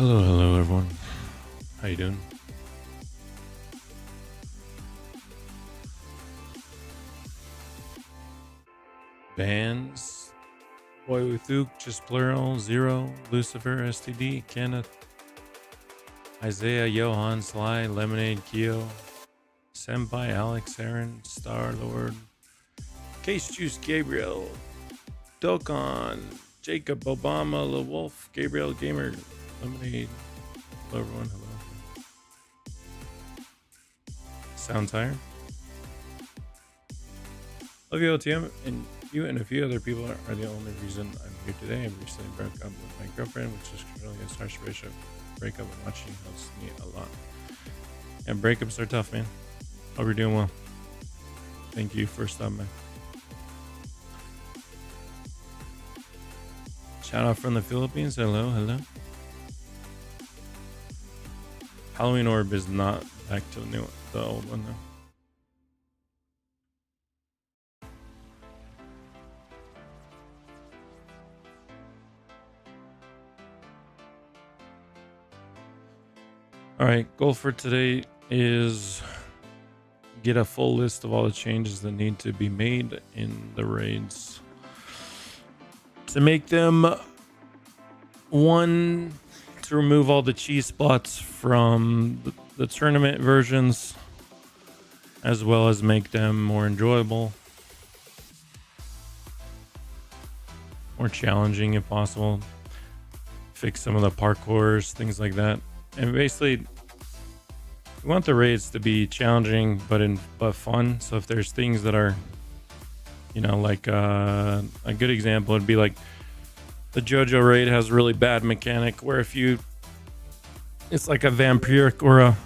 Hello everyone. How you doing? Vans, Boy with Duke, just plural, Zero, Lucifer, STD, Kenneth, Isaiah, Johan, Sly, Lemonade, Keo, Senpai, Alex, Aaron, Star Lord, Case Juice, Gabriel, Dokon, Jacob, Obama, Le Wolf, Gabriel Gamer, Lemonade. Hello everyone. Hello. Sound tired? Love you, OTM, and you and a few other people are the only reason I'm here today. I recently broke up with my girlfriend, which is really a harsh breakup, and watching helps me a lot. And breakups are tough, man. Hope you're doing well. Thank you for stopping by. Shout out from the Philippines. Hello, hello. Halloween Orb is not back to the old one though. All right, goal for today is get a full list of all the changes that need to be made in the raids to make them one, to remove all the cheese spots from the tournament versions, as well as make them more enjoyable, more challenging if possible, fix some of the parkours, things like that. And basically, we want the raids to be challenging but fun. So if there's things that are, you know, like a good example would be like the JoJo raid has a really bad mechanic where if it's like a vampiric aura,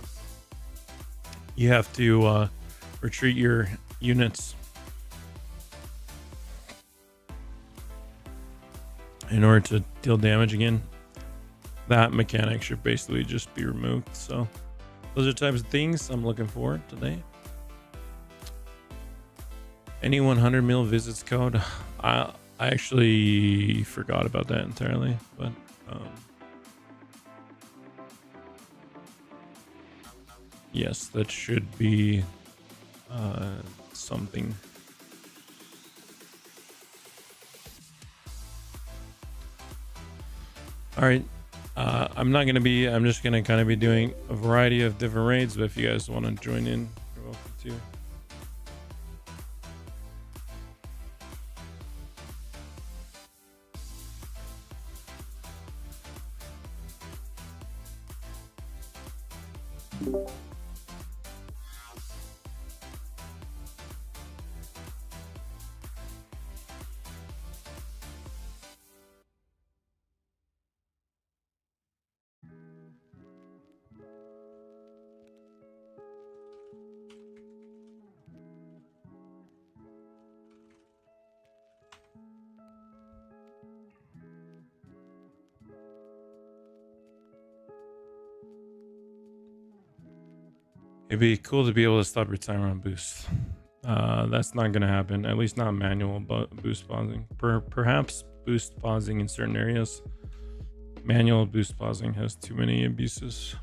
you have to retreat your units in order to deal damage again. That mechanic should basically just be removed. So those are types of things I'm looking for today. Any 100 mil visits code. I actually forgot about that entirely, but yes, that should be something. All right. I'm just gonna kind of be doing a variety of different raids, but if you guys want to join in, you're welcome to. It'd be cool to be able to stop your timer on boost. That's not going to happen, at least not manual boost pausing. Perhaps boost pausing in certain areas. Manual boost pausing has too many abuses.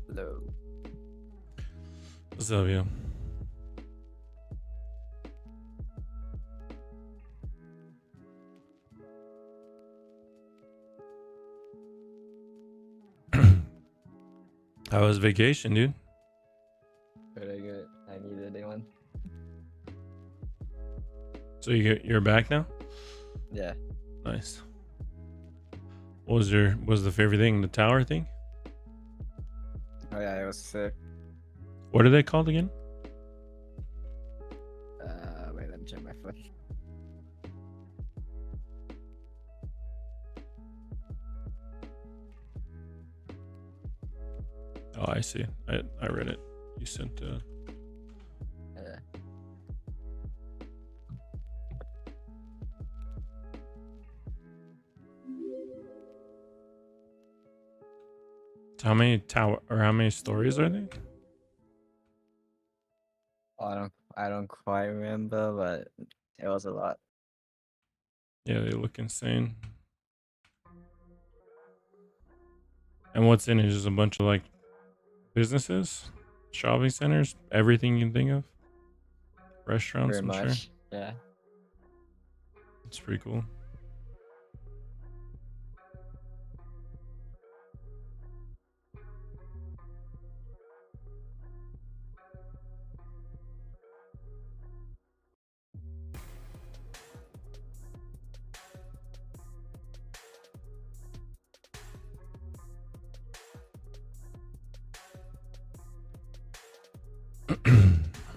Hello. What's up, yo? How was vacation, dude? Very good. I needed one. So you're back now? Yeah. Nice. What was the favorite thing? The tower thing? Oh yeah, it was sick. What are they called again? Wait, let me check my phone. Oh, I see. I read it. You sent How many tower or how many stories are they? I don't quite remember, but it was a lot. Yeah, they look insane. And what's in it is just a bunch of like businesses, shopping centers, everything you can think of, restaurants, Very I'm sure. much. Yeah. It's pretty cool.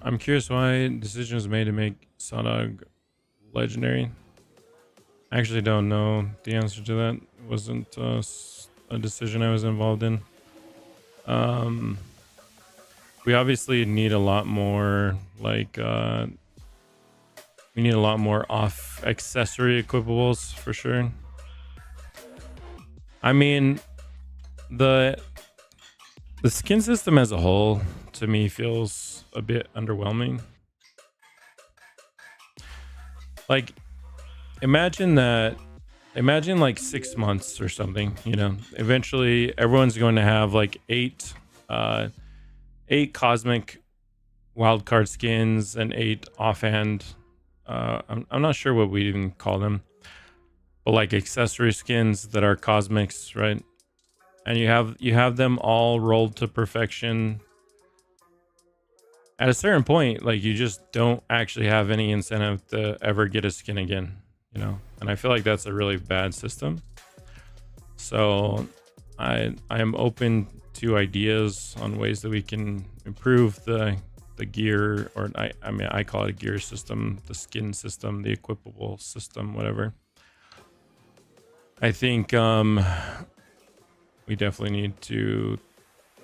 I'm curious why decision was made to make Sawdog legendary. I actually don't know the answer to that. It wasn't a decision I was involved in. We obviously need a lot more like we need a lot more off accessory equipables for sure. I mean, the skin system as a whole to me feels a bit underwhelming. Like imagine like 6 months or something, you know, eventually everyone's going to have like eight cosmic wildcard skins and 8 offhand I'm not sure what we even call them, but like accessory skins that are cosmics, right? And you have them all rolled to perfection. At a certain point, like you just don't actually have any incentive to ever get a skin again, you know? And I feel like that's a really bad system. So I am open to ideas on ways that we can improve the gear, or I mean I call it a gear system, the skin system, the equipable system, whatever. I think we definitely need to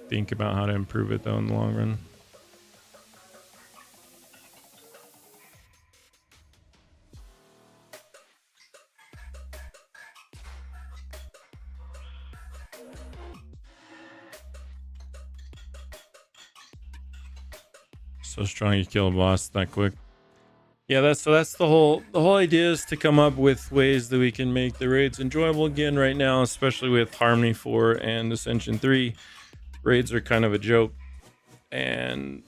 think about how to improve it though in the long run. So strong you kill a boss that quick. Yeah, that's the whole idea, is to come up with ways that we can make the raids enjoyable again. Right now, especially with Harmony 4 and Ascension 3, raids are kind of a joke, and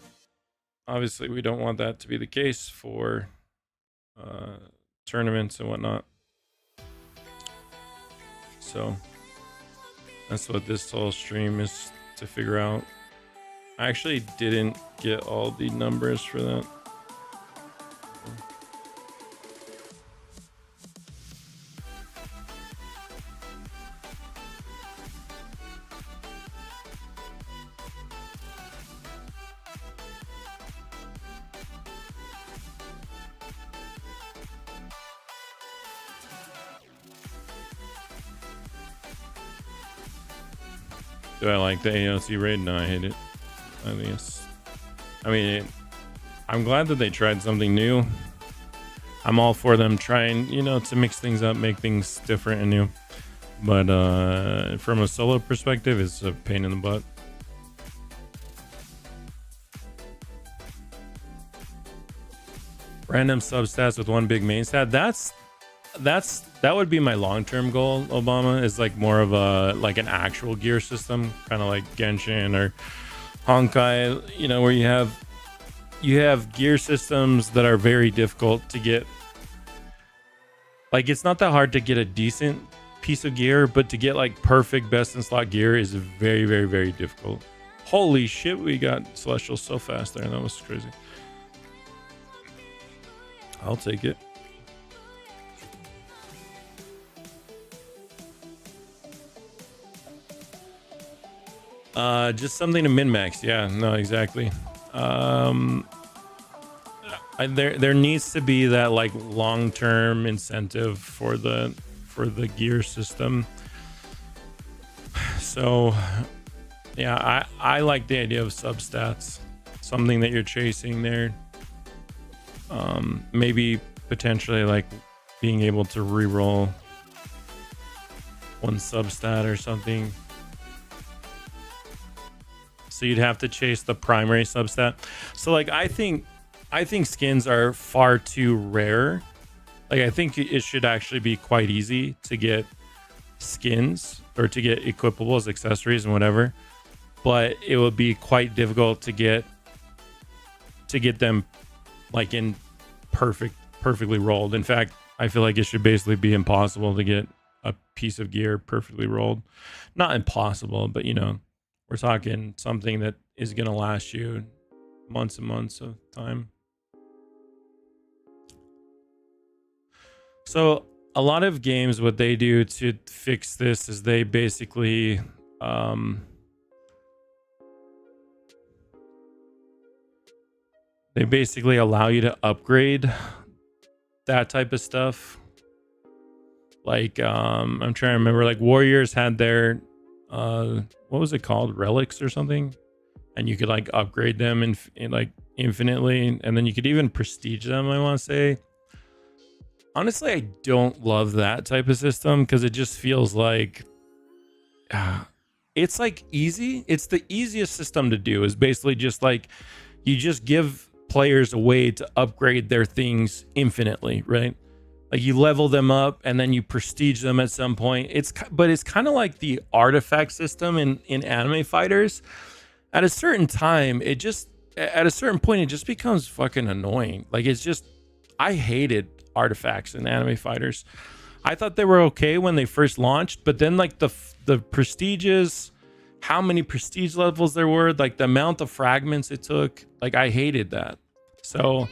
obviously we don't want that to be the case for tournaments and whatnot. So that's what this whole stream is to figure out. I actually didn't get all the numbers for that. Do I like the AOC raid? No, I hate it. I think it's, I mean, I'm glad that they tried something new. I'm all for them trying, you know, to mix things up, make things different and new. But from a solo perspective, it's a pain in the butt. Random substats with one big main stat. That would be my long-term goal, Obama, is like more of a like an actual gear system, kind of like Genshin or Honkai, you know, where you have gear systems that are very difficult to get. Like it's not that hard to get a decent piece of gear, but to get like perfect best in slot gear is very, very, very difficult. Holy shit, we got Celestial so fast there. That was crazy. I'll take it. Just something to min-max. Yeah, no, exactly. There needs to be that like long-term incentive for the gear system. So yeah, I like the idea of substats, something that you're chasing there. Maybe potentially like being able to re-roll one substat or something. So you'd have to chase the primary substat. So like I think skins are far too rare. Like I think it should actually be quite easy to get skins or to get equipables, accessories, and whatever. But it would be quite difficult to get them like in perfectly rolled. In fact, I feel like it should basically be impossible to get a piece of gear perfectly rolled. Not impossible, but you know, we're talking something that is going to last you months and months of time. So a lot of games, what they do to fix this is they basically allow you to upgrade that type of stuff. Like I'm trying to remember, like Warriors had their what was it called, relics or something, and you could like upgrade them in like infinitely, and then you could even prestige them, I want to say. Honestly, I don't love that type of system because it just feels like it's like easy. It's the easiest system to do, is basically just like you just give players a way to upgrade their things infinitely, right? Like you level them up and then you prestige them at some point. But it's kind of like the artifact system in anime fighters. At a certain time, at a certain point, it just becomes fucking annoying. Like it's just, I hated artifacts in anime fighters. I thought they were okay when they first launched, but then like the prestiges, how many prestige levels there were, like the amount of fragments it took, like I hated that. So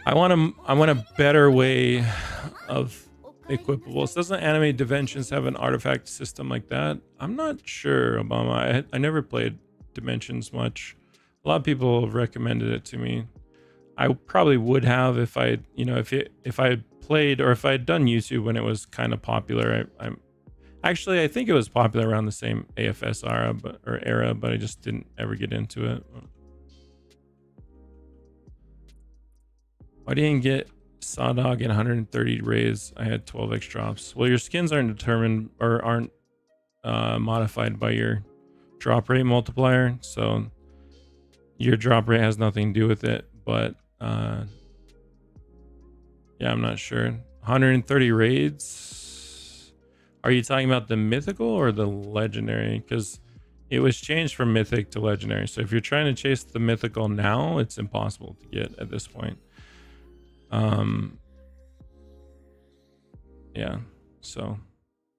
I want a better way of equipables. Doesn't Anime Dimensions have an artifact system like that? I'm not sure, Obama. I never played Dimensions much. A lot of people have recommended it to me. I probably would have if I, you know, if I played, or if I had done YouTube when it was kind of popular. I think it was popular around the same AFS era, but I just didn't ever get into it. Why didn't get Sawdog at 130 raise? I had 12x drops. Well, your skins aren't determined or aren't modified by your drop rate multiplier, so your drop rate has nothing to do with it. But yeah, I'm not sure. 130 raids. Are you talking about the mythical or the legendary? Because it was changed from mythic to legendary. So if you're trying to chase the mythical now, it's impossible to get at this point. Yeah, so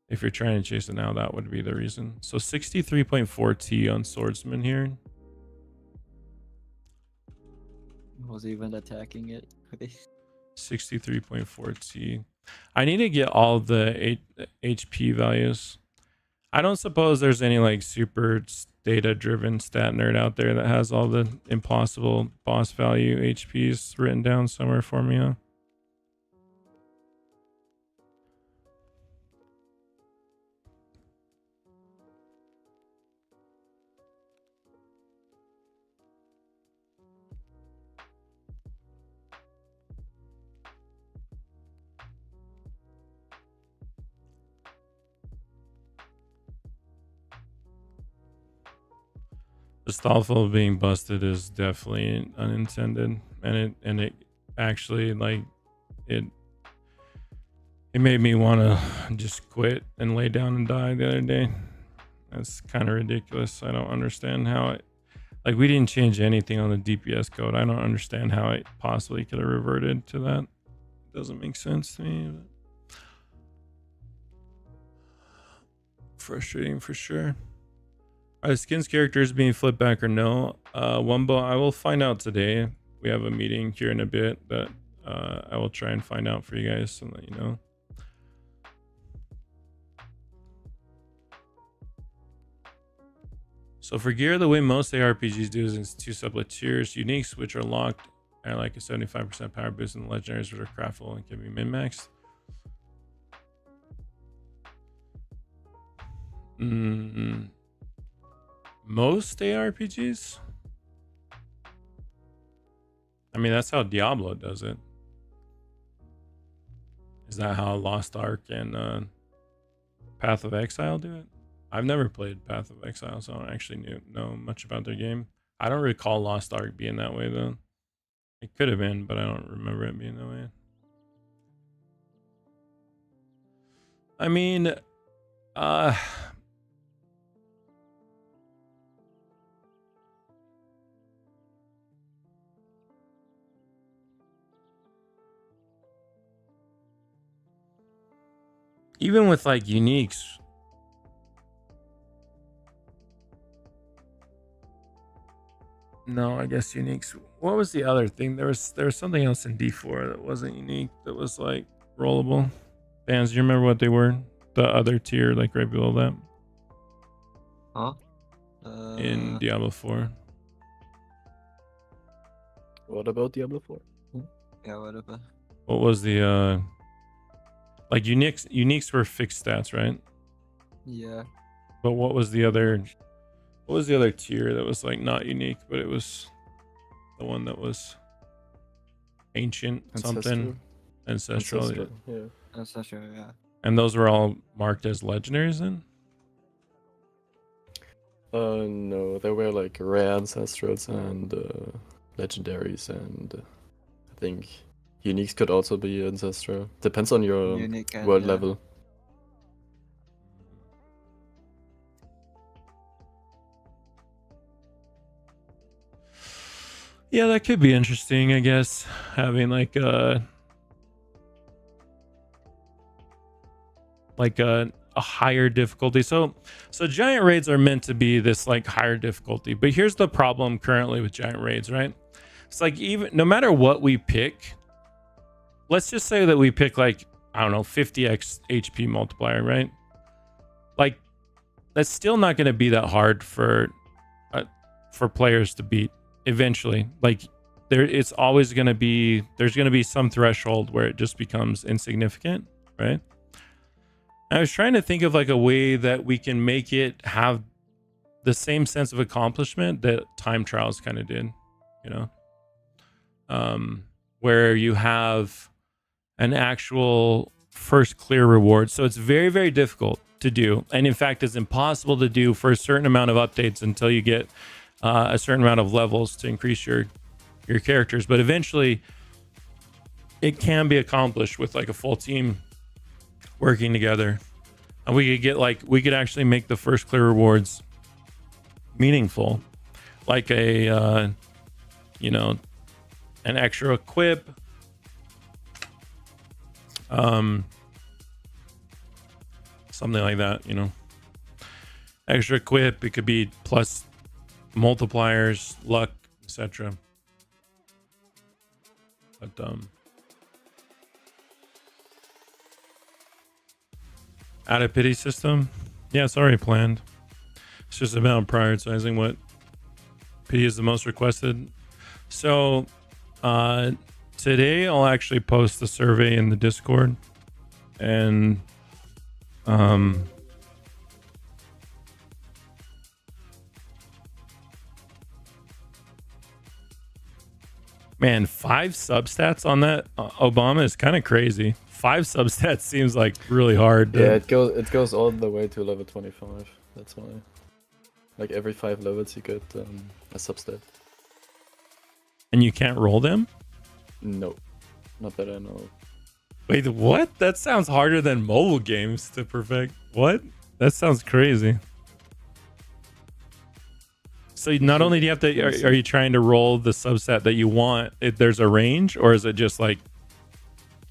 if you're trying to chase it now, that would be the reason. So 63.4 T on swordsman here. Was even attacking it. 63.4 T. I need to get all the HP values. I don't suppose there's any like super data driven stat nerd out there that has all the impossible boss value HPs written down somewhere for me, huh? The Stallful being busted is definitely unintended, and it actually, like, it made me want to just quit and lay down and die the other day. That's kind of ridiculous. I don't understand how it, like, we didn't change anything on the DPS code. I don't understand how it possibly could have reverted to that. It doesn't make sense to me. But frustrating for sure. Are the skins characters being flipped back or no? Wumbo, I will find out today. We have a meeting here in a bit that I will try and find out for you guys and let you know. So for gear, the way most ARPGs do is in 2 sublet tiers. Uniques, which are locked at like a 75% power boost, and legendaries, which are craftable and can be min-maxed. Most ARPGs? I mean, that's how Diablo does it. Is that how Lost Ark and Path of Exile do it? I've never played Path of Exile, so I don't actually know much about their game. I don't recall Lost Ark being that way though. It could have been, but I don't remember it being that way. I mean, even with like uniques, no, I guess uniques. What was the other thing? There was something else in D4 that wasn't unique, that was like rollable. Bands, do you remember what they were? The other tier, like right below that. Huh? In Diablo 4. What about Diablo 4? Yeah, whatever. What was the like uniques were fixed stats, right? Yeah. But what was the other tier that was like not unique, but it was the one that was ancient something ancestral. Yeah. That's not sure, yeah. And those were all marked as legendaries then? No, there were like rare ancestrals and legendaries, and I think uniques could also be ancestral. Depends on your Unique and, world yeah. level. Yeah, that could be interesting, I guess. Having like a higher difficulty. So giant raids are meant to be this like higher difficulty. But here's the problem currently with giant raids, right? It's like, even no matter what we pick, let's just say that we pick like, I don't know, 50x HP multiplier, right? Like, that's still not going to be that hard for players to beat eventually. Like, it's always going to be, there's going to be some threshold where it just becomes insignificant, right? I was trying to think of like a way that we can make it have the same sense of accomplishment that time trials kind of did, you know, where you have an actual first clear reward. So it's very, very difficult to do. And in fact, it's impossible to do for a certain amount of updates until you get a certain amount of levels to increase your characters. But eventually it can be accomplished with like a full team working together. And we could actually make the first clear rewards meaningful, like a you know, an extra equip, something like that, you know, extra equip. It could be plus multipliers, luck, etc. But add a pity system. Yeah, it's already planned. It's just about prioritizing what pity is the most requested. So today I'll actually post the survey in the Discord, and man, 5 substats on that Obama is kind of crazy. 5 substats seems like really hard. Yeah, it goes all the way to level 25. That's why. Like every 5 levels you get a substat. And you can't roll them? No, not that I know. Wait, what? That sounds harder than mobile games to perfect. What? That sounds crazy. So not only do you have to, are you trying to roll the subset that you want? There's a range, or is it just like?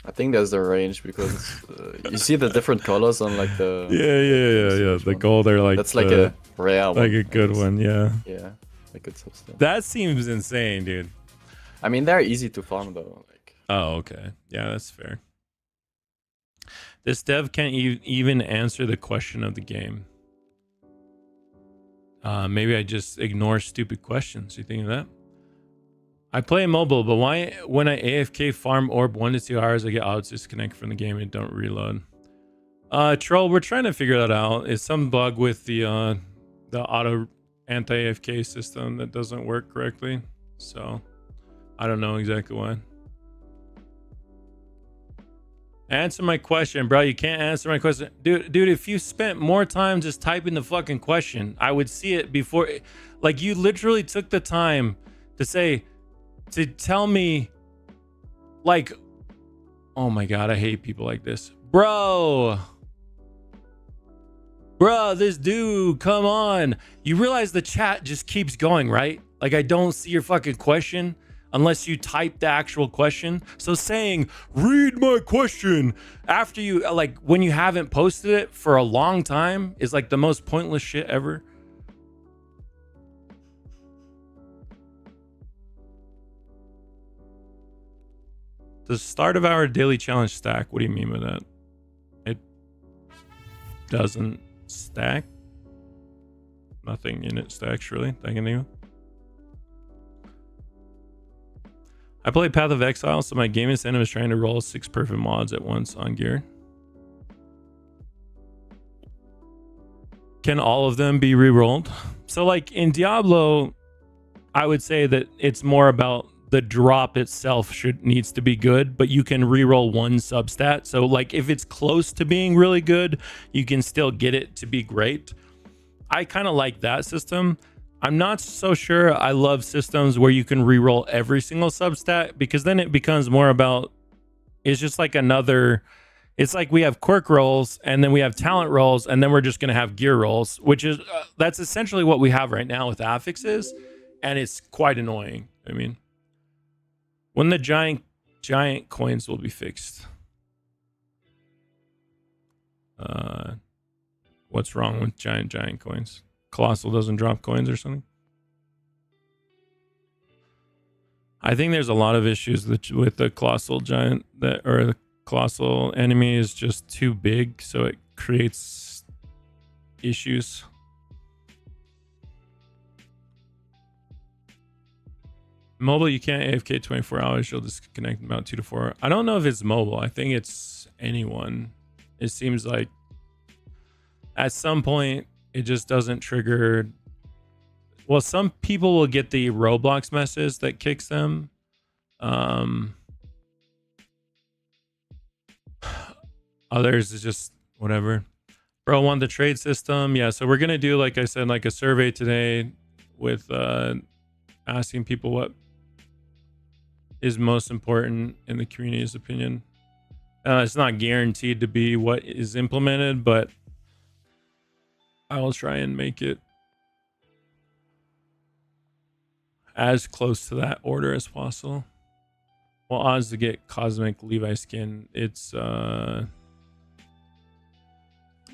I think there's a range because you see the different colors on like the. Yeah. The gold are like. That's like a rare one. Like a good one, yeah. Yeah, a good subset. That seems insane, dude. I mean, they're easy to farm though. Like. Oh, okay. Yeah, that's fair. This dev can't even answer the question of the game. Maybe I just ignore stupid questions. You think of that? I play mobile, but why when I AFK farm orb 1 to 2 hours, I get auto disconnect from the game and don't reload? Troll, we're trying to figure that out. It's some bug with the auto anti-AFK system that doesn't work correctly. So I don't know exactly why. Answer my question, bro. You can't answer my question. Dude, if you spent more time just typing the fucking question, I would see it before. Like, you literally took the time to tell me, like, oh my God, I hate people like this. Bro, this dude, come on. You realize the chat just keeps going, right? Like, I don't see your fucking question unless you type the actual question. So saying, read my question after you, like, when you haven't posted it for a long time is like the most pointless shit ever. The start of our daily challenge stack. What do you mean by that? It doesn't stack. Nothing in it stacks, really. Thank you. I play Path of Exile, so my game incentive is trying to roll 6 perfect mods at once on gear. Can all of them be re-rolled? So like in Diablo, I would say that it's more about the drop itself needs to be good, but you can re-roll one substat. So like if it's close to being really good, you can still get it to be great. I kind of like that system. I'm not so sure I love systems where you can re-roll every single substat, because then it becomes more about, it's just like another, it's like we have quirk rolls and then we have talent rolls and then we're just going to have gear rolls, which is, that's essentially what we have right now with affixes. And it's quite annoying. I mean, when the giant coins will be fixed. What's wrong with giant coins? Colossal doesn't drop coins or something? I think there's a lot of issues with the colossal giant, or the colossal enemy is just too big, so it creates issues. Mobile, you can't AFK 24 hours. You'll disconnect in about 2 to 4. I don't know if it's mobile. I think it's anyone. It seems like at some point it just doesn't trigger. Well, some people will get the Roblox message that kicks them. Others is just whatever. Bro, want the trade system? Yeah, so we're gonna do, like I said, like a survey today with asking people what is most important in the community's opinion. It's not guaranteed to be what is implemented, but I will try and make it as close to that order as possible. Well, odds to get cosmic Levi skin, it's I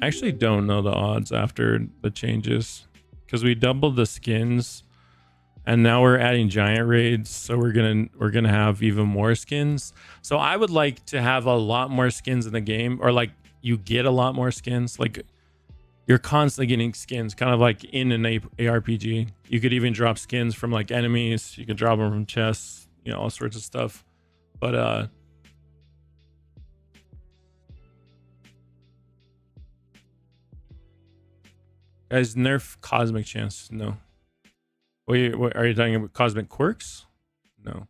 actually don't know the odds after the changes, because we doubled the skins and now we're adding giant raids, so we're gonna have even more skins. So I would like to have a lot more skins in the game, or like you get a lot more skins. Like you're constantly getting skins, kind of like in an ARPG. You could even drop skins from like enemies. You can drop them from chests, you know, all sorts of stuff. But guys, nerf cosmic chance? No. Wait, what, are you talking about cosmic quirks? No.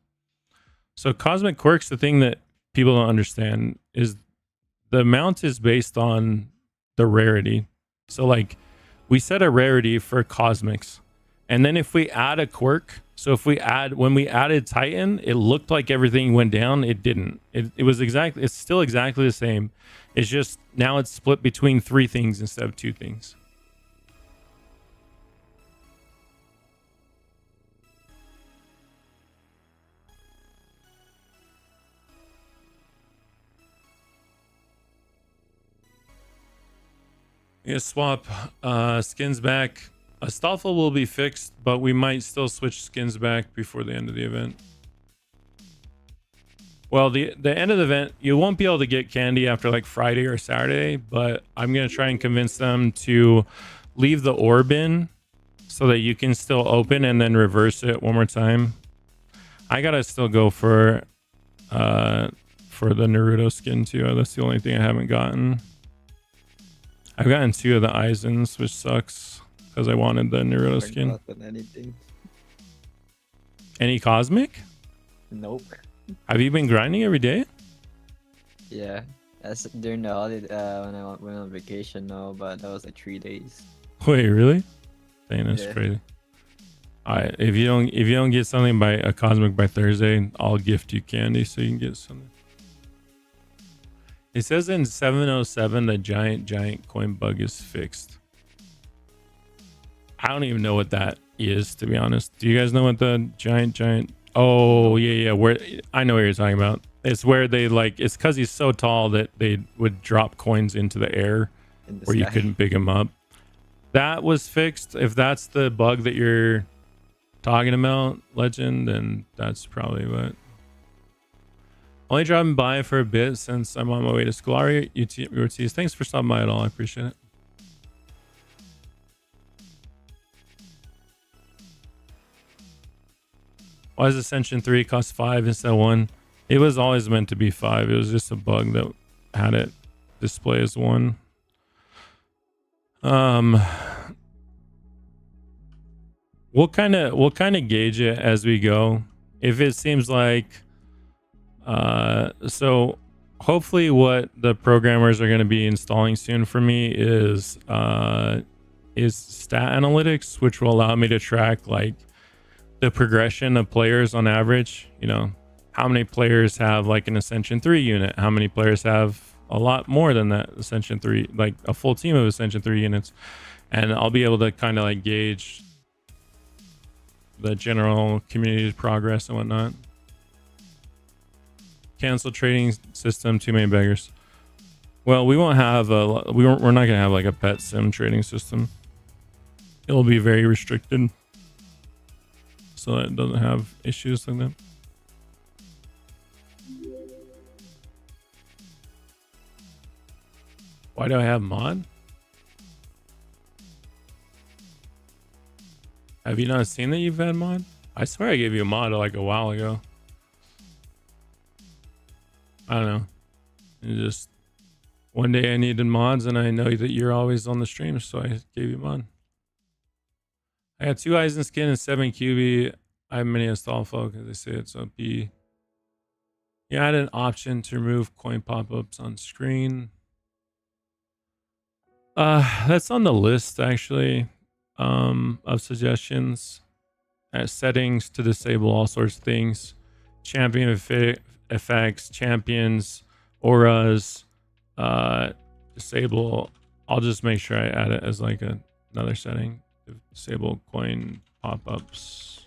So cosmic quirks, the thing that people don't understand is the amount is based on the rarity. So like we set a rarity for cosmics, and then if we add a quirk, so if we when we added Titan, it looked like everything went down. It didn't. It's still exactly the same. It's just now it's split between 3 things instead of 2 things. Yeah, swap skins back. Astolfo will be fixed, but we might still switch skins back before the end of the event. Well, the end of the event, you won't be able to get candy after like Friday or Saturday, but I'm going to try and convince them to leave the orb in so that you can still open and then reverse it one more time. I got to still go for the Naruto skin too. That's the only thing I haven't gotten. I've gotten 2 of the Eisens, which sucks because I wanted the Naruto skin. Anything. Any cosmic? Nope. Have you been grinding every day? Yeah, That's during the holiday when I went on vacation. No, but that was like 3 days. Wait, really? Dang, that's Yeah. crazy. All right, if you don't get something by a Cosmic by Thursday, I'll gift you candy so you can get something. It says in 707 the giant coin bug is fixed. I don't even know what that is, to be honest. Do you guys know what the giant? Oh yeah, where I know what you're talking about. It's where they like it's because he's so tall that they would drop coins into the air In the where you sky. couldn't pick them up. That was fixed. If that's the bug that you're talking about, Legend, then that's probably what. Only dropping by for a bit since I'm on my way to school. Ari, UTs, thanks for stopping by at all. I appreciate it. Why does Ascension 3 cost 5 instead of 1? It was always meant to be 5. It was just a bug that had it display as 1. We'll kind of gauge it as we go. If it seems like so hopefully what the programmers are going to be installing soon for me is stat analytics, which will allow me to track like the progression of players on average. You know, how many players have like an Ascension 3 unit, how many players have a lot more than that Ascension 3, like a full team of Ascension 3 units, and I'll be able to kind of like gauge the general community progress and whatnot. Cancel trading system, too many beggars. Well, we won't have we're not gonna have like a pet sim trading system. It will be very restricted, so that it doesn't have issues like that. Why do I have mod? Have you not seen that you've had mod? I swear I gave you a mod like a while ago. I don't know. It just one day I needed mods and I know that you're always on the stream, so I gave you mod. I got 2 Eisen skin and 7 QB. I have many install folk, as I say it's OP. You add an option to remove coin pop-ups on screen. That's on the list actually, of suggestions. Settings to disable all sorts of things. Champion effects, champions, auras, disable. I'll just make sure I add it as like another setting. Disable coin pop-ups.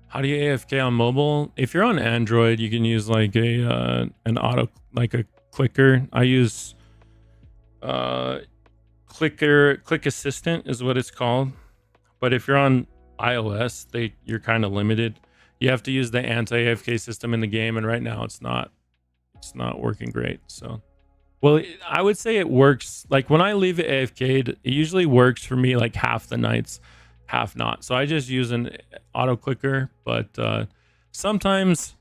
How do you AFK on mobile? If you're on Android, you can use like an auto, like a clicker. I use click assistant is what it's called. But if you're on iOS, you're kind of limited. You have to use the anti-AFK system in the game, and right now it's not working great. So, well, I would say it works. Like when I leave it AFK'd, it usually works for me like half the nights, half not. So I just use an auto clicker, but sometimes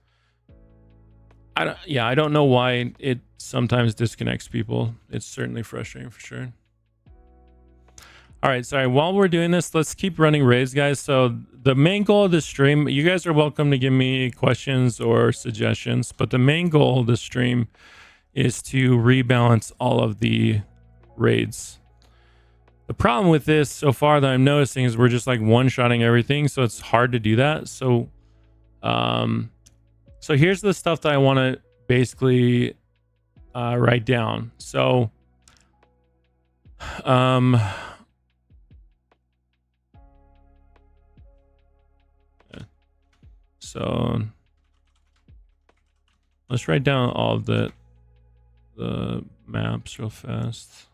I don't know why it sometimes disconnects people. It's certainly frustrating for sure. All right, sorry. While we're doing this, let's keep running raids, guys. So the main goal of this stream, you guys are welcome to give me questions or suggestions, but the main goal of this stream is to rebalance all of the raids. The problem with this so far that I'm noticing is we're just like one-shotting everything, so it's hard to do that. So, so here's the stuff that I want to basically write down. So, so let's write down all of the maps real fast.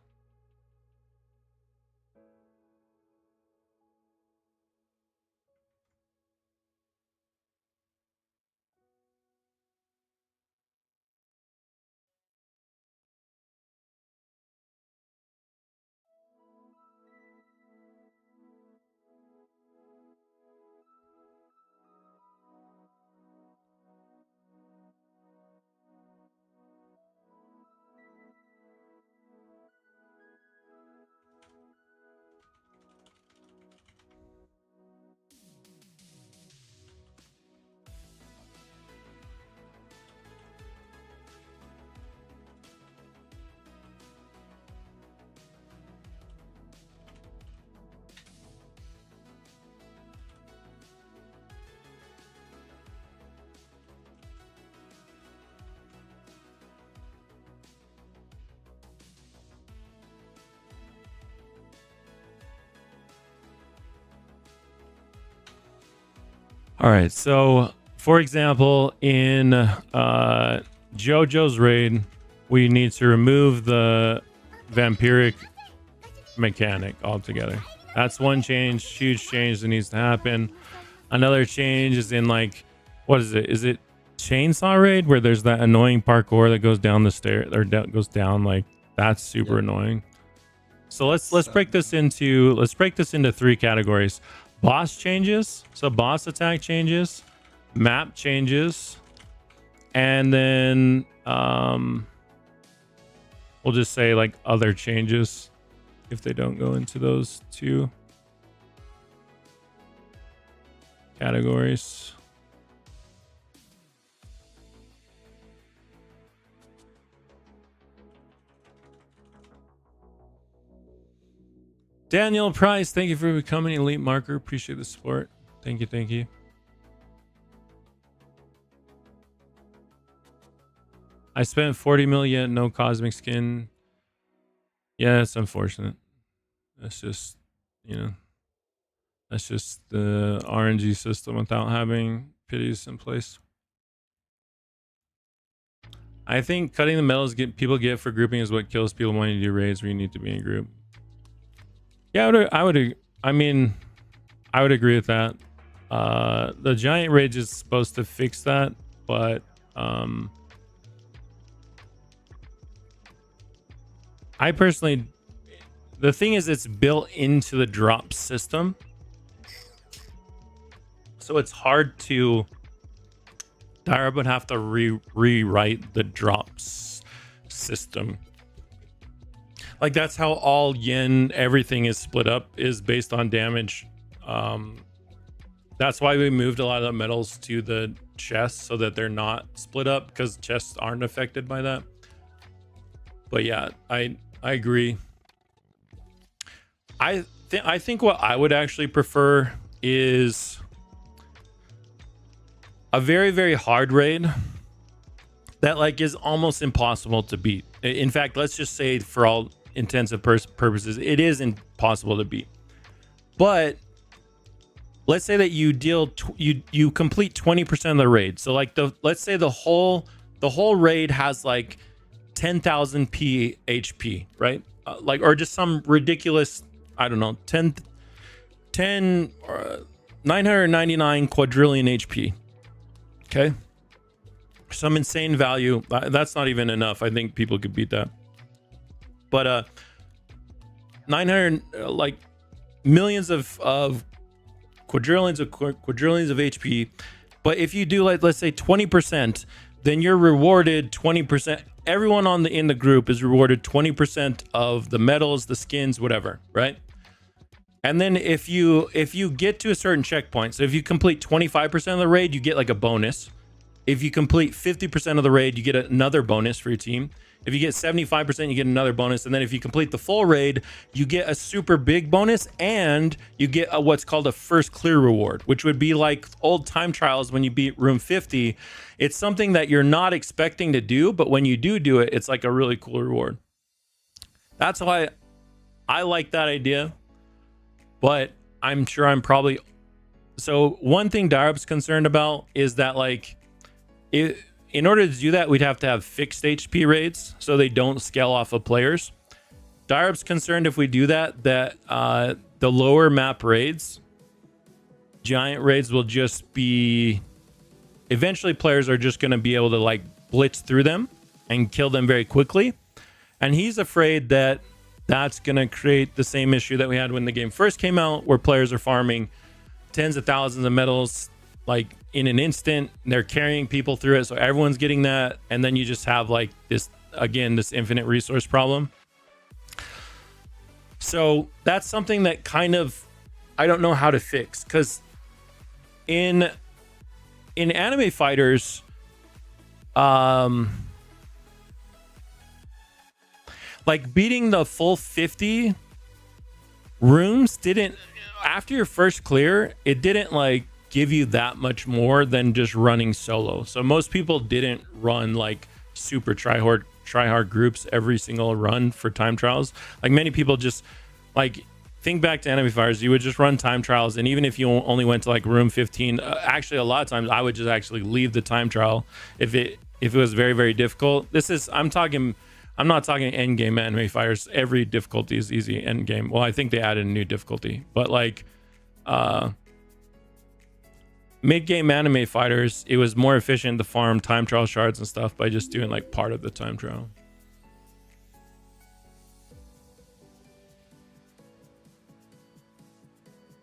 All right, so for example, in JoJo's raid, we need to remove the vampiric mechanic altogether. That's one change, huge change that needs to happen. Another change is in like, what is it? Is it chainsaw raid where there's that annoying parkour that goes down the stair or goes down? Like that's super annoying. So let's break this into three categories. Boss changes, so boss attack changes, map changes, and then we'll just say like other changes if they don't go into those two categories. Daniel Price, thank you for becoming elite marker. Appreciate the support. Thank you, thank you. I spent 40 million, no cosmic skin. Yeah, it's unfortunate. That's just, you know, that's just the RNG system without having pities in place. I think cutting the medals people get for grouping is what kills people wanting to do raids where you need to be in a group. Yeah, I would agree with that. The giant rage is supposed to fix that, but I personally, the thing is it's built into the drop system, so it's hard to. Dara would have to rewrite the drops system. Like that's how all yen everything is split up, is based on damage. That's why we moved a lot of the medals to the chests so that they're not split up, because chests aren't affected by that. But yeah, I agree. I think what I would actually prefer is a very, very hard raid that like is almost impossible to beat. In fact, let's just say for all intents and purposes, it is impossible to beat. But let's say that you you complete 20% of the raid. So like let's say the whole raid has like 10,000 HP, right? Like, or just some ridiculous, I don't know, 999 quadrillion HP. Okay, some insane value. That's not even enough. I think people could beat that. But 900, like millions of quadrillions of HP. But if you do like, let's say 20%, then you're rewarded 20%. Everyone in the group is rewarded 20% of the medals, the skins, whatever, right? And then if you get to a certain checkpoint, so if you complete 25% of the raid, you get like a bonus. If you complete 50% of the raid, you get another bonus for your team. If you get 75%, you get another bonus. And then if you complete the full raid, you get a super big bonus, and you get what's called a first clear reward, which would be like old time trials when you beat room 50. It's something that you're not expecting to do, but when you do it, it's like a really cool reward. That's why I like that idea. But I'm sure I'm probably... So one thing Darab's concerned about is that like, in order to do that, we'd have to have fixed HP raids so they don't scale off of players. Darab's concerned if we do that the lower map raids, giant raids, will just be... Eventually players are just going to be able to like blitz through them and kill them very quickly. And he's afraid that that's going to create the same issue that we had when the game first came out, where players are farming tens of thousands of medals like in an instant. They're carrying people through it, so everyone's getting that, and then you just have like this, again, this infinite resource problem. So that's something that kind of I don't know how to fix, because in anime fighters, like beating the full 50 rooms didn't, after your first clear, it didn't like give you that much more than just running solo. So most people didn't run like super try hard groups every single run for time trials. Like many people just like, think back to enemy fires, you would just run time trials, and even if you only went to like room 15, actually a lot of times I would just actually leave the time trial if it was very, very difficult. I'm not talking end game enemy fires. Every difficulty is easy end game. Well, I think they added a new difficulty, but like mid game anime fighters, it was more efficient to farm time trial shards and stuff by just doing like part of the time trial.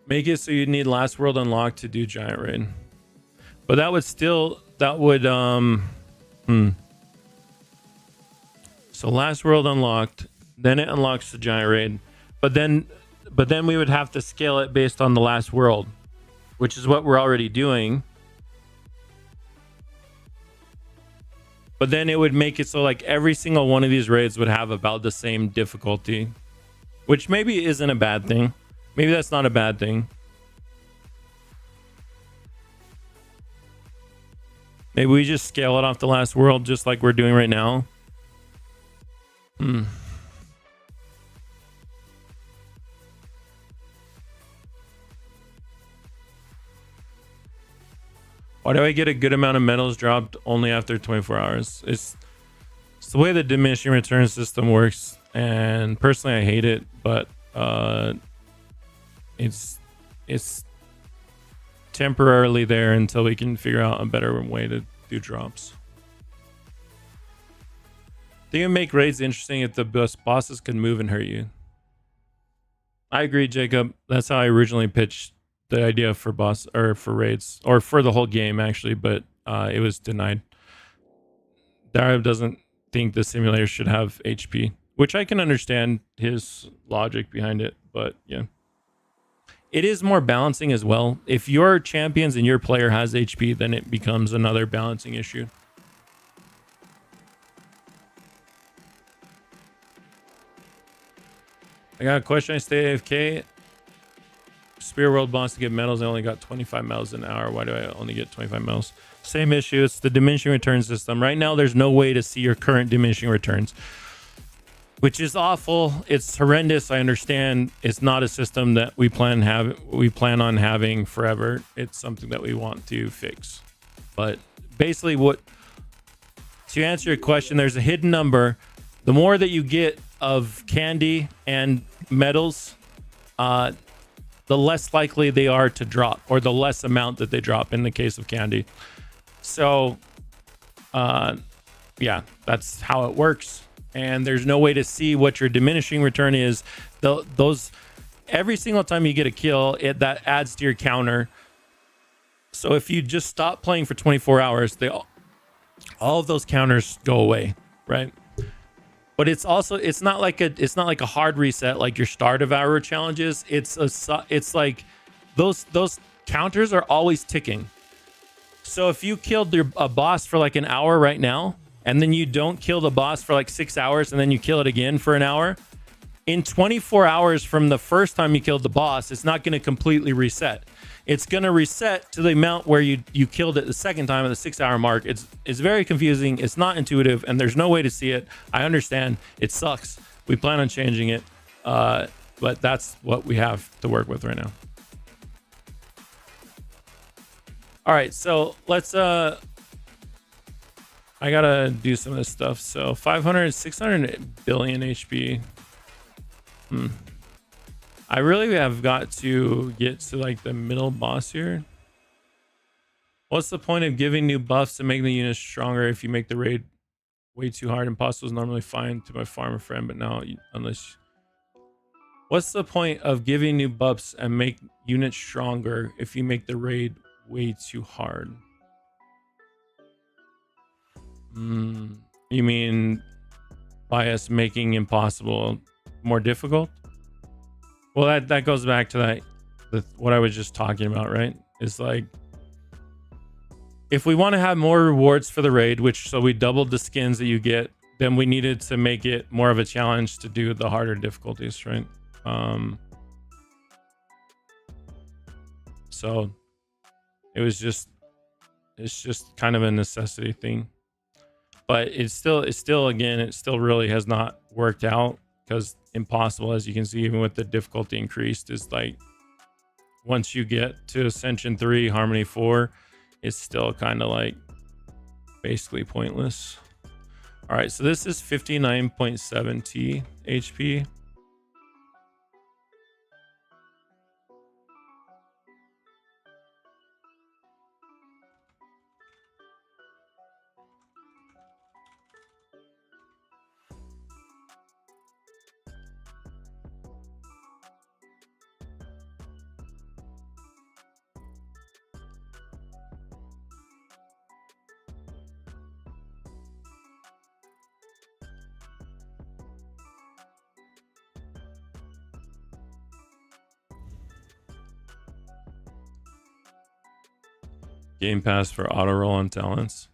Make it so you need last world unlocked to do giant raid, but that would so last world unlocked, then it unlocks the giant raid, but then we would have to scale it based on the last world, which is what we're already doing. But then it would make it so like every single one of these raids would have about the same difficulty, which maybe isn't a bad thing. Maybe that's not a bad thing. Maybe we just scale it off the last world just like we're doing right now. Why do I get a good amount of medals dropped only after 24 hours? It's the way the diminishing return system works, and personally I hate it, but it's temporarily there until we can figure out a better way to do drops. I think it would make raids interesting if the bosses could move and hurt you. I agree, Jacob. That's how I originally pitched the idea for raids, or for the whole game actually, but it was denied. Darab doesn't think the simulator should have HP, which I can understand his logic behind it, but yeah. It is more balancing as well. If your champions and your player has HP, then it becomes another balancing issue. I got a question. I stay AFK. Spear World boss to get medals. I only got 25 medals an hour. Why do I only get 25 medals? Same issue. It's the diminishing return system. Right now, there's no way to see your current diminishing returns, which is awful. It's horrendous. I understand it's not a system that we plan on having forever. It's something that we want to fix. But basically, to answer your question, there's a hidden number. The more that you get of candy and medals, the less likely they are to drop, or the less amount that they drop in the case of candy. So, yeah, that's how it works. And there's no way to see what your diminishing return is. Those every single time you get a kill, that adds to your counter. So if you just stop playing for 24 hours, all of those counters go away, right? But it's not like a hard reset like your start of hour challenges. It's like those counters are always ticking. So if you killed a boss for like an hour right now, and then you don't kill the boss for like 6 hours, and then you kill it again for an hour, in 24 hours from the first time you killed the boss, it's not going to completely reset. It's going to reset to the amount where you killed it the second time at the 6 hour mark. It's very confusing. It's not intuitive, and there's no way to see it. I understand. It sucks. We plan on changing it, but that's what we have to work with right now. All right, so let's I gotta do some of this stuff. So 500, 600 billion HP. I really have got to get to like the middle boss here. What's the point of giving new buffs to make the units stronger if you make the raid way too hard? Impossible is normally fine to my farmer friend, but now what's the point of giving new buffs and make units stronger if you make the raid way too hard? You mean by us making impossible more difficult? Well, that goes back to what I was just talking about, right? It's like, if we want to have more rewards for the raid, so we doubled the skins that you get, then we needed to make it more of a challenge to do the harder difficulties, right? So it's just kind of a necessity thing. But it still really has not worked out. because impossible, as you can see, even with the difficulty increased, is like once you get to Ascension 3, Harmony 4, it's still kind of like basically pointless. All right, so this is 59.7 T HP. Game Pass for auto roll on talents.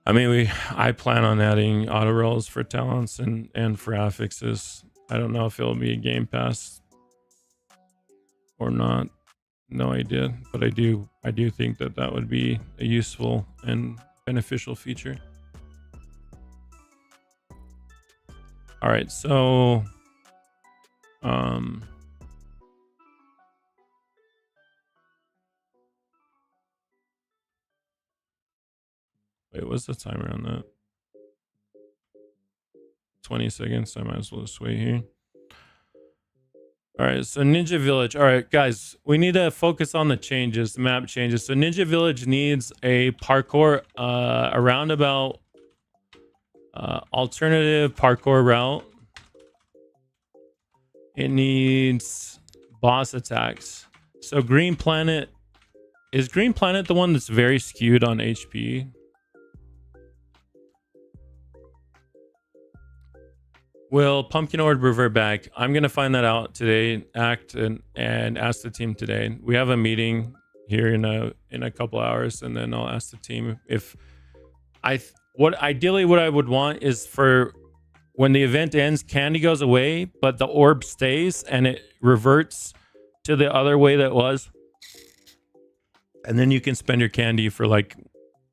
I mean, I plan on adding auto rolls for talents and for affixes. I don't know if it'll be a Game Pass or not. No idea, but I do think that would be a useful and beneficial feature. All right, so wait, what's the timer on that? 20 seconds. I might as well just wait here. All right, so Ninja Village. All right, guys, we need to focus on the changes, the map changes. So Ninja Village needs a parkour, a roundabout, alternative parkour route. It needs boss attacks. So Green Planet, is Green Planet the one that's very skewed on HP? Will Pumpkin Orb revert back? I'm gonna find that out today. Act and ask the team today. We have a meeting here in a couple hours, and then I'll ask the team if ideally what I would want is for when the event ends, candy goes away, but the orb stays and it reverts to the other way that it was, and then you can spend your candy for like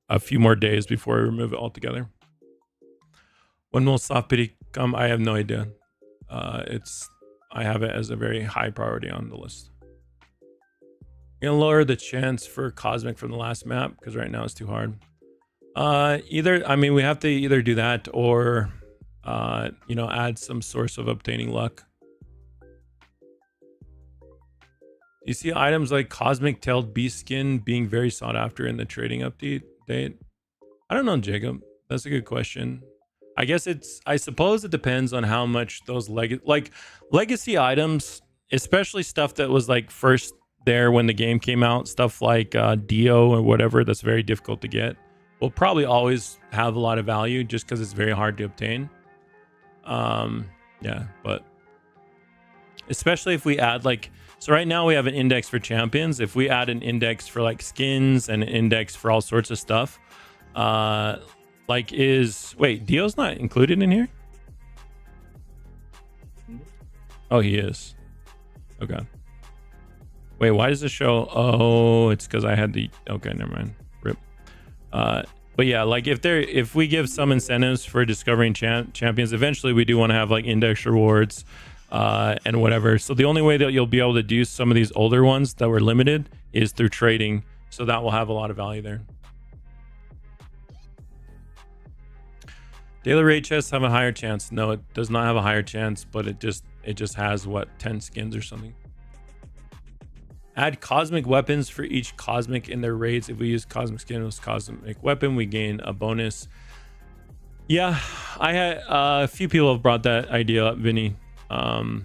a few more days before we remove it altogether. When will soft pity come? I have no idea. I have it as a very high priority on the list. I'm gonna lower the chance for cosmic from the last map because right now it's too hard. I mean, we have to either do that or add some source of obtaining luck. You see items like cosmic tailed beast skin being very sought after in the trading update. I don't know, Jacob. That's a good question. I guess I suppose it depends on how much those legacy items, especially stuff that was like first there when the game came out, stuff like Dio or whatever that's very difficult to get, will probably always have a lot of value just because it's very hard to obtain. Yeah, but especially if we add so right now we have an index for champions. If we add an index for like skins and an index for all sorts of stuff, wait, Dio's not included in here? Oh, he is. Okay. Wait, why does it show? Oh, it's because I had the. Okay, never mind. Rip. But yeah, like if we give some incentives for discovering champions, eventually we do want to have like index rewards and whatever. So the only way that you'll be able to do some of these older ones that were limited is through trading. So that will have a lot of value there. Daily raid chests have a higher chance. No, it does not have a higher chance, but it just has what, 10 skins or something. Add cosmic weapons for each cosmic in their raids. If we use cosmic skin with cosmic weapon, we gain a bonus. Yeah, I had a few people have brought that idea up, Vinny. I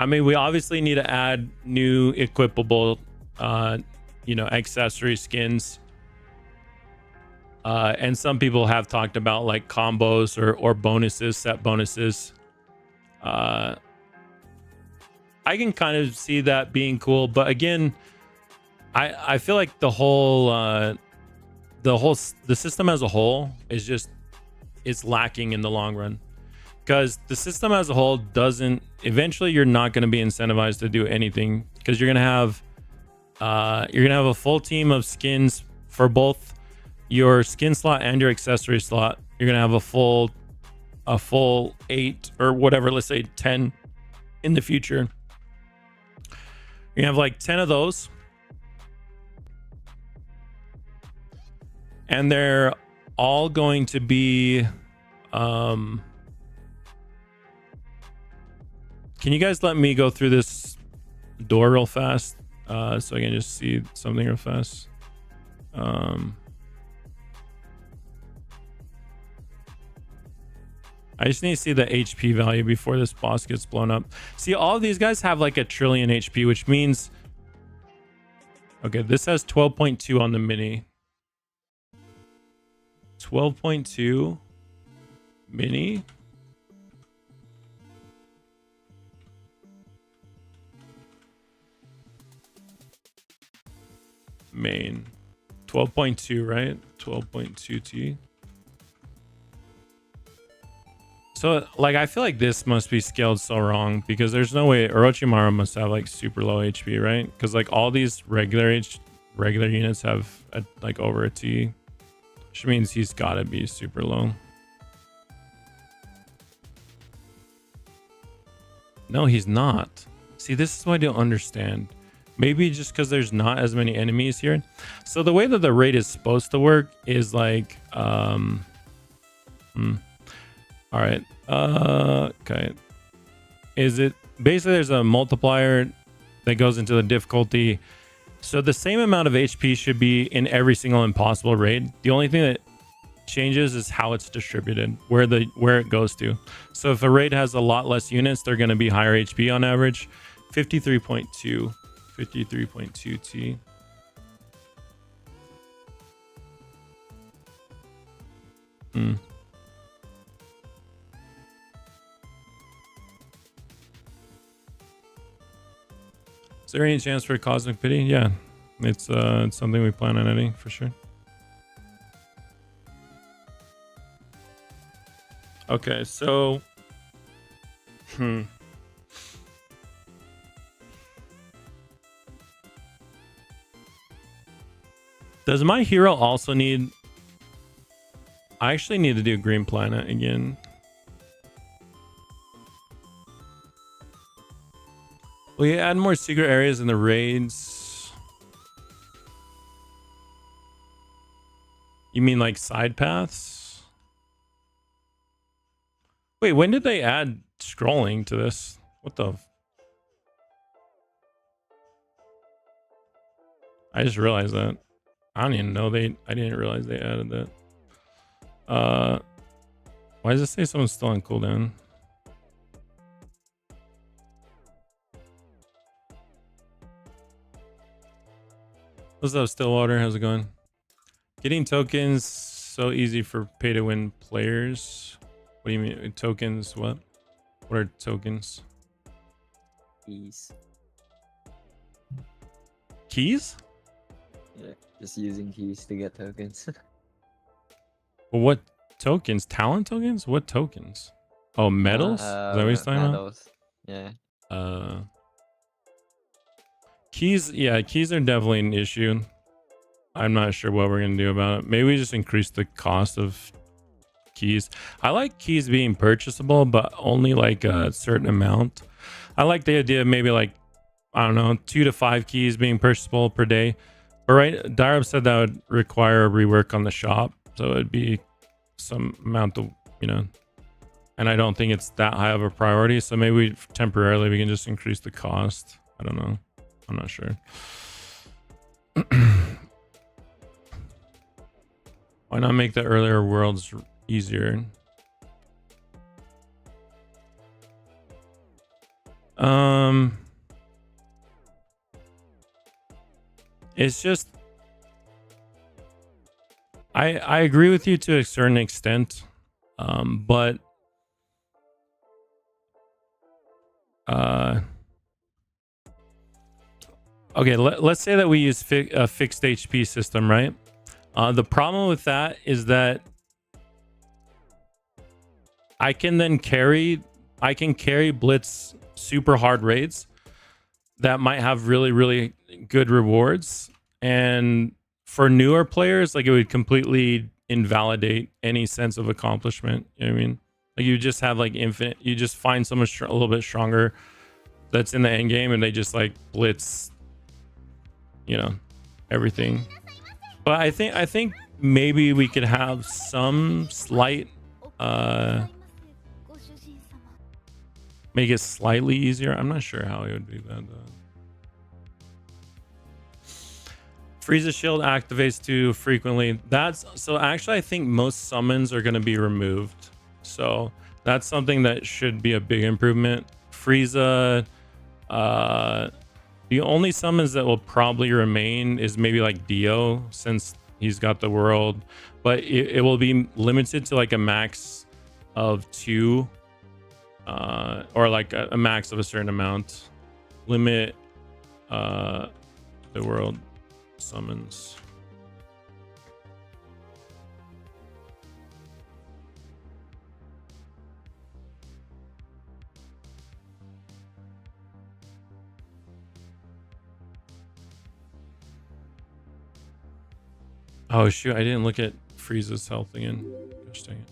mean, we obviously need to add new equipable, accessory skins. And some people have talked about like combos or bonuses, set bonuses. I can kind of see that being cool, but again, I feel like the system as a whole is it's lacking in the long run, because the system as a whole doesn't. Eventually, you're not going to be incentivized to do anything because you're gonna have a full team of skins for both your skin slot and your accessory slot. You're gonna have a full a full 8 or whatever, let's say 10 in the future. You have like 10 of those, and they're all going to be can you guys let me go through this door real fast so I can just see something real fast? I just need to see the HP value before this boss gets blown up. See, all of these guys have like 1 trillion HP, which means... Okay, this has 12.2 on the mini. 12.2 mini. Main. 12.2, right? 12.2 T. So, like, I feel like this must be scaled so wrong because there's no way Orochimaru must have like super low HP, right? Because like all these regular units have like over a T, which means he's got to be super low. No, he's not. See, this is what I don't understand. Maybe just because there's not as many enemies here. So the way that the raid is supposed to work is like all right. Okay. Is it basically there's a multiplier that goes into the difficulty. So the same amount of HP should be in every single impossible raid. The only thing that changes is how it's distributed, where it goes to. So if a raid has a lot less units, they're going to be higher HP on average. 53.2 T. Is there any chance for Cosmic Pity? Yeah, it's something we plan on adding for sure. Okay, so does my hero also need... I actually need to do Green Planet again. Will you add more secret areas in the raids? You mean like side paths? Wait, when did they add scrolling to this? What the... I just realized that. I don't even know I didn't realize they added that. Why does it say someone's still on cooldown? What's up, Stillwater? How's it going? Getting tokens so easy for pay to win players. What do you mean? Tokens? What? What are tokens? Keys. Keys? Yeah, just using keys to get tokens. Well, what tokens? Talent tokens? What tokens? Oh, medals? Is that what he's talking medals. Yeah. about? Keys, yeah, keys are definitely an issue. I'm not sure what we're gonna do about it. Maybe we just increase the cost of keys. I like keys being purchasable, but only like a certain amount. I like the idea of maybe like, I don't know, 2 to 5 keys being purchasable per day. But right, Darab said that would require a rework on the shop, so it'd be some amount of, you know, and I don't think it's that high of a priority. So maybe temporarily we can just increase the cost. I don't know. I'm not sure. Why not make the earlier worlds easier? It's just I agree with you to a certain extent, but okay, let's say that we use a fixed HP system, right? The problem with that is that I can carry blitz super hard raids that might have really, really good rewards, and for newer players, like, it would completely invalidate any sense of accomplishment. You know what I mean? Like you just have like infinite. You just find someone a little bit stronger that's in the end game, and they just like blitz, you know, everything. But I think maybe we could have some slight make it slightly easier. I'm not sure how it would do that though. Frieza shield activates too frequently. That's so actually I think most summons are going to be removed. So that's something that should be a big improvement. Frieza, the only summons that will probably remain is maybe like Dio, since he's got the world, but it will be limited to like a max of 2, or like a max of a certain amount. Limit the world summons. Oh shoot, I didn't look at Frieza's health again. Gosh dang it.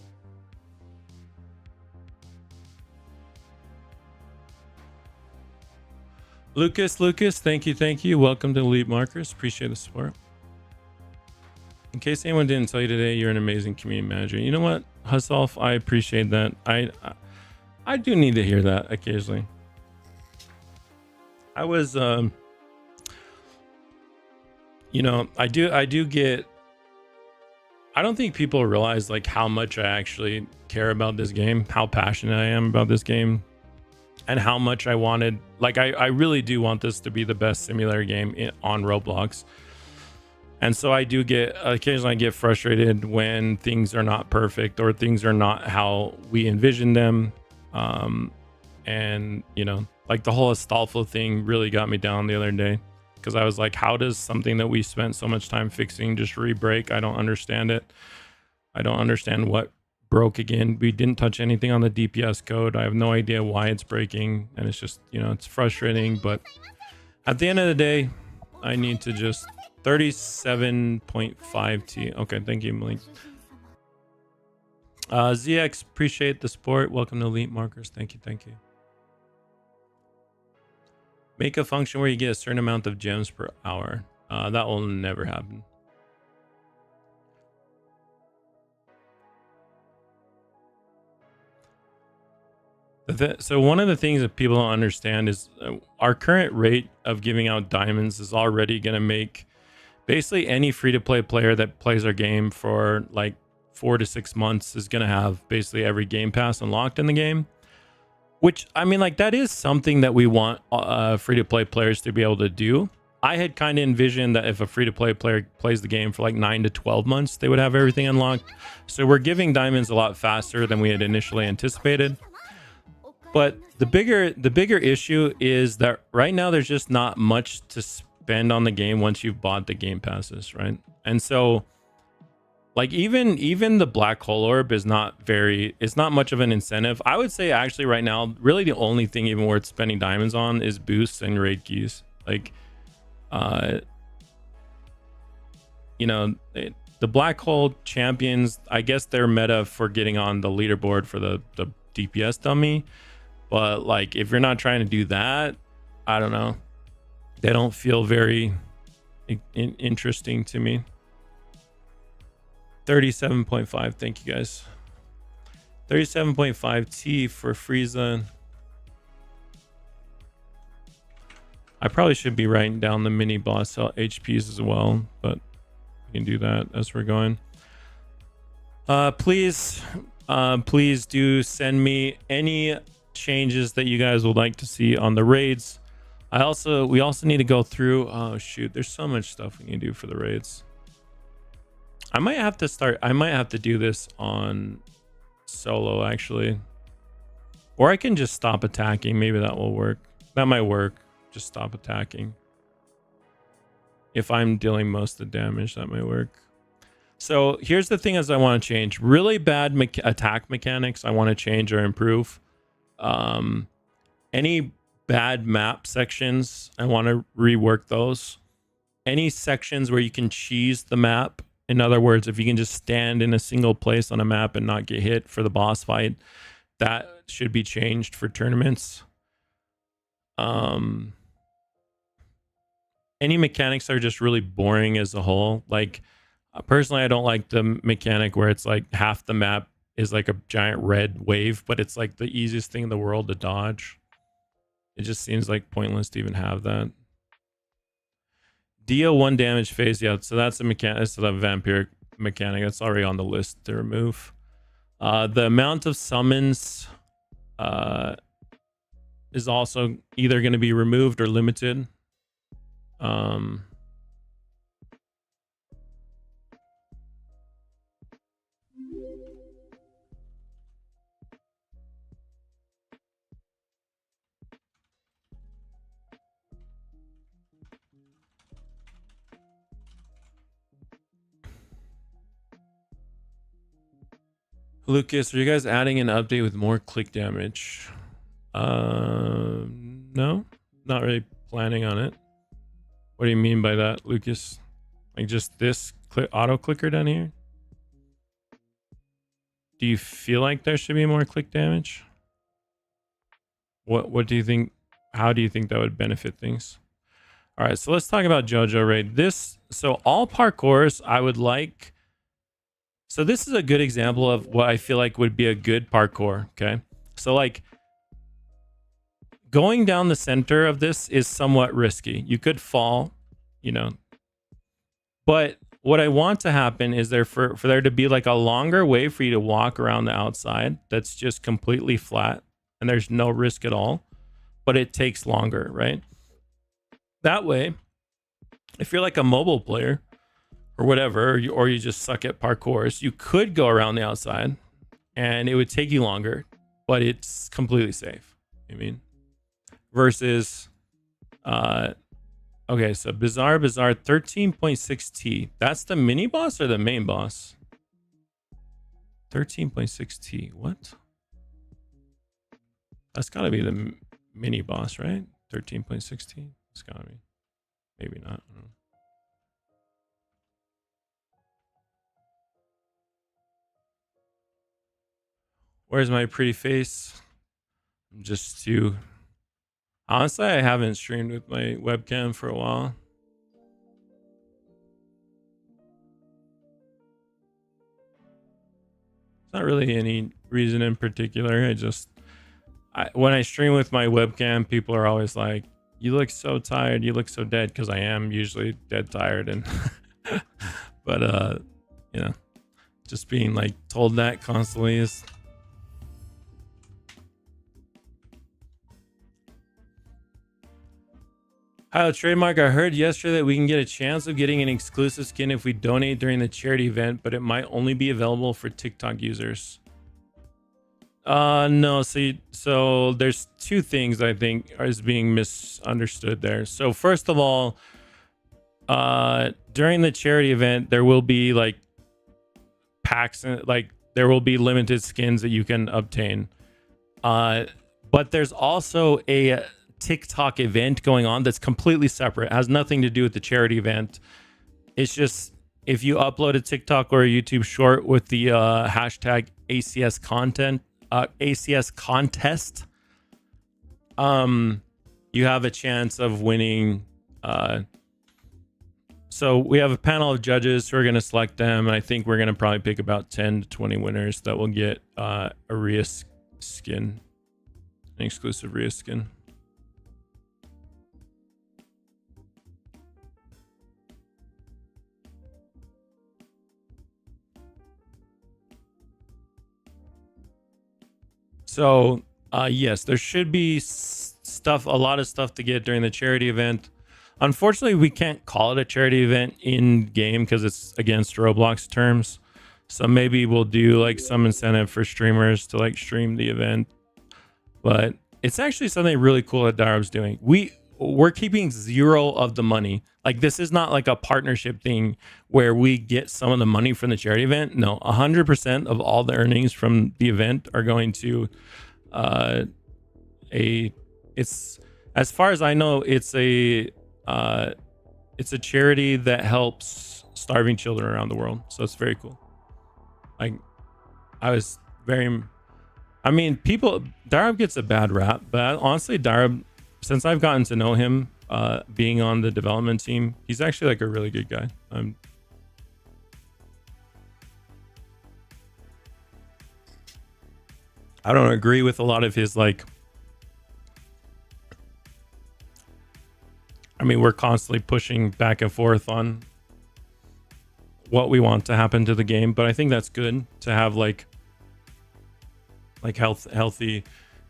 Lucas, thank you. Welcome to Elite Markers. Appreciate the support. In case anyone didn't tell you today, you're an amazing community manager. You know what, Hussolf, I appreciate that. I do need to hear that occasionally. I was you know, I do get, I don't think people realize like how much I actually care about this game, how passionate I am about this game, and how much I wanted, like I really do want this to be the best simulator game on Roblox. And so I do get, occasionally I get frustrated when things are not perfect or things are not how we envision them. And you know, like the whole Astolfo thing really got me down the other day, because I was like, how does something that we spent so much time fixing just re-break? I don't understand it. I don't understand what broke again. We didn't touch anything on the DPS code. I have no idea why it's breaking, and it's just, you know, it's frustrating. But at the end of the day, I need to just 37.5 T. Okay, thank you, Malik. ZX, appreciate the support. Welcome to Elite Markers. Thank you. Make a function where you get a certain amount of gems per hour. That will never happen. So one of the things that people don't understand is our current rate of giving out diamonds is already going to make basically any free-to-play player that plays our game for like 4 to 6 months is going to have basically every game pass unlocked in the game. Which, I mean, like, that is something that we want free-to-play players to be able to do. I had kind of envisioned that if a free-to-play player plays the game for like 9 to 12 months, they would have everything unlocked. So we're giving diamonds a lot faster than we had initially anticipated. But the bigger issue is that right now there's just not much to spend on the game once you've bought the game passes, right? And so, like, even the black hole orb is not much of an incentive. I would say actually right now, really the only thing even worth spending diamonds on is boosts and raid keys. Like, you know, the black hole champions, I guess they're meta for getting on the leaderboard for the DPS dummy. But like, if you're not trying to do that, I don't know. They don't feel very interesting to me. 37.5, thank you guys. 37.5 T for Frieza. I probably should be writing down the mini boss HPs as well, but we can do that as we're going. Please do send me any changes that you guys would like to see on the raids. We also need to go through, oh shoot, there's so much stuff we need to do for the raids. I might have to do this on solo actually, or I can just stop attacking. Maybe that will work. That might work. Just stop attacking. If I'm dealing most of the damage, that might work. So here's the thing as I want to change. Really bad attack mechanics I want to change or improve. Any bad map sections, I want to rework those. Any sections where you can cheese the map, in other words, if you can just stand in a single place on a map and not get hit for the boss fight, that should be changed for tournaments. Any mechanics are just really boring as a whole. Like personally, I don't like the mechanic where it's like half the map is like a giant red wave, but it's like the easiest thing in the world to dodge. It just seems like pointless to even have that. Deal 1 damage phase, yeah, so that's a mechanic. That's the vampiric mechanic. That's already on the list to remove. The amount of summons is also either going to be removed or limited. Lucas, are you guys adding an update with more click damage? No, not really planning on it. What do you mean by that, Lucas? Like just this auto clicker down here? Do you feel like there should be more click damage? What do you think? How do you think that would benefit things? All right, so let's talk about JoJo raid. So all parkours I would like. So this is a good example of what I feel like would be a good parkour. Okay, so like going down the center of this is somewhat risky. You could fall, you know. But what I want to happen is for there to be like a longer way for you to walk around the outside that's just completely flat and there's no risk at all, but it takes longer, right? That way, if you're like a mobile player or whatever, or you just suck at parkours, you could go around the outside and it would take you longer, but it's completely safe. I mean, versus, okay, so Bizarre 13.6T. That's the mini boss or the main boss? 13.6T. What? That's gotta be the mini boss, right? 13.6T. It's gotta be. Maybe not. I don't know. Where's my pretty face? I'm just too. Honestly, I haven't streamed with my webcam for a while. It's not really any reason in particular. When I stream with my webcam, people are always like, "You look so tired. You look so dead," because I am usually dead tired, and but you know, just being like told that constantly is. Hi, oTradeMark. I heard yesterday that we can get a chance of getting an exclusive skin if we donate during the charity event, but it might only be available for TikTok users. No, see, so there's two things I think is being misunderstood there. So first of all, during the charity event, there will be like packs, like there will be limited skins that you can obtain. But there's also a TikTok event going on that's completely separate. It has nothing to do with the charity event. It's just if you upload a TikTok or a YouTube short with the hashtag ACS content, ACS contest, you have a chance of winning. So we have a panel of judges who are going to select them, and I think we're going to probably pick about 10 to 20 winners that will get a Rhea skin, an exclusive Rhea skin. So, yes, there should be a lot of stuff to get during the charity event. Unfortunately, we can't call it a charity event in game because it's against Roblox terms. So maybe we'll do like some incentive for streamers to like stream the event. But it's actually something really cool that Darab's doing. We're keeping 0 of the money. Like this is not like a partnership thing where we get some of the money from the charity event. No, 100% of all the earnings from the event are going to it's, as far as I know, it's a charity that helps starving children around the world. So it's very cool. Like I was I mean, Darab gets a bad rap, but honestly, Darab, since I've gotten to know him, being on the development team, he's actually like a really good guy. I don't agree with a lot of his like. I mean, we're constantly pushing back and forth on what we want to happen to the game, but I think that's good to have like healthy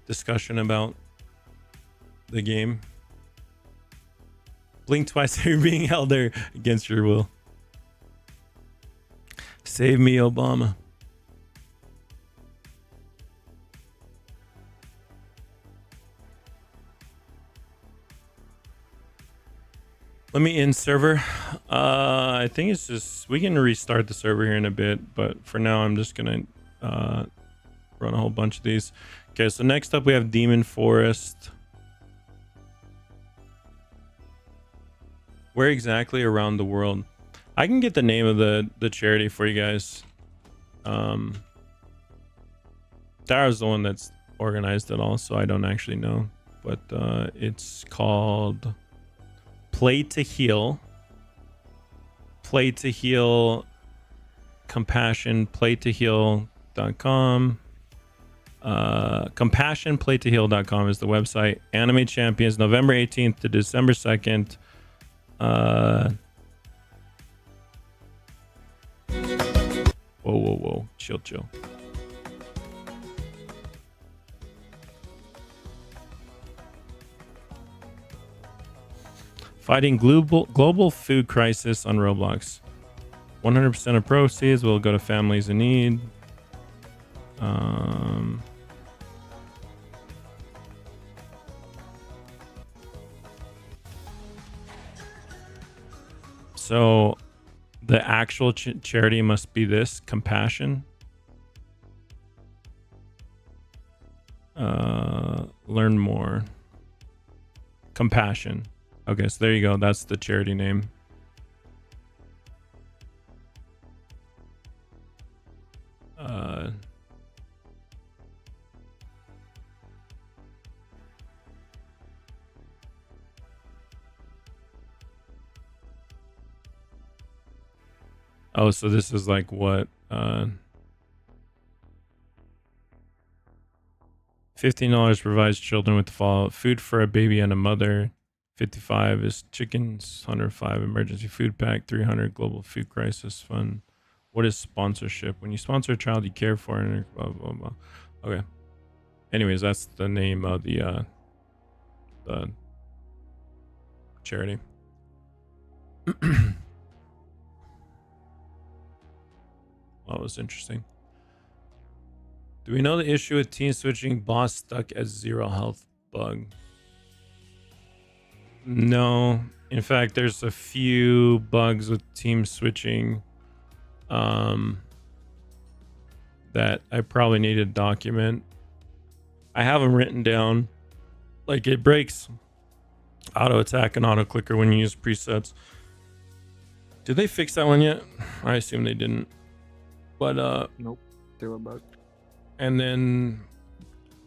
discussion about the game. Blink twice, you're being held there against your will. Save me, Obama. Let me in server. I think it's just, we can restart the server here in a bit, but for now I'm just gonna run a whole bunch of these. Okay, so next up we have Demon Forest. Where exactly around the world? I can get the name of the charity for you guys. Dara's the one that's organized it all, so I don't actually know, but it's called Play to Heal. Play to Heal Compassion, playtoheal.com. Compassionplaytoheal.com is the website. Anime Champions, November 18th to December 2nd. Whoa. Chill. Fighting global food crisis on Roblox. 100% of proceeds will go to families in need. So the actual charity must be this, Compassion. Learn more. Compassion. Okay, so there you go. That's the charity name. Oh, so this is like what? $15 provides children with the following: food for a baby and a mother. 55 is chickens. 105 emergency food pack. 300 global food crisis fund. What is sponsorship? When you sponsor a child you care for, and blah blah blah. Okay. Anyways, that's the name of the charity. That was interesting. Do we know the issue with team switching boss stuck at 0 health bug? No. In fact, there's a few bugs with team switching that I probably need to document. I have them written down. Like, it breaks auto attack and auto clicker when you use presets. Did they fix that one yet? I assume they didn't. But nope, they were bugged. And then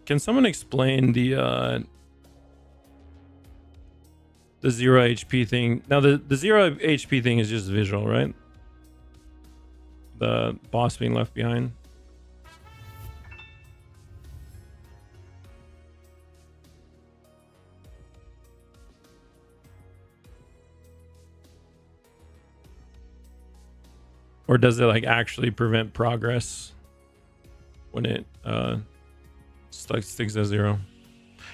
can someone explain the 0 HP thing? Now the 0 HP thing is just visual, right? The boss being left behind. Or does it like actually prevent progress when it sticks at 0?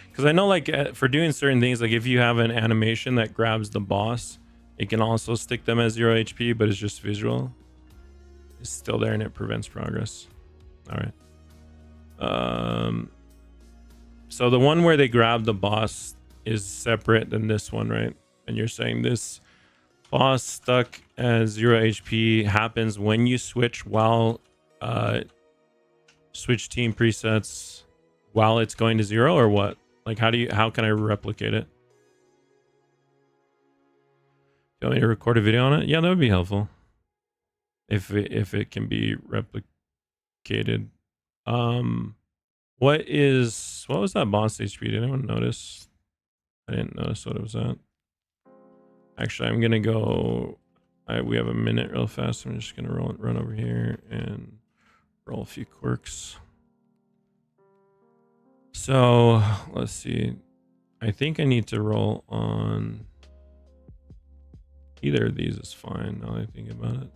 Because I know like for doing certain things, like if you have an animation that grabs the boss, it can also stick them at 0 HP, but it's just visual. It's still there and it prevents progress. All right. So the one where they grab the boss is separate than this one, right? And you're saying this boss stuck at 0 HP happens when you switch while switch team presets while it's going to 0, or what? Like how can I replicate it? Do you want me to record a video on it? Yeah, that would be helpful. If it can be replicated. What was that boss HP? Did anyone notice? I didn't notice what it was at. Actually, I'm gonna go. We have a minute real fast. I'm just gonna run over here and roll a few quirks. So let's see. I think I need to roll on either of these is fine now that I think about it.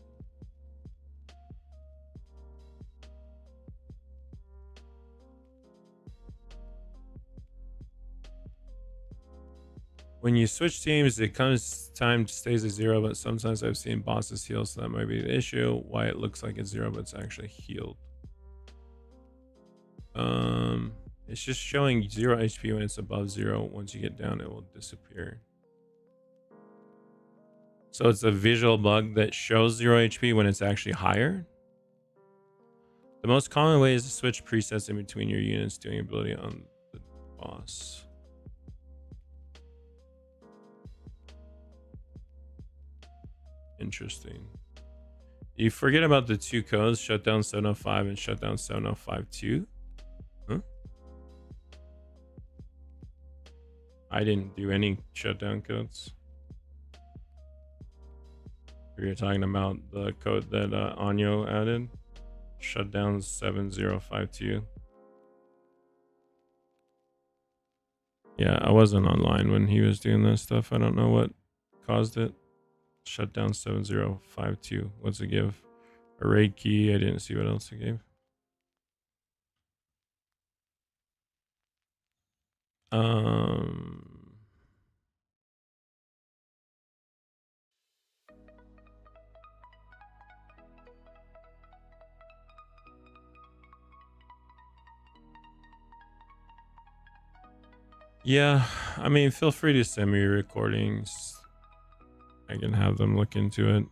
When you switch teams, it comes time stays at 0, but sometimes I've seen bosses heal, so that might be the issue. Why it looks like it's 0, but it's actually healed. It's just showing 0 HP when it's above 0. Once you get down, it will disappear. So it's a visual bug that shows 0 HP when it's actually higher. The most common way is to switch presets in between your units doing ability on the boss. Interesting. You forget about the 2 codes, shutdown 705 and shutdown 7052. Huh? I didn't do any shutdown codes. You're talking about the code that Anyo added. Shutdown 7052. Yeah, I wasn't online when he was doing that stuff. I don't know what caused it. Shutdown 7052. What's it give? A raid key. I didn't see what else it gave. Yeah, I mean, feel free to send me your recordings. I can have them look into it.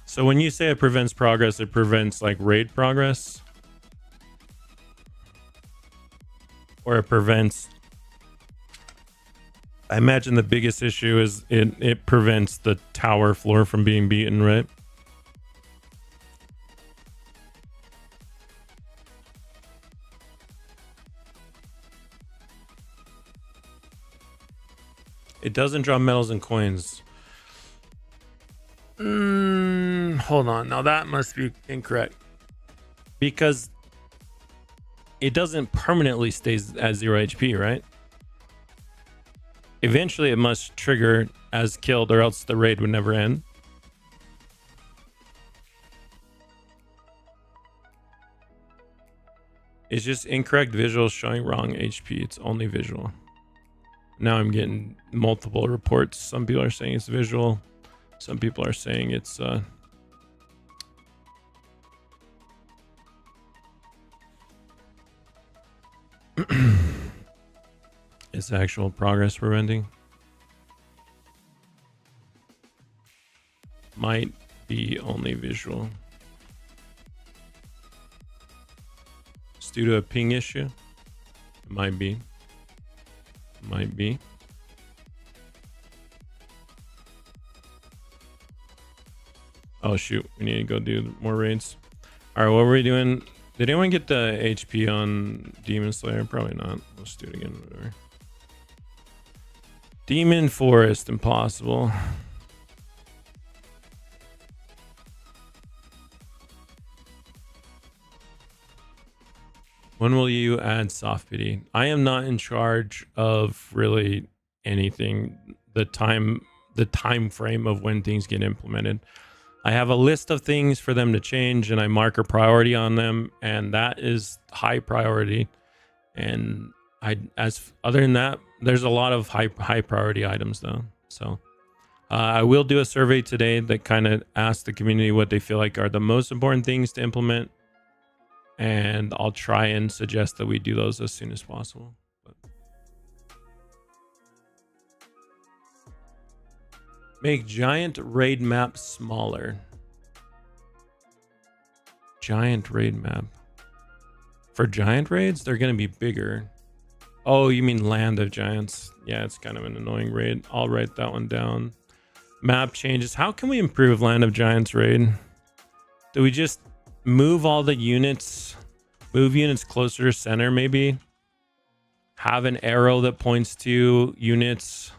So when you say it prevents progress, it prevents like raid progress? Or it prevents... I imagine the biggest issue is it prevents the tower floor from being beaten, right? It doesn't drop medals and coins. Hold on. Now that must be incorrect. Because it doesn't permanently stay at 0 HP, right? Eventually it must trigger as killed or else the raid would never end. It's just incorrect visual showing wrong HP. It's only visual. Now I'm getting multiple reports. Some people are saying it's visual. Some people are saying it's it's actual progress preventing. Might be only visual. It's due to a ping issue. It might be. Might be. Oh shoot, we need to go do more raids. All right, what were we doing? Did anyone get the HP on Demon Slayer? Probably not. Let's do it again. Whatever. Demon Forest, impossible. When will you add soft pity? I am not in charge of really anything. The time frame of when things get implemented. I have a list of things for them to change and I mark a priority on them, and that is high priority. And other than that, there's a lot of high priority items though. So I will do a survey today that kind of asks the community what they feel like are the most important things to implement, and I'll try and suggest that we do those as soon as possible. Make giant raid map smaller. Giant raid map. For giant raids, they're going to be bigger. Oh, you mean Land of Giants? Yeah, it's kind of an annoying raid. I'll write that one down. Map changes. How can we improve Land of Giants raid? Do we just move all the units, move units closer to center maybe? Have an arrow that points to units.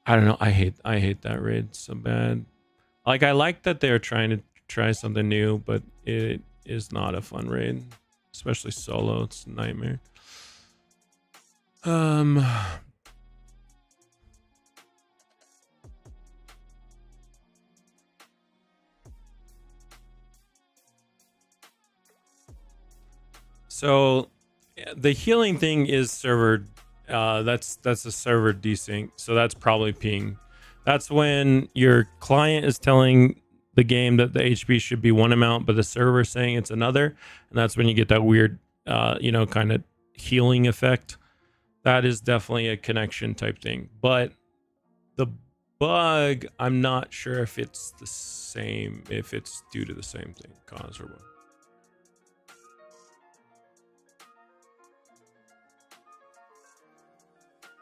I don't know. I hate that raid so bad. Like, I like that they're trying to try something new, but it is not a fun raid, especially solo. It's a nightmare. So the healing thing is server. That's a server desync. So that's probably ping. That's when your client is telling the game that the HP should be one amount, but the server is saying it's another, and that's when you get that weird, kind of healing effect. That is definitely a connection type thing. But the bug, I'm not sure if it's the same, if it's due to the same thing, cause or what.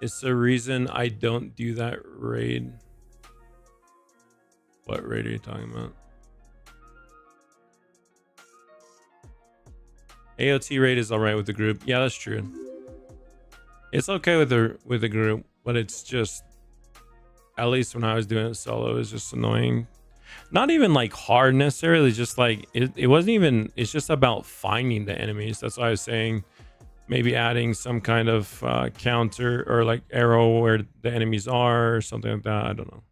It's the reason I don't do that raid. What raid are you talking about? AOT raid is all right with the group. Yeah, that's true. It's okay with the group, but it's just, at least when I was doing it solo, it's just annoying. Not even like hard necessarily, just like it wasn't even, it's just about finding the enemies. That's why I was saying maybe adding some kind of counter or like arrow where the enemies are or something like that. I don't know.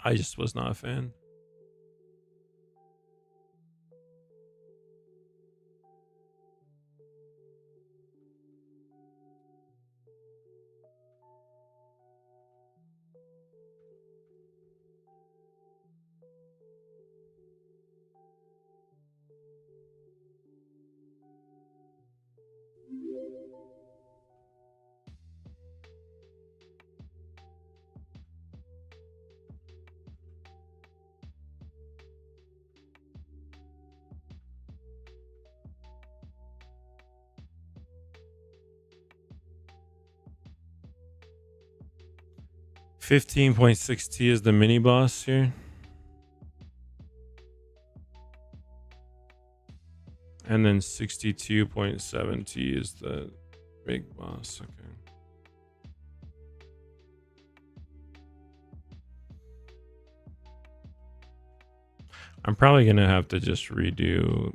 I just was not a fan. $15.6T is the mini boss here. And then 62.7T is the big boss. Okay. I'm probably going to have to just redo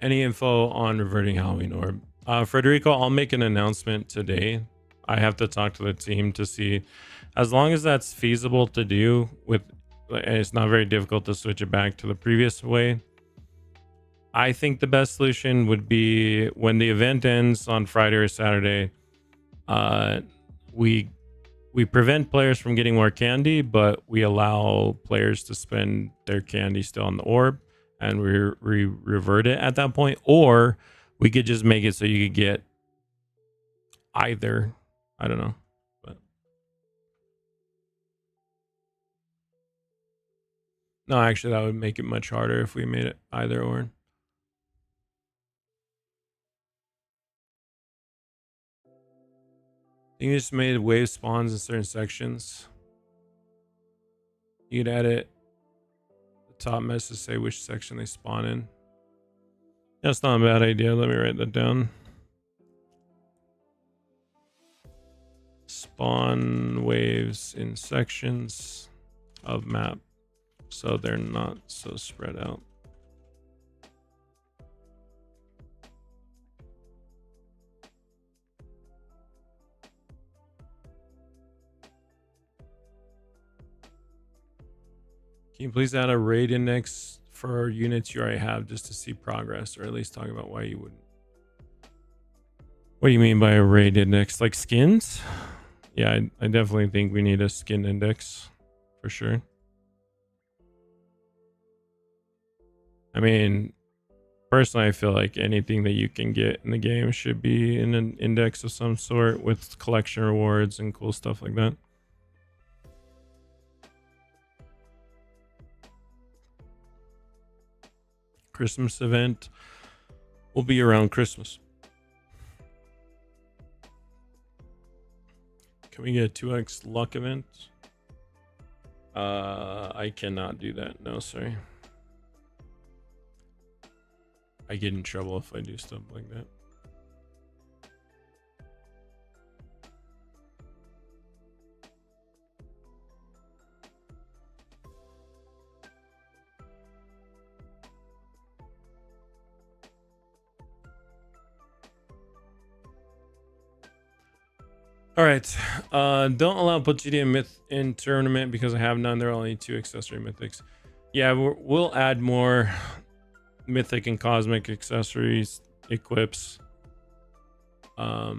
any info on reverting Halloween orb. Federico, I'll make an announcement today. I have to talk to the team to see, as long as that's feasible to do with, and it's not very difficult to switch it back to the previous way. I think the best solution would be when the event ends on Friday or Saturday, we prevent players from getting more candy, but we allow players to spend their candy still on the orb, and we revert it at that point. Or we could just make it so you could get either. I don't know, but no, actually that would make it much harder if we made it either or. You just made wave spawns in certain sections. You'd edit the top message to say which section they spawn in. That's not a bad idea. Let me write that down. Spawn waves in sections of map so they're not so spread out. Can you please add a raid index for units you already have just to see progress, or at least talk about why you wouldn't? What do you mean by a raid index? Like skins? Yeah, I definitely think we need a skin index for sure. I mean, personally, I feel like anything that you can get in the game should be in an index of some sort with collection rewards and cool stuff like that. Christmas event will be around Christmas. Can we get a 2x luck event? I cannot do that. No, sorry. I get in trouble if I do stuff like that. All right. Don't allow Pochidi and Myth in tournament because I have none. There are only 2 accessory mythics. Yeah, we'll add more mythic and cosmic accessories, equips. Yeah.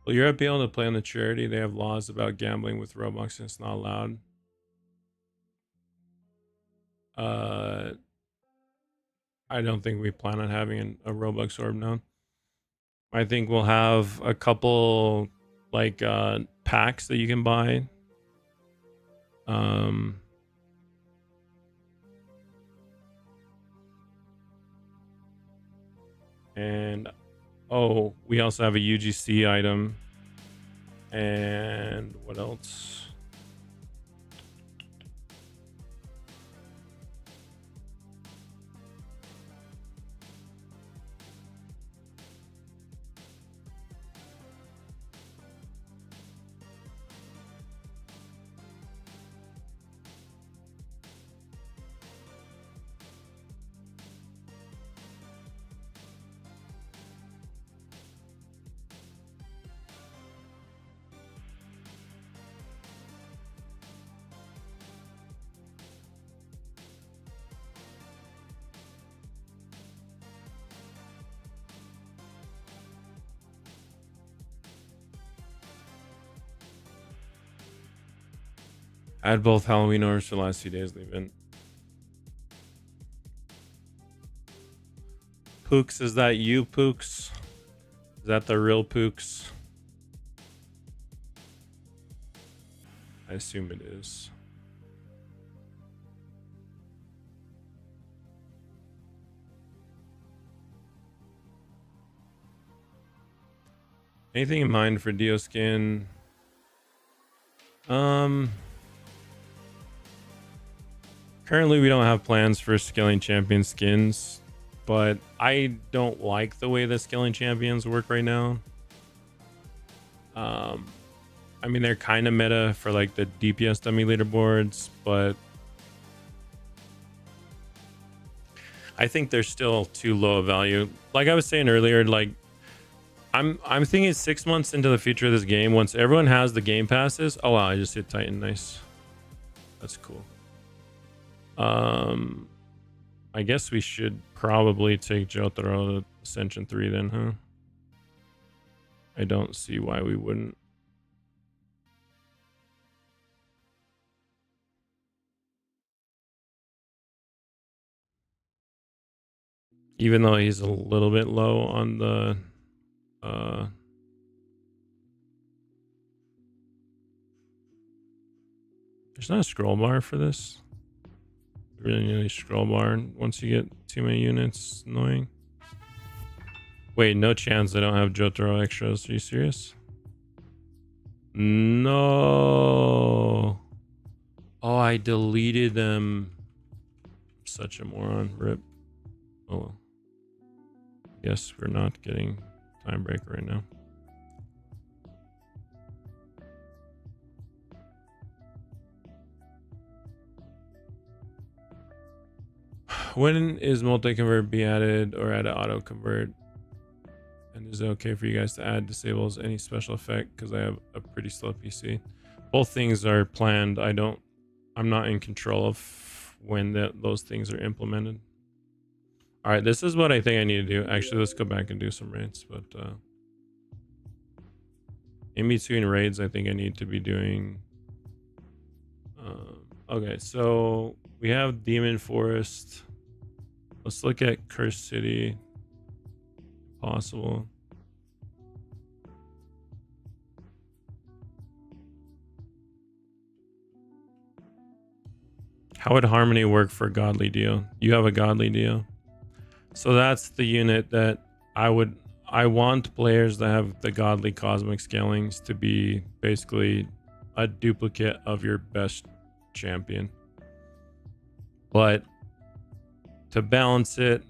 Will Europe be able to play on the charity? They have laws about gambling with Robux and it's not allowed. I don't think we plan on having a Robux orb now. I think we'll have a couple like packs that you can buy. And oh, we also have a UGC item. And what else? Add both Halloween orders for the last few days of the event. Pooks, is that you, Pooks? Is that the real Pooks? I assume it is. Anything in mind for Dio skin? Currently, we don't have plans for scaling champion skins, but I don't like the way the scaling champions work right now. I mean, they're kind of meta for like the DPS dummy leaderboards, but I think they're still too low a value. Like I was saying earlier, like I'm thinking 6 months into the future of this game, once everyone has the game passes. Oh wow, I just hit Titan, nice. That's cool. I guess we should probably take Jotaro to Ascension 3 then, huh? I don't see why we wouldn't. Even though he's a little bit low on the there's not a scroll bar for this. You really need a scroll bar once you get too many units. Annoying. Wait, no chance I don't have Jotaro extras. Are you serious? No. Oh, I deleted them. I'm such a moron. Rip. Oh well. Yes, we're not getting time break right now. When is multi-convert be added or add an auto-convert? And is it okay for you guys to add disables any special effect? Because I have a pretty slow PC. Both things are planned. I'm not in control of when those things are implemented. All right, this is what I think I need to do. Actually, let's go back and do some raids, but in between raids, I think I need to be doing. Okay, so we have Demon Forest. Let's look at Cursed City. Possible. How would Harmony work for Godly Deal? You have a Godly Deal. So that's the unit that I want players that have the Godly Cosmic Scalings to be basically a duplicate of your best champion. But to balance it,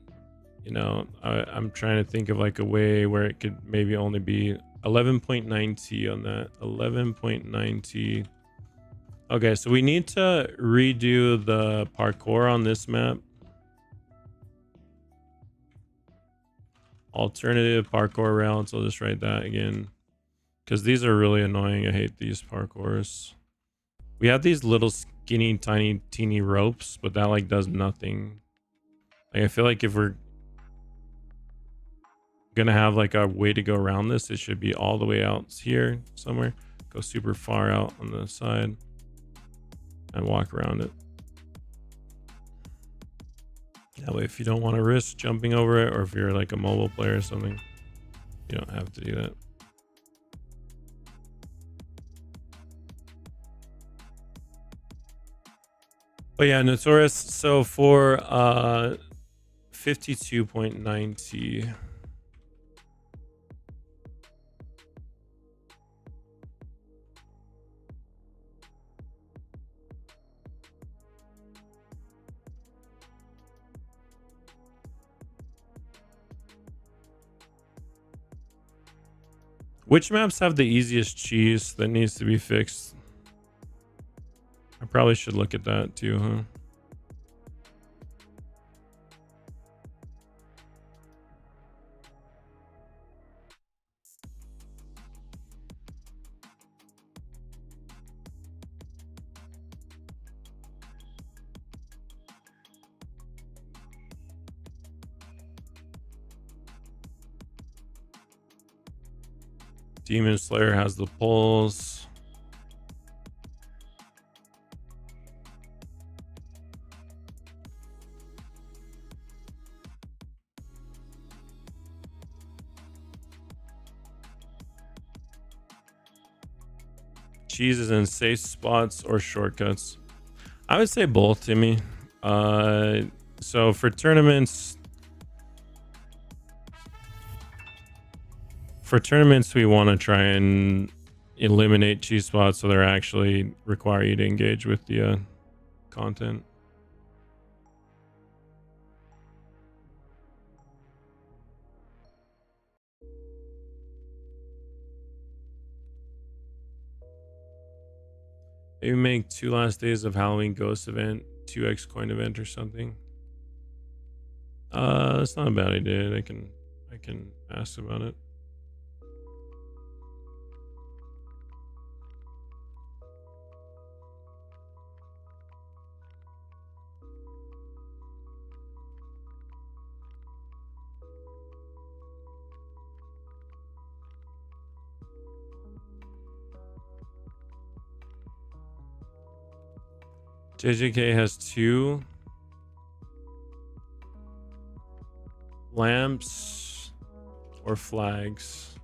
you know, I'm trying to think of like a way where it could maybe only be 11.9 T on that. 11.9 T. Okay, so we need to redo the parkour on this map. Alternative parkour routes. I'll just write that again, because these are really annoying. I hate these parkours. We have these little skinny, tiny, teeny ropes, but that like does nothing. Like I feel like if we're gonna have like a way to go around this, it should be all the way out here somewhere. Go super far out on the side and walk around it. That way, if you don't want to risk jumping over it, or if you're like a mobile player or something, you don't have to do that. But yeah, Notorious. So for 52.90. Which maps have the easiest cheese that needs to be fixed? I probably should look at that too, huh? Demon Slayer has the pulls. Cheese is in safe spots or shortcuts. I would say both, Timmy. So for tournaments, we want to try and eliminate cheese spots so they're actually require you to engage with the content. Maybe make 2 last days of Halloween ghost event, 2x coin event or something. That's not a bad idea. I can ask about it. JJK has 2 lamps or flags.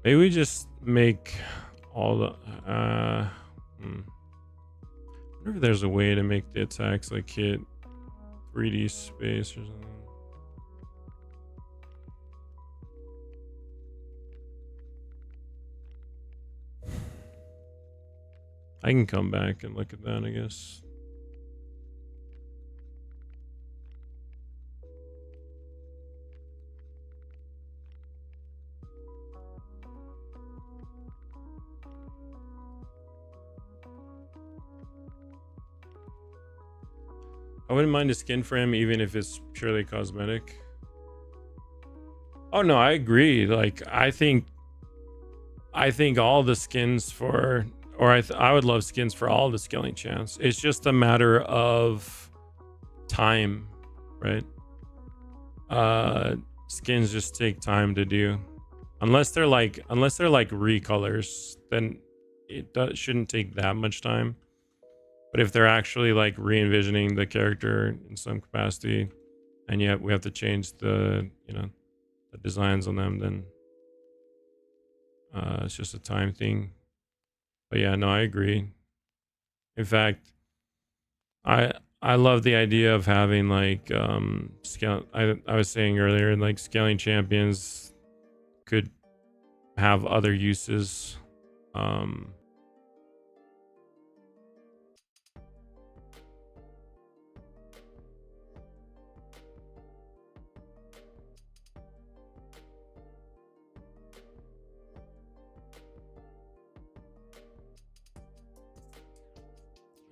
Maybe we just make all the I wonder if there's a way to make the attacks like hit 3D space or something. I can come back and look at that, I guess. I wouldn't mind a skin for him even if it's purely cosmetic. Oh no, I agree. Like I think all the skins for, or I would love skins for all the skilling champs. It's just a matter of time, right? skins just take time to do. Unless they're like recolors, then shouldn't take that much time. But if they're actually like re-envisioning the character in some capacity, and yet we have to change the the designs on them, then it's just a time thing. But yeah, no, I agree. In fact, I love the idea of having like scale. I was saying earlier, like scaling champions could have other uses.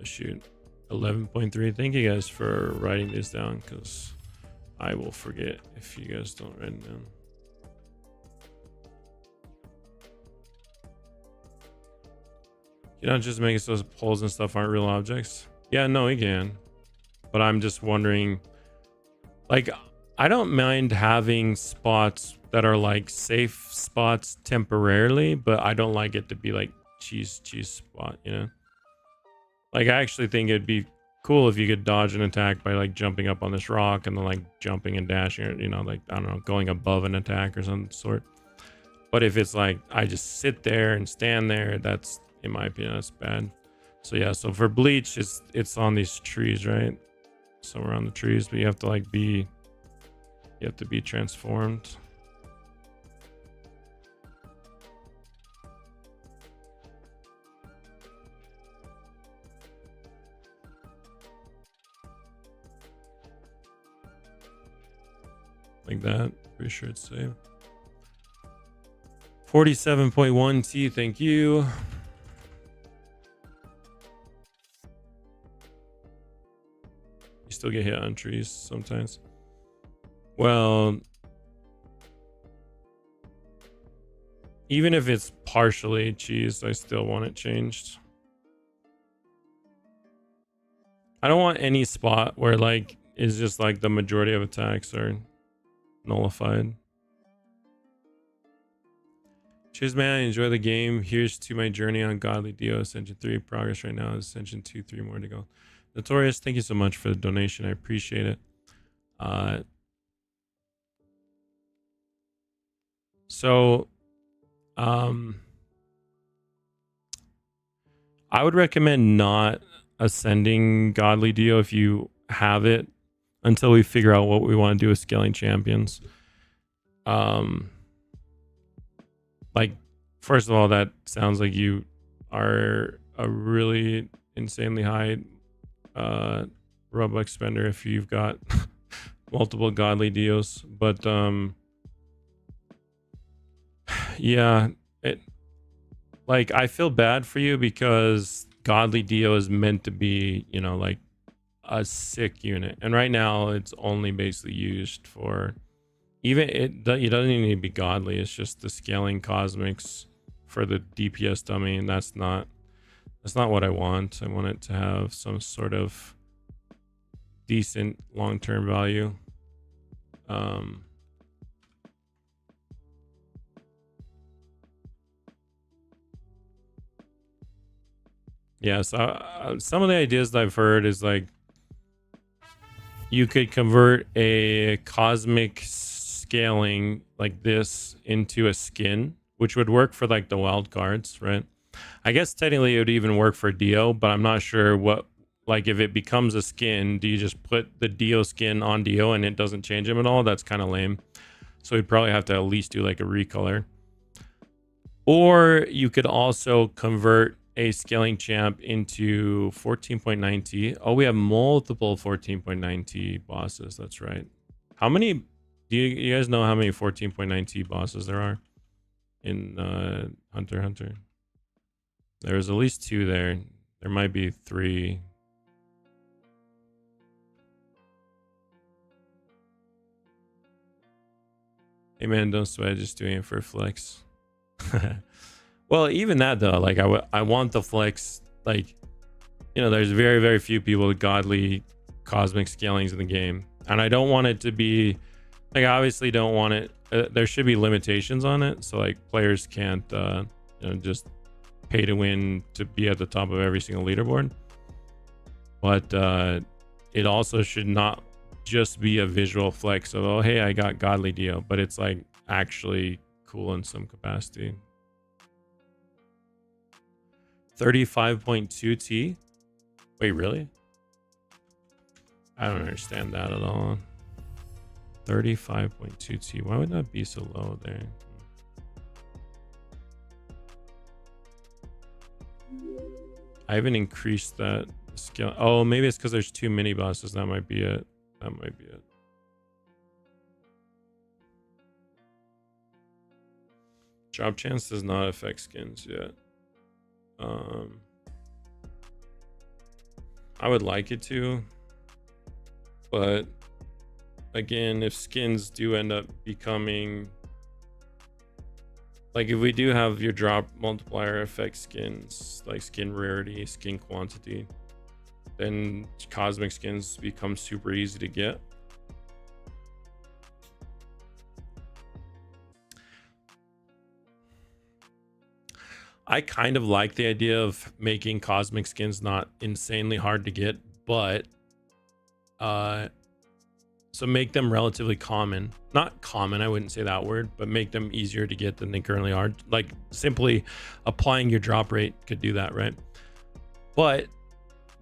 Shoot, 11.3. Thank you guys for writing this down, because I will forget if you guys don't write it down. You know, just make it so poles and stuff aren't real objects. Yeah, no, you can. But I'm just wondering, like, I don't mind having spots that are like safe spots temporarily, but I don't like it to be like cheese spot, you know? Like, I actually think it'd be cool if you could dodge an attack by like jumping up on this rock and then like jumping and dashing, you know, like, I don't know, going above an attack or some sort. But if it's like I just sit there and stand there, that's, in my opinion, that's bad. So yeah, so for bleach, it's on these trees, right? Somewhere on the trees, but you have to like be, you have to be transformed. Like that. Pretty sure it's saved. 47.1 T, thank you. You still get hit on trees sometimes. Well, even if it's partially cheese, I still want it changed. I don't want any spot where like it's just like the majority of attacks are nullified. Cheers, man. I enjoy the game. Here's to my journey on Godly Dio. Ascension 3 progress right now. Ascension 2, 3 more to go. Notorious, thank you so much for the donation. I appreciate it. I would recommend not ascending Godly Dio if you have it until we figure out what we want to do with scaling champions. Like, first of all, that sounds like you are a really insanely high Robux spender if you've got multiple Godly Dios. But yeah, like, I feel bad for you because Godly Dio is meant to be, you know, like a sick unit, and right now it's only basically used for, even it doesn't even need to be godly. It's just the scaling cosmics for the DPS dummy, and that's not what I want. I want it to have some sort of decent long-term value. Yeah, so some of the ideas that I've heard is like you could convert a cosmic scaling like this into a skin, which would work for like the wild cards, right? I guess technically it would even work for Dio, but I'm not sure what, like, if it becomes a skin, do you just put the Dio skin on Dio and it doesn't change him at all? That's kind of lame. So we'd probably have to at least do like a recolor. Or you could also convert a scaling champ into 14.9 T. Oh, we have multiple 14.9 T bosses. That's right. How many, do you guys know how many 14.9 T bosses there are in Hunter x Hunter? There's at least 2 there. There might be 3. Hey man, don't sweat, just doing it for flex. Well, even that though, like I want the flex, like, you know, there's very, very few people with godly cosmic scalings in the game. And I don't want it to be Like, I obviously don't want it. There should be limitations on it, so like players can't just pay to win to be at the top of every single leaderboard. But it also should not just be a visual flex of, oh hey, I got godly deal, but it's like actually cool in some capacity. 35.2 T. Wait, really? I don't understand that at all. 35.2 T. Why would that be so low there? I haven't increased that scale. Oh, maybe it's because there's too many bosses. That might be it. That might be it. Drop chance does not affect skins yet. I would like it to, but again, if skins do end up becoming, like if we do have your drop multiplier affect skins, like skin rarity, skin quantity, then cosmic skins become super easy to get. I kind of like the idea of making cosmic skins not insanely hard to get, but so make them relatively common. Not common, I wouldn't say that word, but make them easier to get than they currently are. Like simply applying your drop rate could do that, right? But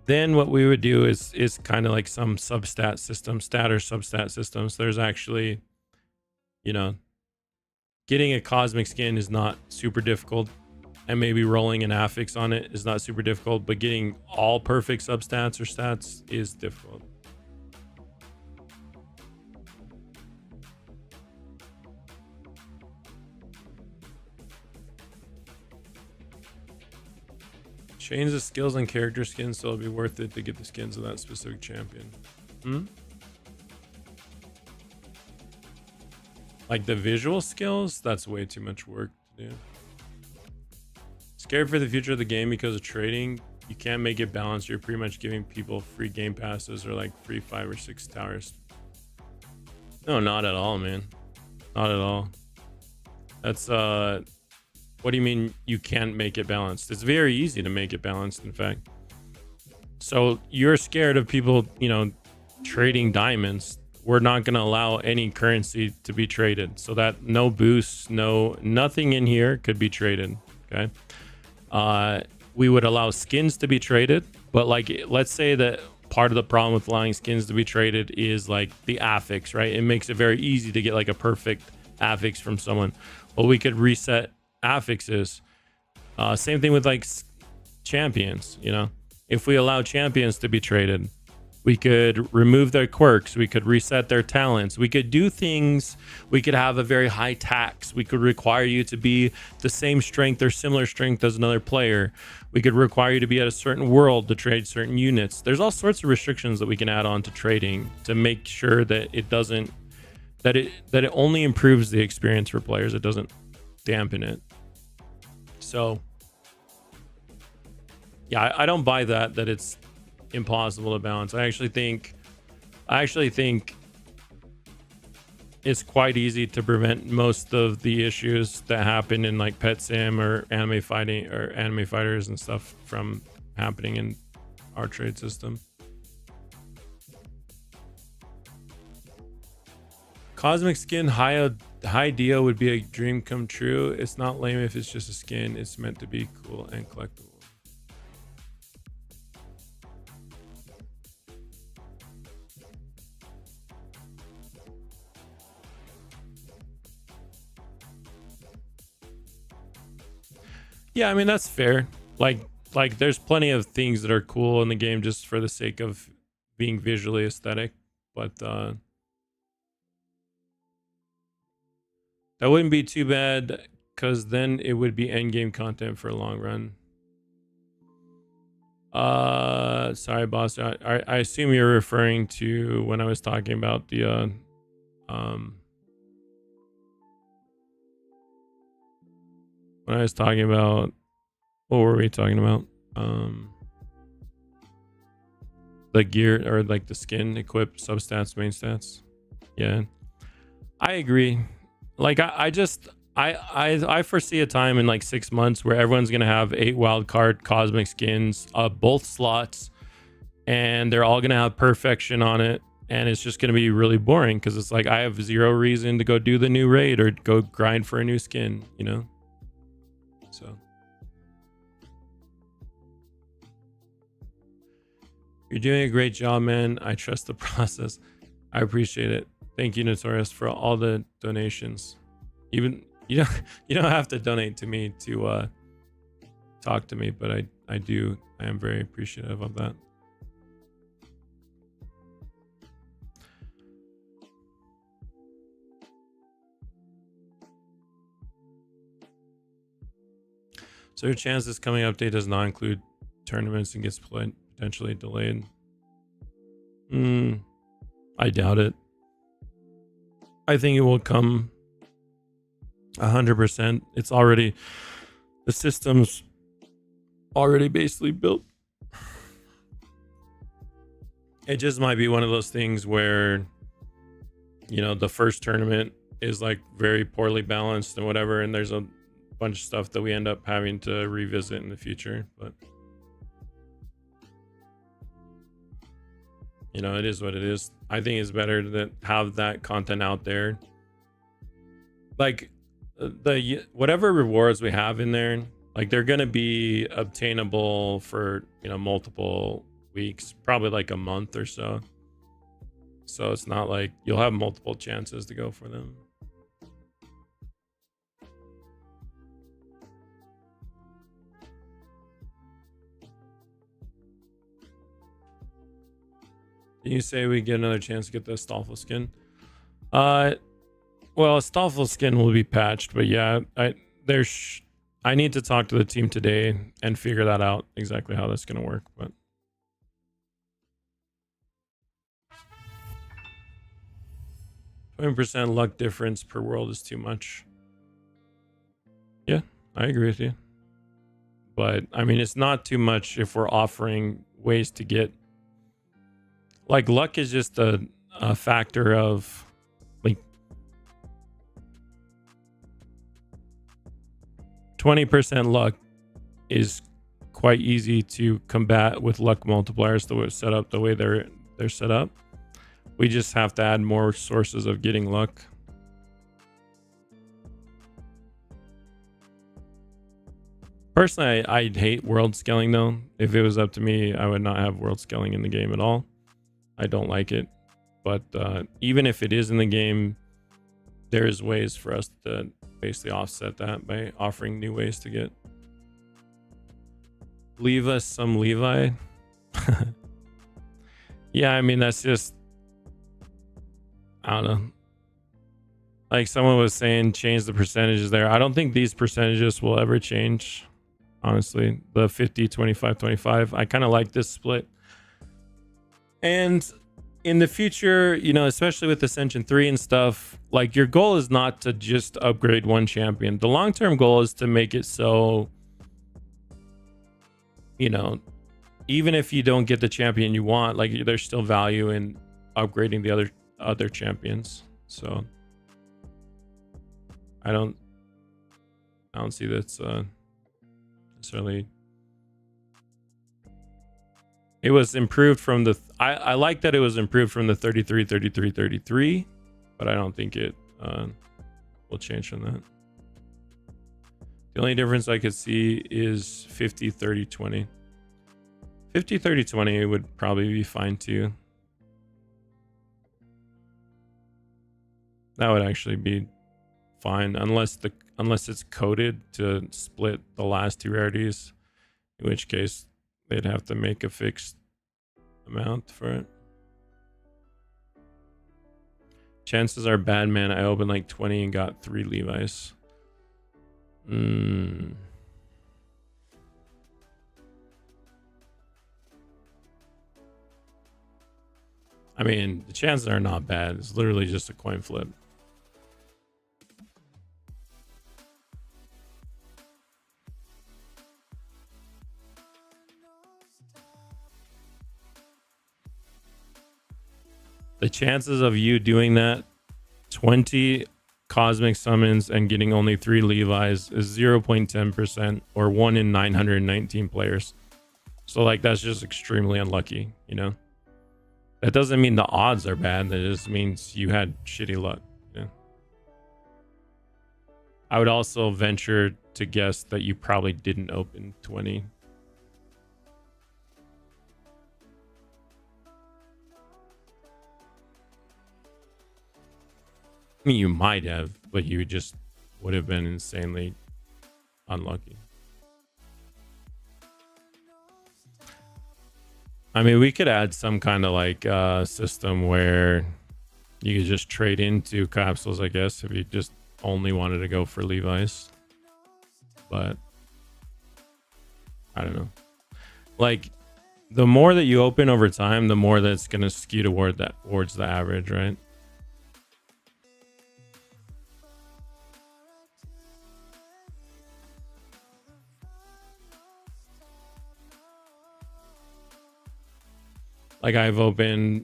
then what we would do is kind of like some substat system, stat or substat systems. There's actually, you know, getting a cosmic skin is not super difficult, and maybe rolling an affix on it is not super difficult, but getting all perfect substats or stats is difficult. Change the skills and character skins so it'll be worth it to get the skins of that specific champion. Like the visual skills, that's way too much work to do. Scared for the future of the game because of trading. You can't make it balanced. You're pretty much giving people free game passes or like free 5 or 6 towers. No, not at all, man. Not at all. That's what do you mean you can't make it balanced? It's very easy to make it balanced, in fact. So you're scared of people, you know, trading diamonds. We're not going to allow any currency to be traded, so that no boosts, nothing in here could be traded. Okay. We would allow skins to be traded, but like, let's say that part of the problem with allowing skins to be traded is like the affix, right? It makes it very easy to get like a perfect affix from someone. Well, we could reset affixes. Same thing with like champions, you know, if we allow champions to be traded, we could remove their quirks, we could reset their talents, we could do things, we could have a very high tax, we could require you to be the same strength or similar strength as another player, we could require you to be at a certain world to trade certain units. There's all sorts of restrictions that we can add on to trading to make sure that it doesn't, that it only improves the experience for players, it doesn't dampen it. So yeah, I don't buy that it's impossible to balance. I actually think it's quite easy to prevent most of the issues that happen in like pet sim or anime fighting or anime fighters and stuff from happening in our trade system. Cosmic skin high deal would be a dream come true. It's not lame if it's just a skin. It's meant to be cool and collectible. Yeah, I mean, that's fair. Like there's plenty of things that are cool in the game just for the sake of being visually aesthetic, but that wouldn't be too bad because then it would be end game content for a long run. Sorry, boss. I assume you're referring to when I was talking about the when I was talking about, what were we talking about? The gear or like the skin equip substats, main stats. Yeah. I agree. Like I foresee a time in like 6 months where everyone's gonna have 8 wildcard cosmic skins, both slots, and they're all gonna have perfection on it, and it's just gonna be really boring because it's like I have zero reason to go do the new raid or go grind for a new skin, you know. So you're doing a great job, man. I trust the process. I appreciate it. Thank you, Notorious, for all the donations. Even you don't have to donate to me to talk to me, but I am very appreciative of that. So your chance this coming update does not include tournaments and gets potentially delayed. I doubt it. I think it will come 100%. It's already, the system's already basically built. It just might be one of those things where, you know, the first tournament is like very poorly balanced and whatever, and there's a bunch of stuff that we end up having to revisit in the future. But you know, it is what it is. I think it's better to have that content out there. Like the whatever rewards we have in there, like they're gonna be obtainable for, you know, multiple weeks, probably like a month or so. So it's not like you'll have multiple chances to go for them. Did you say we get another chance to get the Stoffel skin? Well, Stoffel skin will be patched, but yeah, I need to talk to the team today and figure that out exactly how that's gonna work. But 20% luck difference per world is too much. Yeah, I agree with you. But I mean, it's not too much if we're offering ways to get, like, luck is just a factor of like 20% luck is quite easy to combat with luck multipliers the way it's set up, the way they're set up. We just have to add more sources of getting luck. Personally, I'd hate world scaling though. If it was up to me, I would not have world scaling in the game at all. I don't like it. But even if it is in the game, there's ways for us to basically offset that by offering new ways to get. Leave us some Levi. Yeah, I mean, that's just, I don't know. Like someone was saying, change the percentages there. I don't think these percentages will ever change. Honestly, the 50, 25, 25. I kind of like this split. And in the future, you know, especially with Ascension 3 and stuff, like your goal is not to just upgrade one champion. The long-term goal is to make it so, you know, even if you don't get the champion you want, like there's still value in upgrading the other champions. So I don't see that's necessarily. It was improved from the I like that it was improved from the 33 33 33, but I don't think it will change from that. The only difference I could see is 50 30 20. 50 30 20 would probably be fine too. That would actually be fine unless it's coded to split the last two rarities, in which case they'd have to make a fixed amount for it. Chances are bad, man. I opened like 20 and got 3 Levi's. I mean, the chances are not bad. It's literally just a coin flip. The chances of you doing that 20 cosmic summons and getting only 3 Levi's is 0.10% or 1 in 919 players. So like that's just extremely unlucky, you know. That doesn't mean the odds are bad. That just means you had shitty luck. Yeah. I would also venture to guess that you probably didn't open 20. I mean, you might have, but you just would have been insanely unlucky. I mean, we could add some kind of like system where you could just trade into capsules, I guess, if you just only wanted to go for Levi's. But I don't know. Like, the more that you open over time, the more that's going to skew towards the average, right? Like I've opened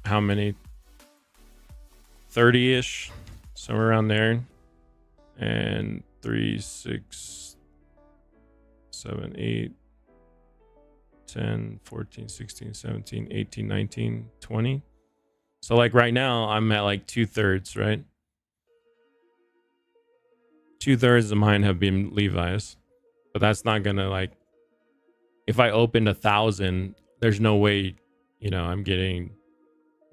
how many? 30-ish, somewhere around there. And 3, 6, 7, 8, 10, 14, 16, 17, 18, 19, 20. So like right now I'm at like 2/3, right? 2/3 of mine have been Levi's, but that's not gonna like, if I opened 1,000, there's no way, you know, I'm getting,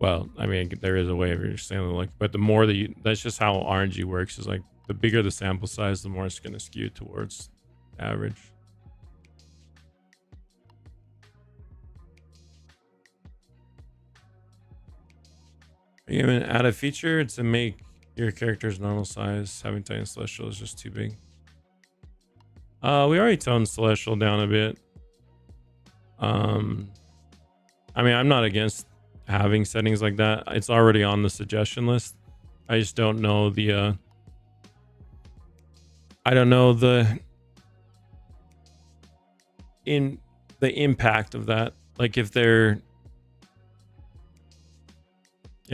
well, I mean, there is a way of understanding like, but the more that you, that's just how RNG works, is like the bigger the sample size, the more it's going to skew towards average. You can add a feature to make your character's normal size. Having Titan Celestial is just too big. We already toned Celestial down a bit. I mean, I'm not against having settings like that. It's already on the suggestion list. I just don't know the I don't know the impact of that. Like if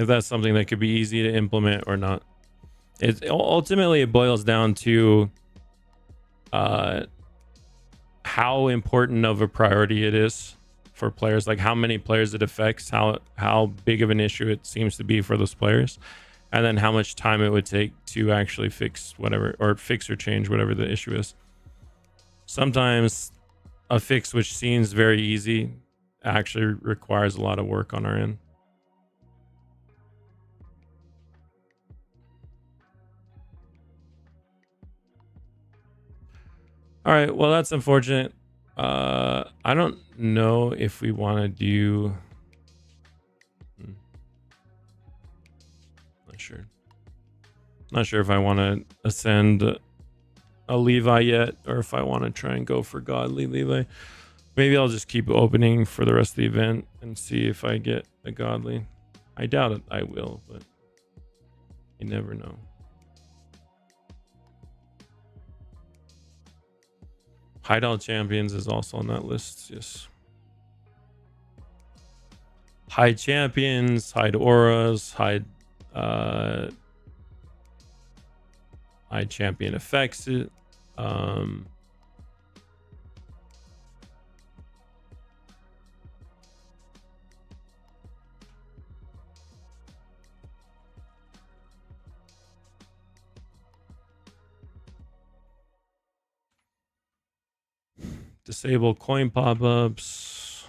that's something that could be easy to implement or not. It ultimately it boils down to how important of a priority it is for players, like how many players it affects, how big of an issue it seems to be for those players, and then how much time it would take to actually fix whatever, or fix or change whatever the issue is. Sometimes a fix which seems very easy actually requires a lot of work on our end. All right, well, that's unfortunate. I don't know if we want to do, not sure if I want to ascend a Levi yet, or if I want to try and go for godly Levi. Maybe I'll just keep opening for the rest of the event and see if I get a godly. I doubt it, I will, but you never know. Hideout Champions is also on that list. Yes. Hide Champions, hide Auras, hide Champion Effects. Disable coin pop-ups,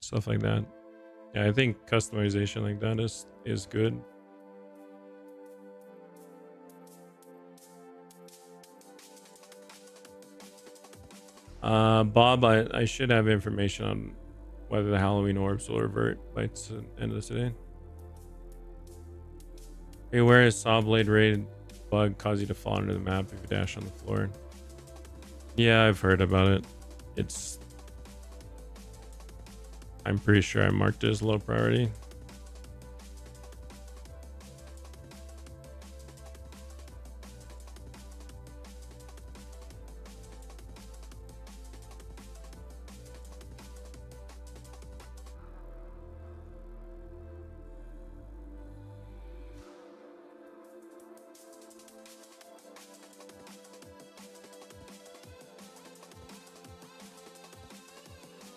stuff like that. Yeah, I think customization like that is good. Bob, I should have information on whether the Halloween orbs will revert by the end of today. Hey, where is Saw Blade Raid bug cause you to fall under the map if you dash on the floor? Yeah, I've heard about it. I'm pretty sure I marked it as low priority.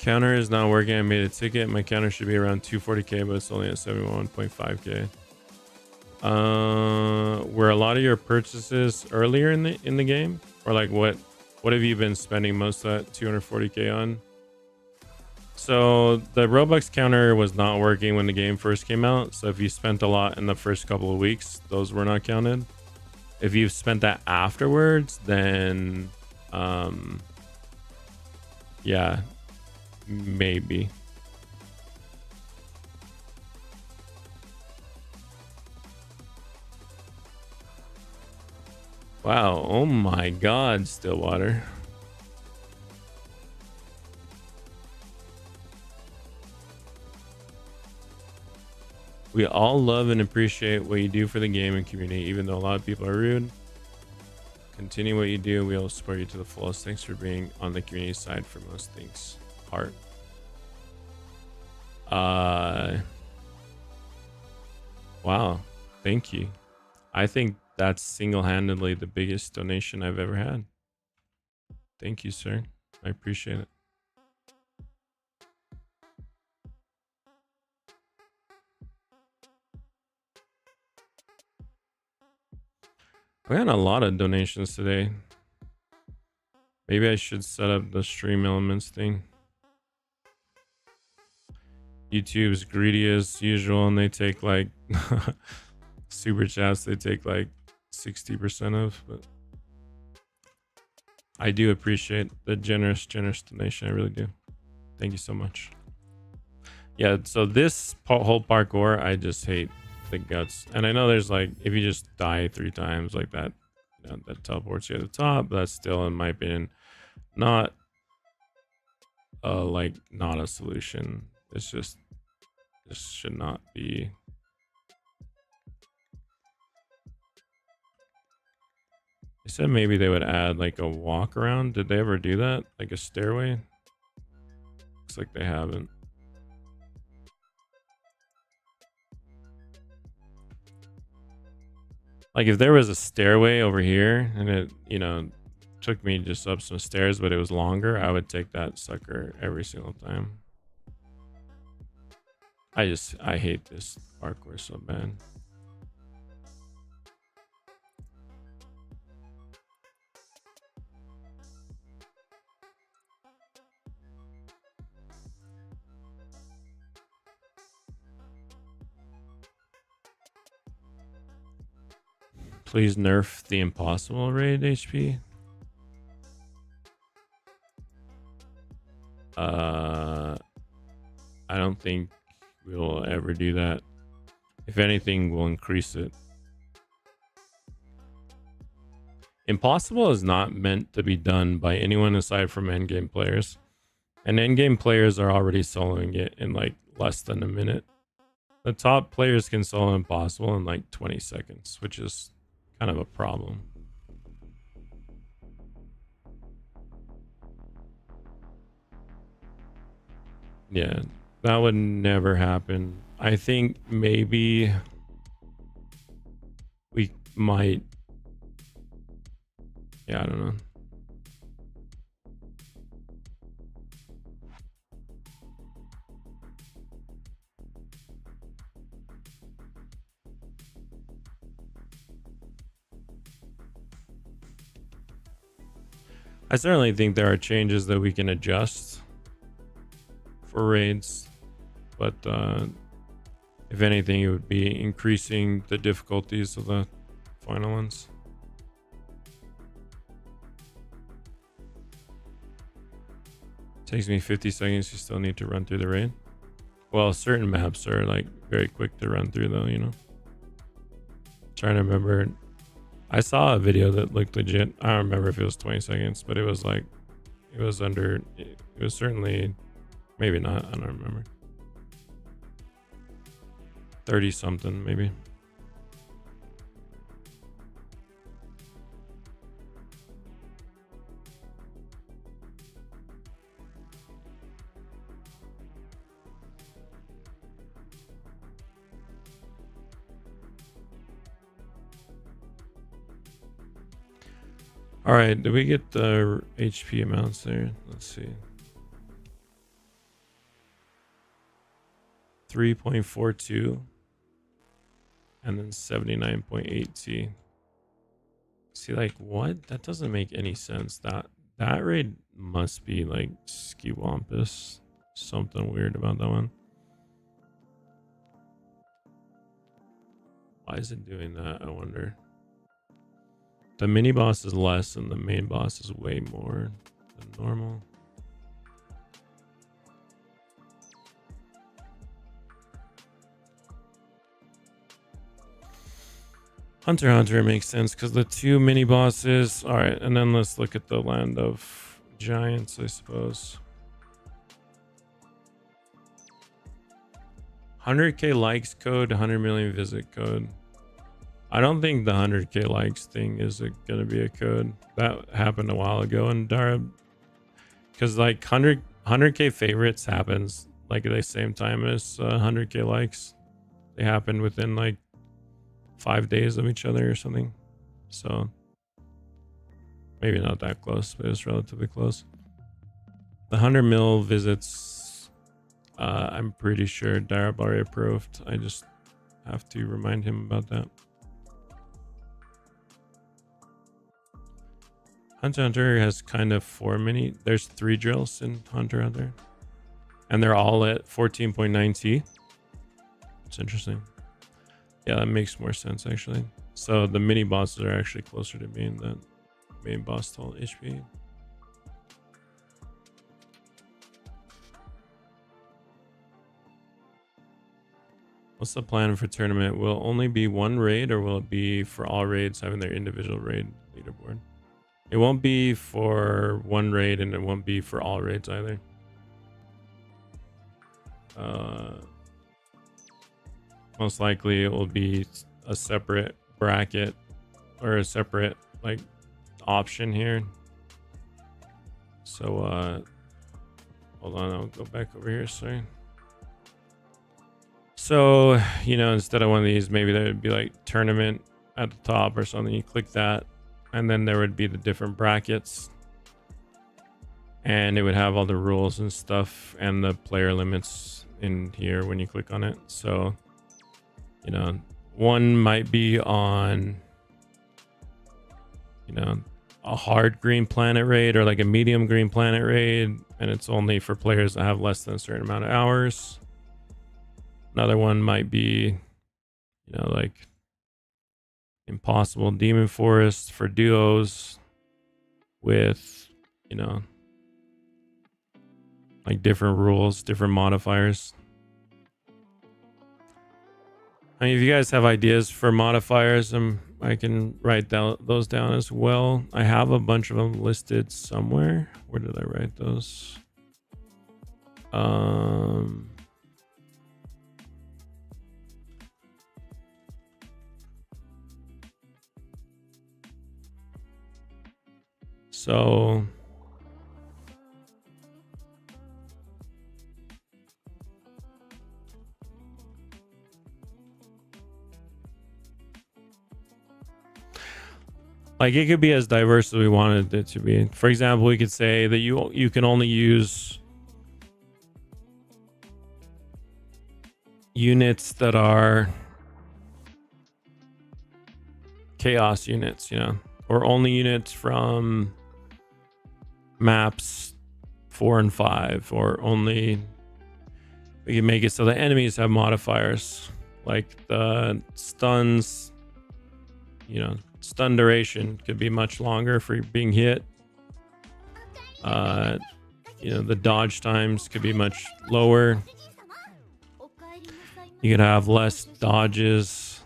Counter is not working. I made a ticket. My counter should be around 240k, but it's only at 71.5k. Were a lot of your purchases earlier in the game, or like what have you been spending most of that 240k on? So the Robux counter was not working when the game first came out. So if you spent a lot in the first couple of weeks, those were not counted. If you've spent that afterwards, then yeah, maybe. Wow, oh my god, Stillwater. We all love and appreciate what you do for the game and community, even though a lot of people are rude. Continue what you do. We all support you to the fullest. Thanks for being on the community side for most things. Heart. Wow. Thank you. I think that's single-handedly the biggest donation I've ever had. Thank you, sir. I appreciate it. We had a lot of donations today. Maybe I should set up the stream elements thing. YouTube's greedy as usual, and they take like super chats, they take like 60% of, but I do appreciate the generous donation. I really do. Thank you so much. Yeah, so this whole parkour, I just hate the guts. And I know there's like, if you just die 3 times like that, you know, that teleports you to the top. That's still, in my opinion, not not a solution. It's just, this should not be. They said maybe they would add like a walk around. Did they ever do that? Like a stairway? Looks like they haven't. Like if there was a stairway over here and it, you know, took me just up some stairs, but it was longer, I would take that sucker every single time. I hate this parkour so bad. Please nerf the impossible raid HP. I don't think we'll ever do that. If anything, we'll increase it. Impossible is not meant to be done by anyone aside from endgame players. And endgame players are already soloing it in like less than a minute. The top players can solo impossible in like 20 seconds, which is kind of a problem. Yeah, that would never happen. I think maybe we might. Yeah, I don't know. I certainly think there are changes that we can adjust for raids, but if anything, it would be increasing the difficulties of the final ones. Takes me 50 seconds. You still need to run through the raid. Well, certain maps are like very quick to run through, though. You know. Trying to remember. I saw a video that looked legit. I don't remember if it was 20 seconds, but it was like, it was under, it was certainly, maybe not, I don't remember. 30 something, maybe. All right, did we get the HP amounts there? Let's see. 3.42 and then 79.8T. See, like, what? That doesn't make any sense. That raid must be like skiwampus. Something weird about that one. Why is it doing that? I wonder. The mini boss is less and the main boss is way more than normal. Hunter x Hunter makes sense because the 2 mini bosses. All right, and then let's look at the Land of Giants, I suppose. 100k likes code, 100 million visit code. I don't think the 100k likes thing is going to be a code. That happened a while ago in Darab. Because like 100k favorites happens like at the same time as 100k likes. They happen within like 5 days of each other or something. So maybe not that close, but it's relatively close. The 100 mil visits, I'm pretty sure Darab already approved. I just have to remind him about that. Hunter x Hunter has kind of 4 mini. There's 3 drills in Hunter x Hunter. And they're all at 14.9T. It's interesting. Yeah, that makes more sense actually. So the mini bosses are actually closer to being the main boss total HP. What's the plan for tournament? Will it only be one raid or will it be for all raids having their individual raid leaderboard? It won't be for one raid and it won't be for all raids either. Most likely it will be a separate bracket or a separate like option here. So hold on, I'll go back over here, sorry. So, you know, instead of one of these, maybe there would be like tournament at the top or something. You click that and then there would be the different brackets and it would have all the rules and stuff and the player limits in here when you click on it. So, you know, one might be on, you know, a hard green planet raid or like a medium green planet raid, and it's only for players that have less than a certain amount of hours. Another one might be, you know, like Impossible Demon Forest for duos with, you know, like different rules, different modifiers. I mean, if you guys have ideas for modifiers, I can write those down as well. I have a bunch of them listed somewhere. Where did I write those? So like it could be as diverse as we wanted it to be. For example, we could say that you can only use units that are chaos units, you know, or only units from maps 4 and 5, or only we can make it so the enemies have modifiers like the stuns, you know, stun duration could be much longer for being hit. You know, the dodge times could be much lower. You could have less dodges.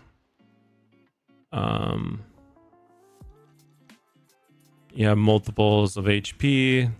You have multiples of HP.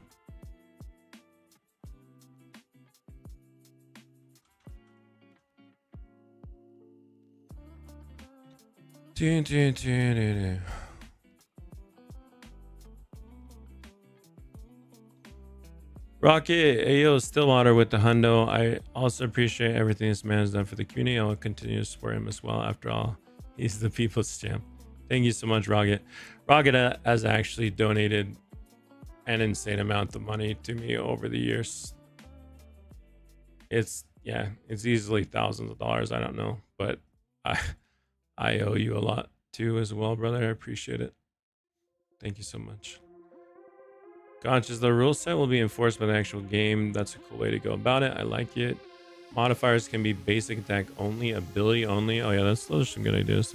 Rocket, Ayo, Stillwater with the hundo. I also appreciate everything this man has done for the community. I will continue to support him as well. After all, he's the people's champ. Thank you so much, Rocket. Rocket has actually donated an insane amount of money to me over the years. It's yeah, it's easily thousands of dollars. I don't know, but I I owe you a lot too as well, brother. I appreciate it. Thank you so much. Gotcha. The rule set will be enforced by the actual game. That's a cool way to go about it. I like it. Modifiers can be basic attack only, ability only. Oh yeah, those are some good ideas.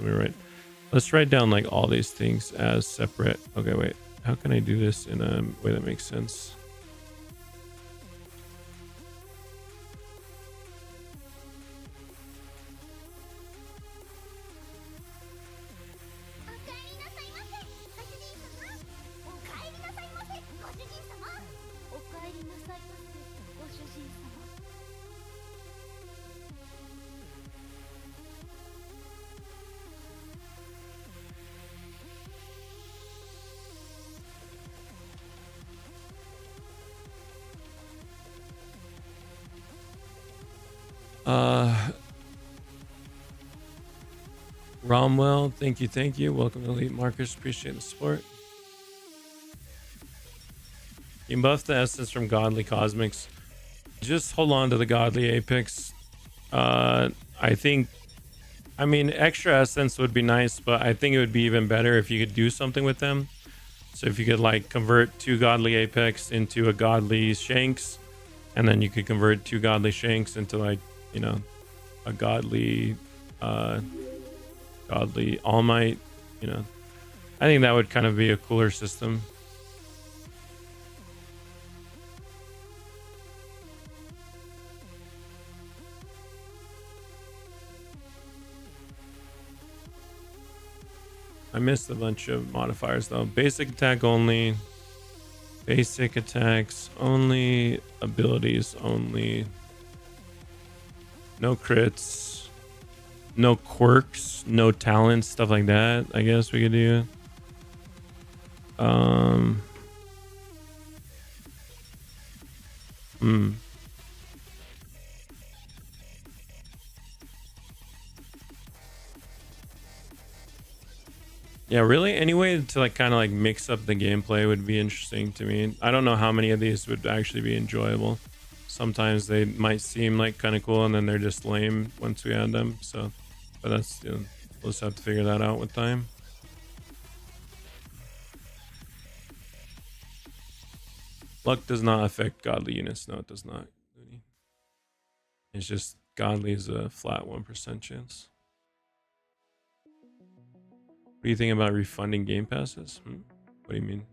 Let's write down like all these things as separate. Okay, wait. How can I do this in a way that makes sense? Romwell, thank you. Welcome to Elite Markers. Appreciate the support. You buff the essence from Godly Cosmics. Just hold on to the Godly Apex. I mean, extra essence would be nice, but I think it would be even better if you could do something with them. So if you could like convert 2 Godly Apex into a Godly Shanks, and then you could convert 2 Godly Shanks into like, you know, a Godly All Might, you know. I think that would kind of be a cooler system. I missed a bunch of modifiers though. Basic attack only. Basic attacks only. Abilities only. No crits. No quirks. No talents. Stuff like that. I guess we could do. Yeah, really any way to like kind of like mix up the gameplay would be interesting to me. I don't know how many of these would actually be enjoyable. Sometimes they might seem like kind of cool and then they're just lame once we add them. So, but that's, you know, we'll just have to figure that out with time. Luck does not affect godly units. No, it does not. It's just godly is a flat 1% chance. What do you think about refunding game passes? What do you mean?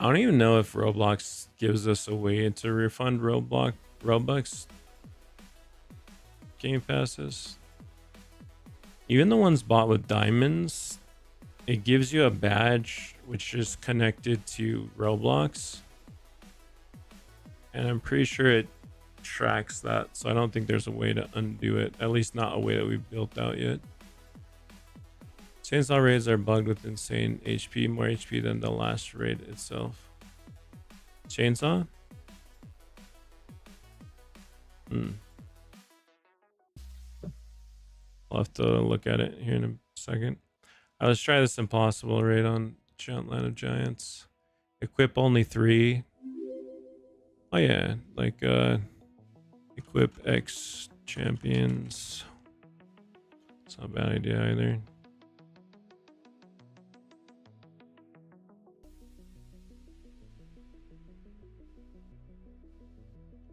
I don't even know if Roblox gives us a way to refund Robux game passes. Even the ones bought with diamonds, it gives you a badge which is connected to Roblox. And I'm pretty sure it tracks that. So I don't think there's a way to undo it. At least not a way that we've built out yet. Chainsaw raids are bugged with insane HP, more HP than the last raid itself. Chainsaw? I'll have to look at it here in a second. Let's try this impossible raid on Land of Giants. Equip only 3. Oh yeah, like equip X champions. It's not a bad idea either.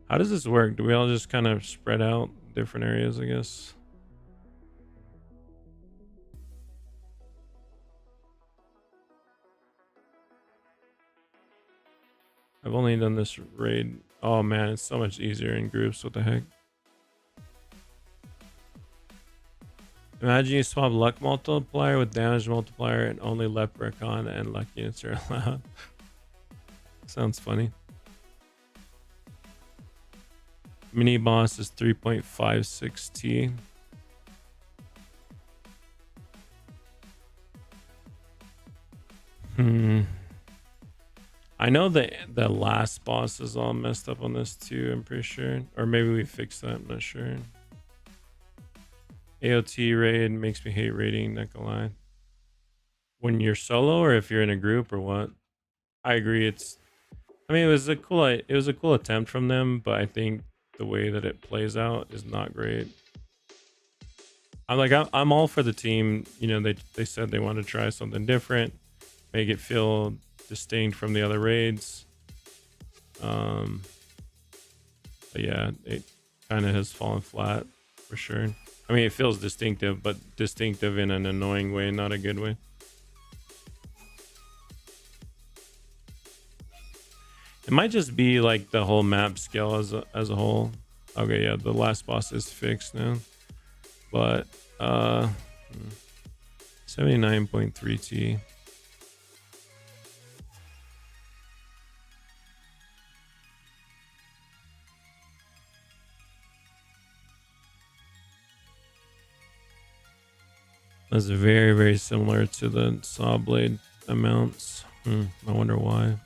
How does this work? Do we all just kind of spread out different areas, I guess? I've only done this raid. Oh man, it's so much easier in groups. What the heck? Imagine you swap luck multiplier with damage multiplier and only leprechaun and luck units are allowed. Sounds funny. Mini boss is 3.56 T. I know that the last boss is all messed up on this too, I'm pretty sure. Or maybe we fixed that, I'm not sure. AOT raid makes me hate raiding, not gonna lie. when you're solo or if you're in a group or what. I agree. I mean, it was a cool attempt from them, but I think the way that it plays out is not great. I'm all for the team. You know, they said they want to try something different, make it feel distinct from the other raids. But yeah, it kind of has fallen flat for sure. I mean, it feels distinctive, but distinctive in an annoying way, not a good way. It might just be like the whole map scale as a whole. Okay, yeah, the last boss is fixed now. But 79.3 T. That's very, very similar to the saw blade amounts. I wonder why.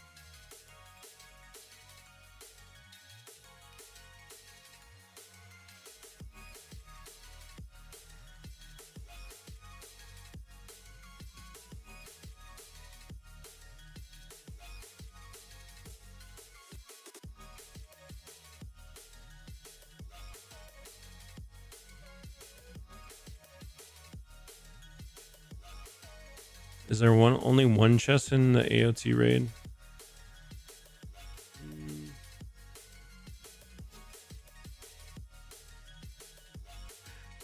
Is there only one chest in the AOT raid?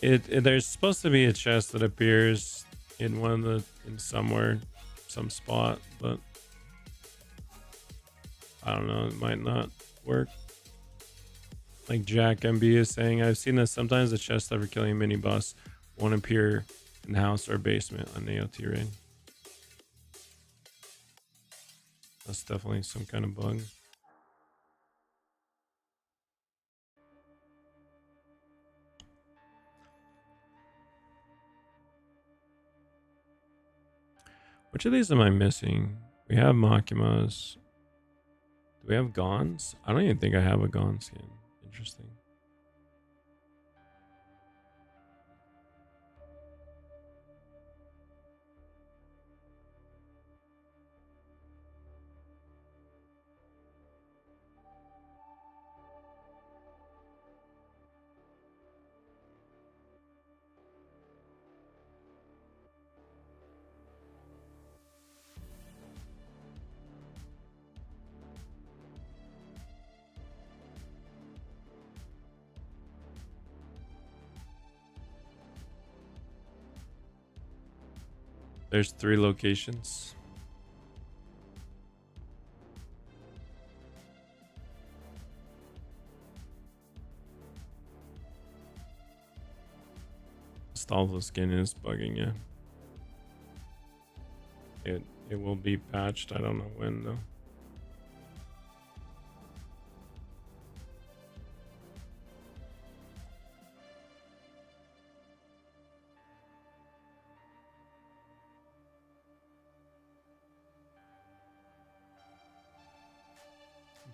There's supposed to be a chest that appears in somewhere, some spot, but I don't know, it might not work. Like Jack MB is saying, I've seen that sometimes the chests after killing a mini boss won't appear in the house or basement on the AOT raid. That's definitely some kind of bug. Which of these am I missing? We have Makimas. Do we have Gons? I don't even think I have a Gon skin. Interesting. There's 3 locations. Stalvo skin is bugging, yeah. It will be patched. I don't know when though.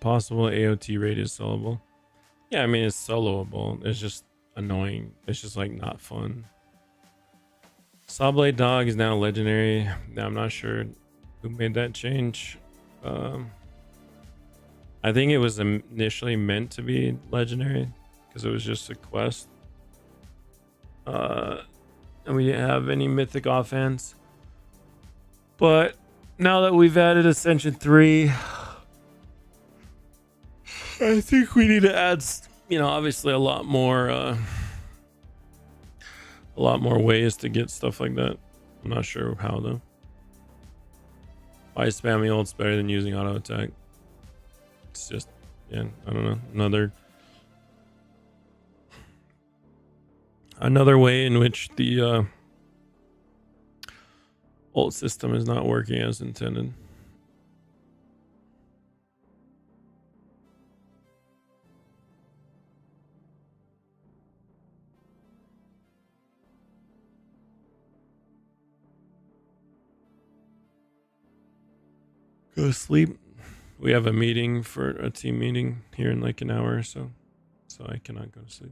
Possible AOT raid is soloable. Yeah, I mean it's soloable. It's just annoying. It's just like not fun. Sawblade Dog is now legendary. Now I'm not sure who made that change. I think it was initially meant to be legendary because it was just a quest. And we didn't have any mythic offense. But now that we've added Ascension 3, I think we need to add, obviously a lot more ways to get stuff like that. I'm not sure how though. Why spamming ult's better than using auto attack? It's just, yeah, I don't know. Another way in which the ult system is not working as intended. Go to sleep. We have a meeting for a team meeting here in like an hour or so I cannot go to sleep.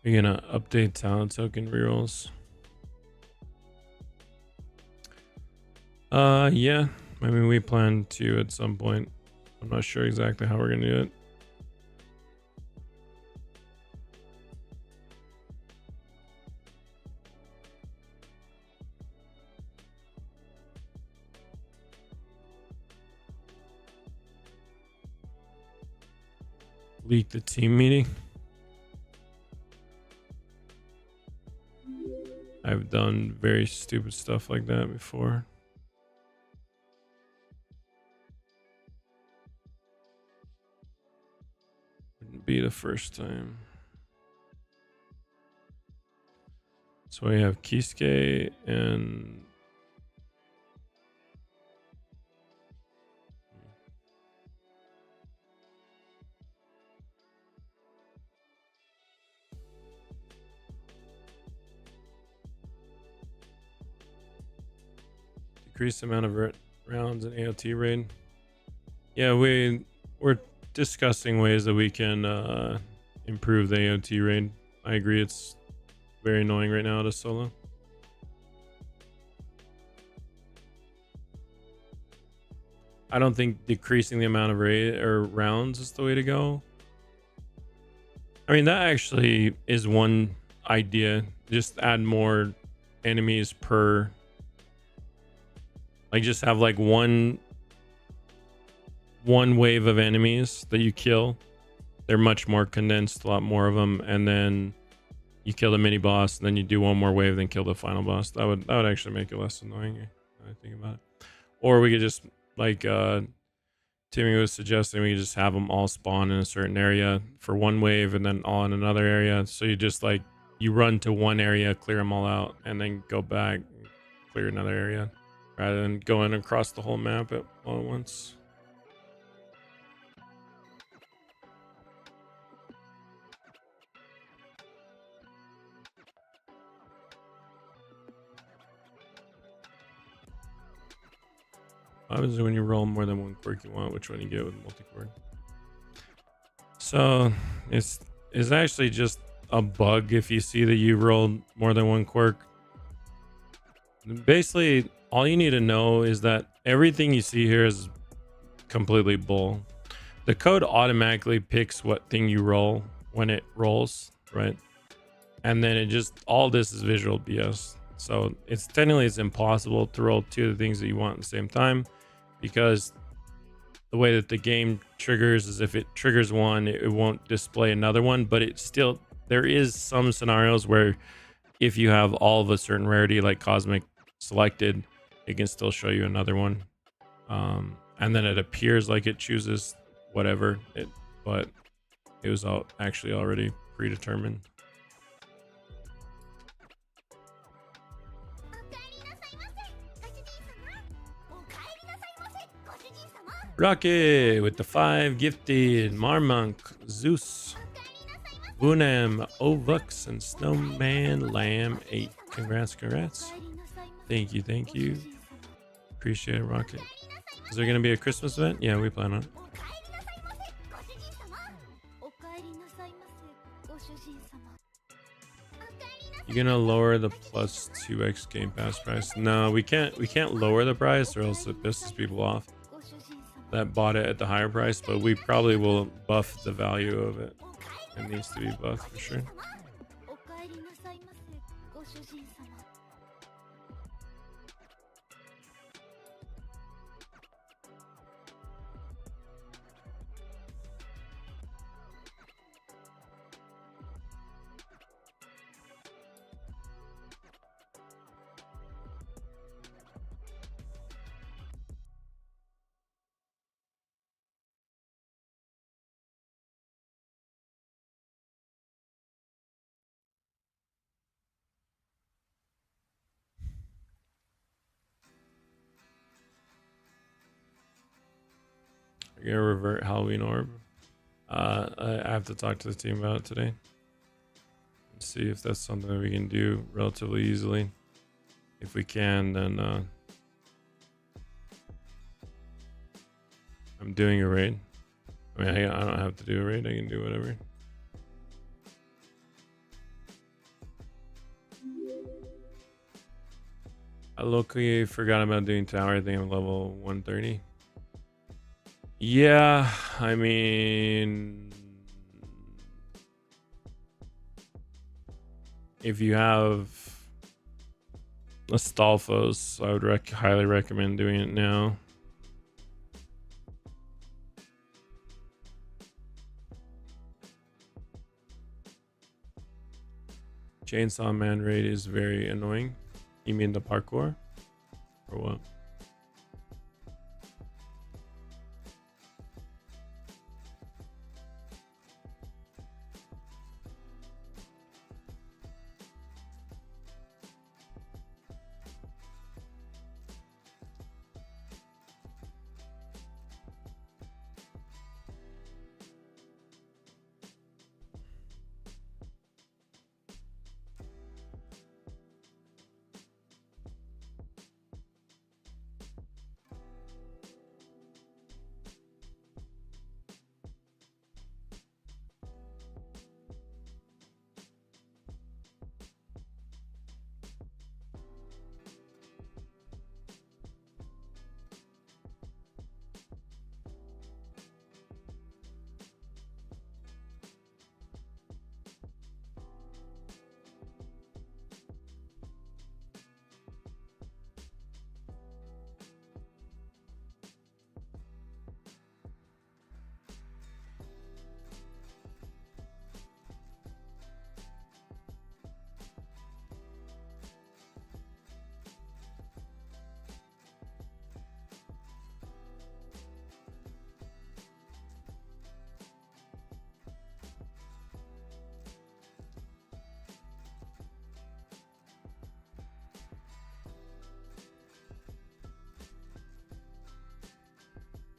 We're gonna update talent token rerolls. Yeah. I mean, we plan to at some point. I'm not sure exactly how we're gonna do it. Leak the team meeting. I've done very stupid stuff like that before. Wouldn't be the first time. So we have Kisuke and decrease the amount of rounds in AOT raid. Yeah, we're discussing ways that we can improve the AOT raid. I agree, it's very annoying right now to solo. I don't think decreasing the amount of raid or rounds is the way to go. I mean, that actually is one idea. Just add more enemies per, like, just have like one wave of enemies that you kill. They're much more condensed, a lot more of them, and then you kill the mini boss, and then you do one more wave, then kill the final boss. That would actually make it less annoying. I think about it. Or we could just, like Timmy was suggesting, we could just have them all spawn in a certain area for one wave, and then all in another area. So you just, like, you run to one area, clear them all out, and then go back, clear another area, rather than going across the whole map all at once. What happens when you roll more than one quirk you want? Which one you get with multi-quirk? So it's actually just a bug if you see that you rolled more than one quirk. Basically, all you need to know is that everything you see here is completely bull. The code automatically picks what thing you roll when it rolls, right? And then it just, all this is visual BS. So it's technically impossible to roll two of the things that you want at the same time, because the way that the game triggers is if it triggers one, it won't display another one. But it still, there is some scenarios where if you have all of a certain rarity like cosmic selected, it can still show you another one. And then it appears like it chooses whatever it, but it was actually already predetermined. Rocket with the 5 gifted, Marmonk, Zeus, Bunem, Ovux, and Snowman Lamb 8. Congrats. Thank you. Appreciate it, Rocket. Is there gonna be a Christmas event? Yeah, we plan on it. You gonna lower the plus 2x Game Pass price? No, we can't lower the price, or else it pisses people off that bought it at the higher price, but we probably will buff the value of it. It needs to be buffed for sure. We're gonna revert Halloween orb. I have to talk to the team about it today and see if that's something that we can do relatively easily. If we can, then I'm doing a raid. I mean, I don't have to do a raid. I can do whatever. I locally forgot about doing tower. I think I'm level 130. Yeah, I mean, if you have Astolfos, I would highly recommend doing it now. Chainsaw Man raid is very annoying. You mean the parkour? Or what?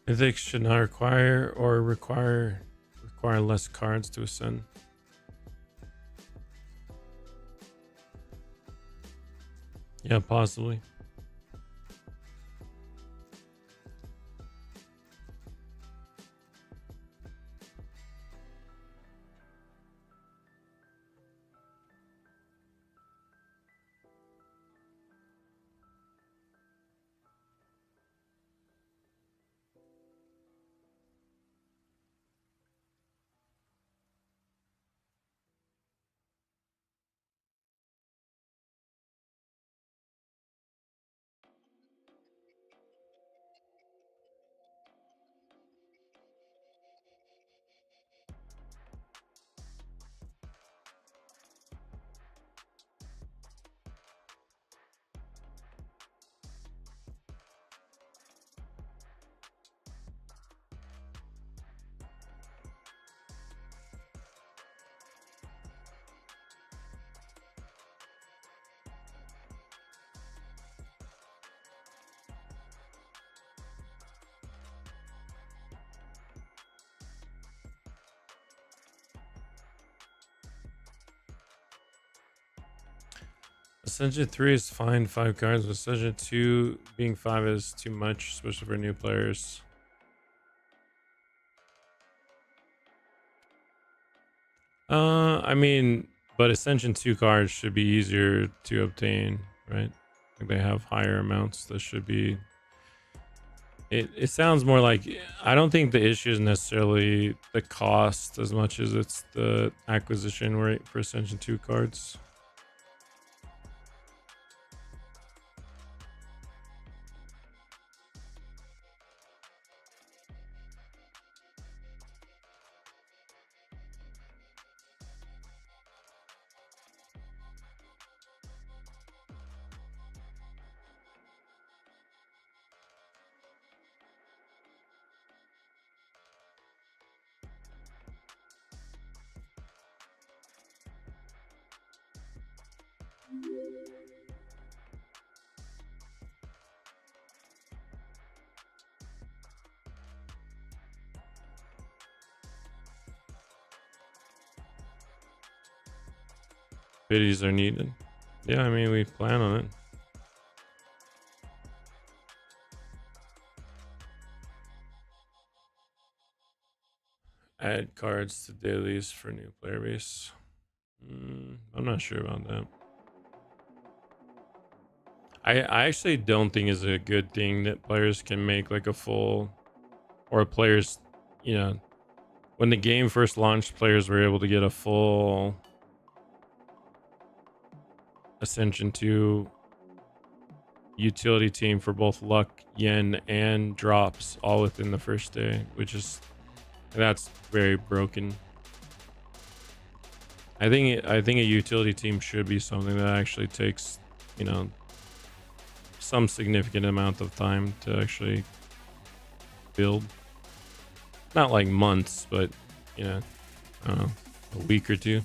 Mythics should not require less cards to ascend. Yeah, possibly. Ascension 3 is fine, 5 cards, but Ascension 2 being 5 is too much, especially for new players. I mean, but Ascension 2 cards should be easier to obtain, right? Like they have higher amounts. That should be. It sounds more like, I don't think the issue is necessarily the cost as much as it's the acquisition rate for Ascension 2 cards. Biddies are needed. Yeah, I mean, we plan on it. Add cards to dailies for new player base. I'm not sure about that. I actually don't think it's a good thing that players can make like a full, or players, you know, when the game first launched, players were able to get a full Ascension 2 utility team for both luck, yen, and drops all within the first day, which is, that's very broken. I think a utility team should be something that actually takes, you know, some significant amount of time to actually build. Not like months, but, you know, I don't know, a week or two.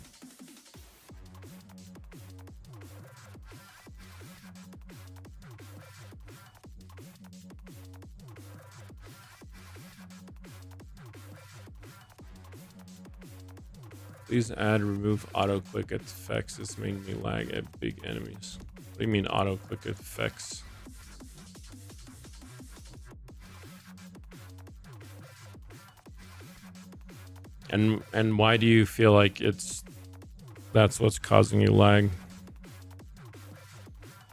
Please add remove auto click effects. It's making me lag at big enemies. What do you mean auto click effects? And why do you feel like that's what's causing you lag?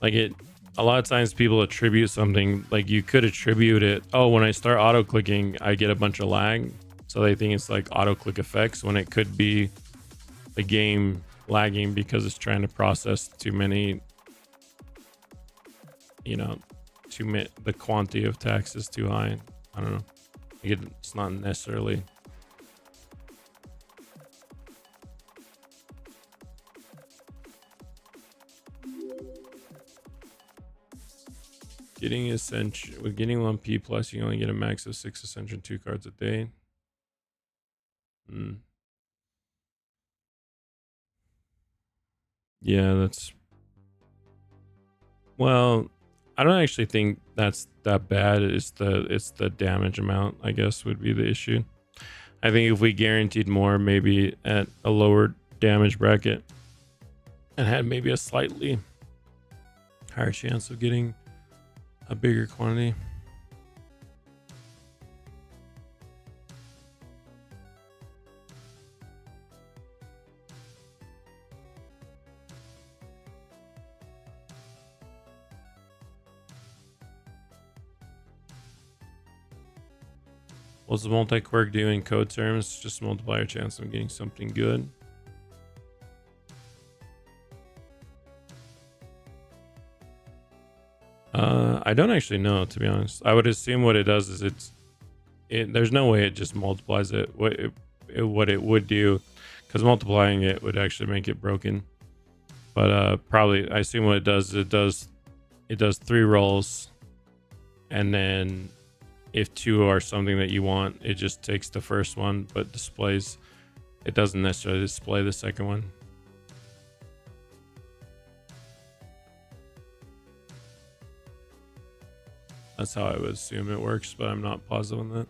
Like a lot of times people attribute something, like you could attribute it, oh, when I start auto clicking I get a bunch of lag, so they think it's like auto click effects, when it could be the game lagging because it's trying to process too many, you know, the quantity of text is too high. I don't know, it's not necessarily. Getting Ascension, with getting 1P plus, you only get a max of 6 Ascension 2 cards a day. Yeah, that's, well, I don't actually think that's that bad. It's the damage amount, I guess, would be the issue. I think if we guaranteed more, maybe at a lower damage bracket, and had maybe a slightly higher chance of getting a bigger quantity. What's the multi-quirk do in code terms? Just multiply your chance of getting something good. I don't actually know, to be honest. I would assume what it does is there's no way it just multiplies it. What it would do, because multiplying it would actually make it broken. But probably, I assume what it does is it does 3 rolls, and then if 2 are something that you want, it just takes the first one but displays. It doesn't necessarily display the second one. That's how I would assume it works, but I'm not positive on that.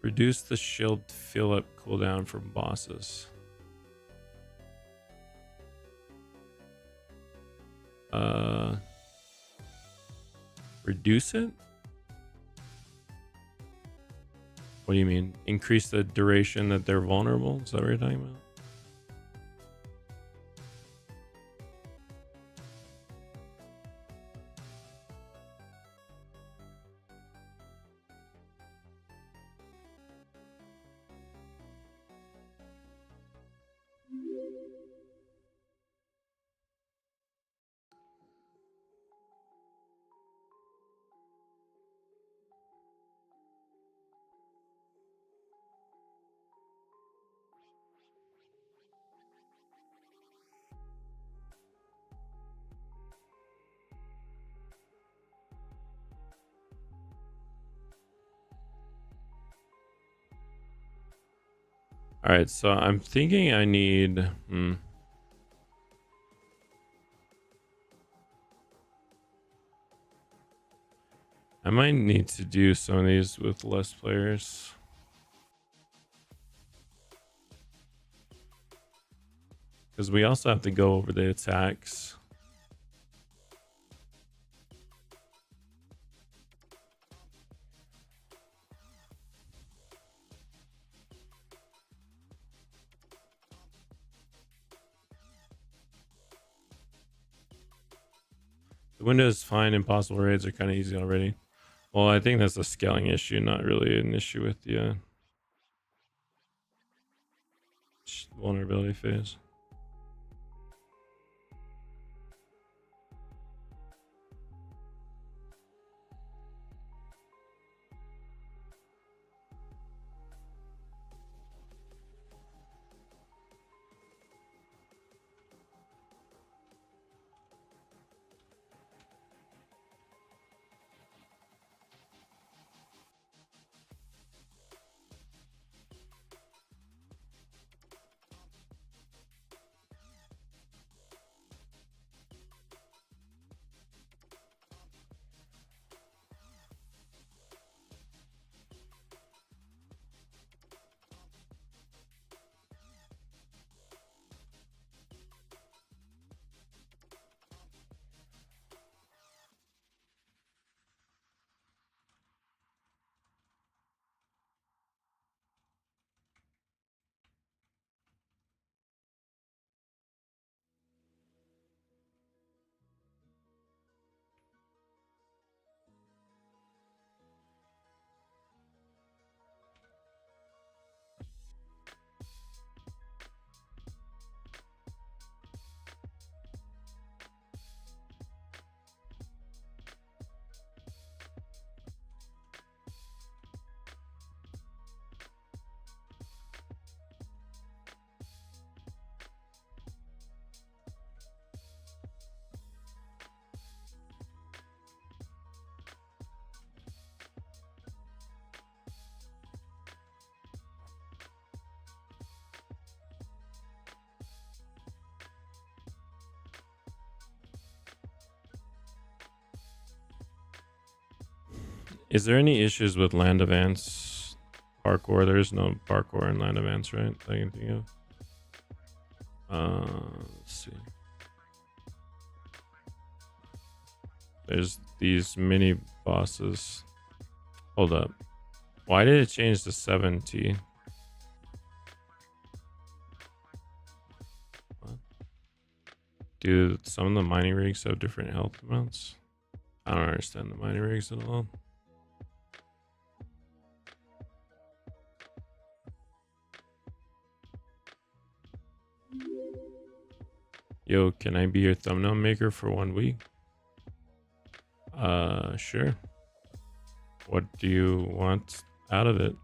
Reduce the shield fill up cooldown from bosses. Reduce it? What do you mean? Increase the duration that they're vulnerable? Is that what you're talking about? All right, so I'm thinking I need, I might need to do some of these with less players. Because we also have to go over the attacks. The window is fine. Impossible raids are kind of easy already. Well, I think that's a scaling issue, not really an issue with the vulnerability phase. Is there any issues with land advance parkour? There's no parkour in land advance, right? That I can think of. Let's see. There's these mini bosses. Hold up. Why did it change to 7T? What? Do some of the mining rigs have different health amounts? I don't understand the mining rigs at all. Yo, can I be your thumbnail maker for 1 week? Sure. What do you want out of it?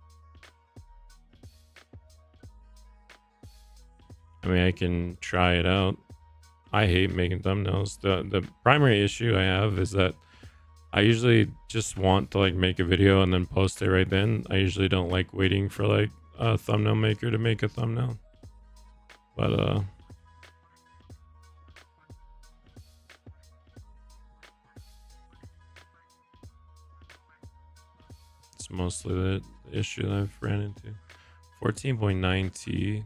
I mean, I can try it out. I hate making thumbnails. The primary issue I have is that I usually just want to like make a video and then post it right then. I usually don't like waiting for like a thumbnail maker to make a thumbnail. But it's mostly the issue that I've ran into. 14.9T.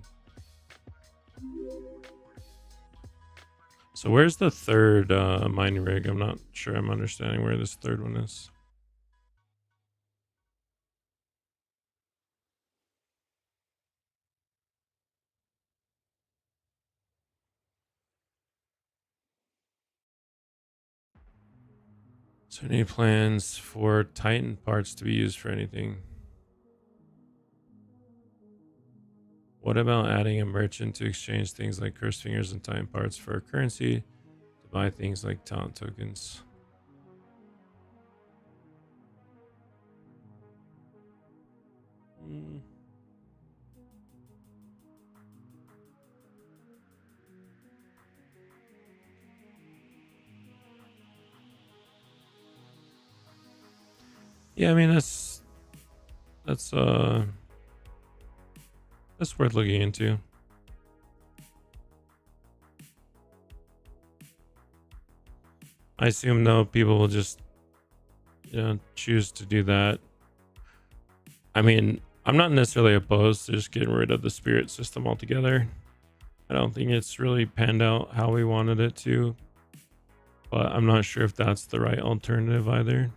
So where's the third mining rig? I'm not sure I'm understanding where this third one is. Is there any plans for Titan parts to be used for anything? What about adding a merchant to exchange things like cursed fingers and Titan parts for currency to buy things like talent tokens? Yeah, I mean that's worth looking into. I assume though people will just choose to do that. I mean, I'm not necessarily opposed to just getting rid of the spirit system altogether. I don't think it's really panned out how we wanted it to, but I'm not sure if that's the right alternative either.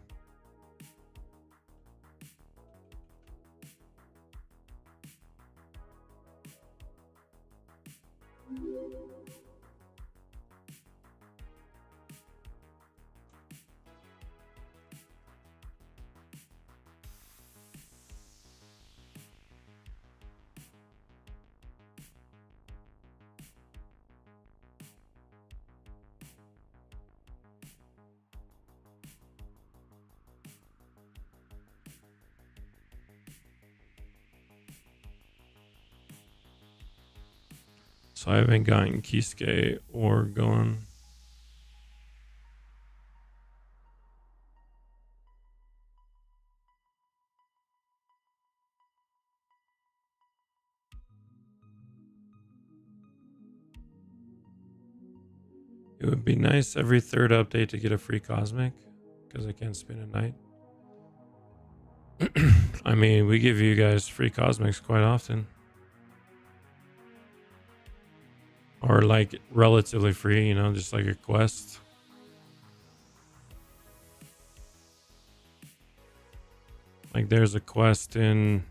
So I haven't gotten Kisuke or Gohan. It would be nice every third update to get a free cosmic, because I can't spend a night. I mean, we give you guys free cosmics quite often. Or like relatively free, you know, just like a quest. Like there's a quest in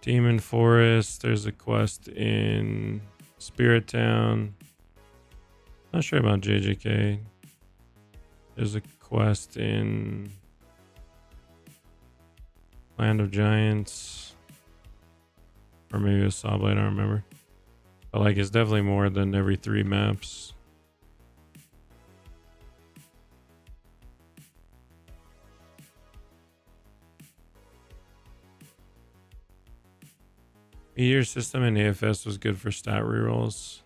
Demon Forest. There's a quest in Spirit Town. Not sure about JJK. There's a quest in Land of Giants. Or maybe a Sawblade, I don't remember. But like it's definitely more than every 3 maps. Meteor system in AFS was good for stat rerolls.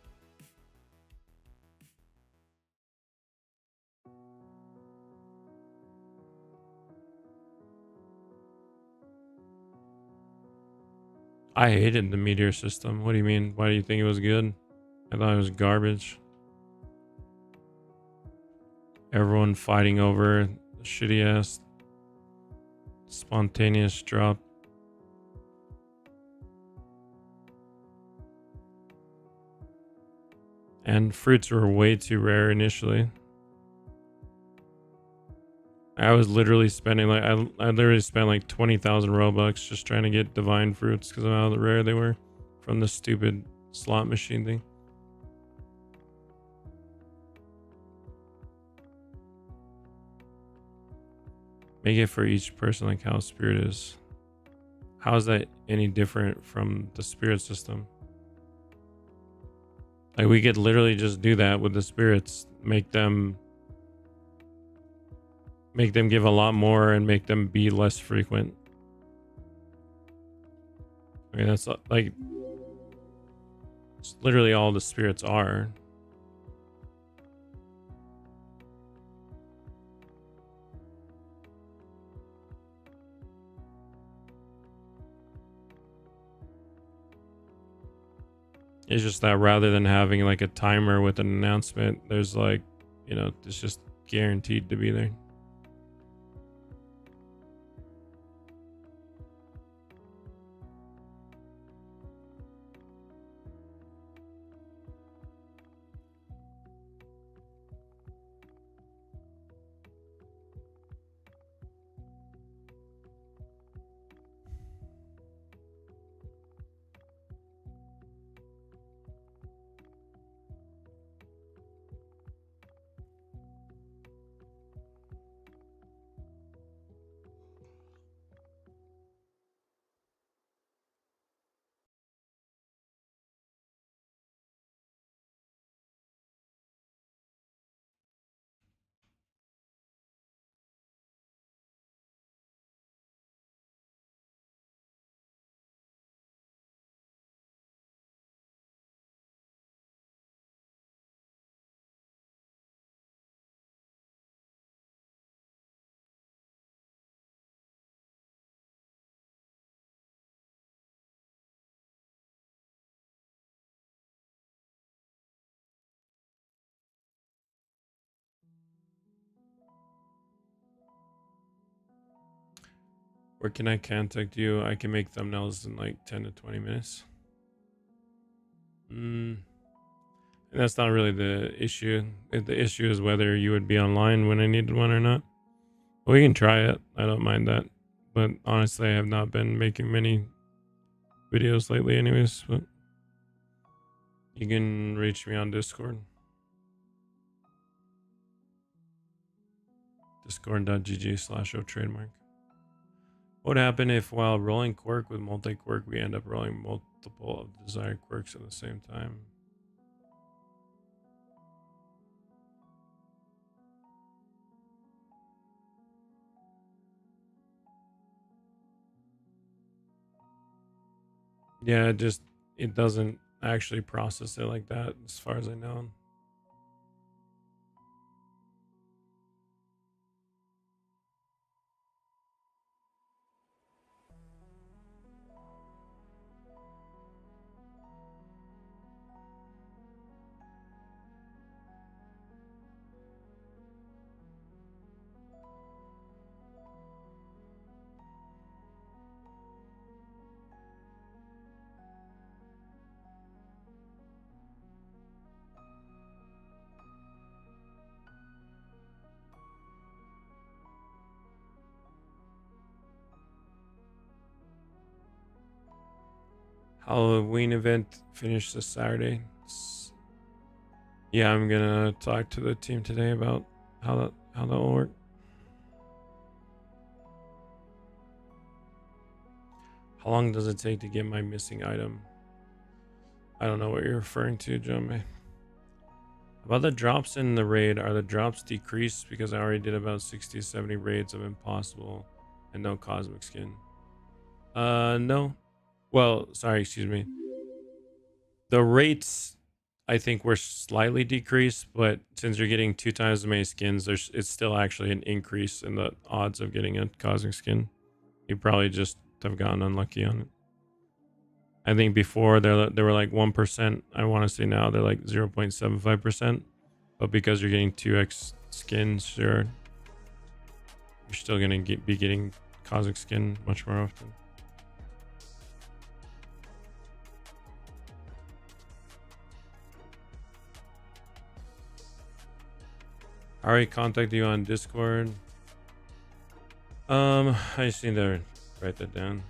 I hated the meteor system. What do you mean? Why do you think it was good? I thought it was garbage. Everyone fighting over the shitty ass spontaneous drop. And fruits were way too rare initially. I was literally spending like I literally spent like 20,000 Robux just trying to get divine fruits because of how rare they were from the stupid slot machine thing. Make it for each person like how spirit is. How is that any different from the spirit system? Like we could literally just do that with the spirits, make them give a lot more and make them be less frequent. I mean, that's like it's literally all the spirits are. It's just that rather than having like a timer with an announcement, there's like, you know, it's just guaranteed to be there. Where can I contact you? I can make thumbnails in like 10 to 20 minutes. And that's not really the issue. The issue is whether you would be online when I needed one or not. But we can try it. I don't mind that. But honestly, I have not been making many videos lately anyways. But you can reach me on Discord. Discord.gg/oTradeMark. What would happen if while rolling quirk with multi-quirk, we end up rolling multiple of the desired quirks at the same time? Yeah, it doesn't actually process it like that, as far as I know. Halloween event finished this Saturday. Yeah, I'm gonna talk to the team today about how that will work. How long does it take to get my missing item? I don't know what you're referring to, Jumbe. About the drops in the raid, are the drops decreased because I already did about 60 to 70 raids of impossible and no cosmic skin? No. Well, sorry, excuse me. The rates I think were slightly decreased, but since you're getting 2 times as many skins, it's still actually an increase in the odds of getting a cosmic skin. You probably just have gotten unlucky on it. I think before they were like 1%. I want to say now they're like 0.75%. But because you're getting 2x skins, sure, you're still gonna be getting cosmic skin much more often. I already contacted you on Discord. I just need to write that down.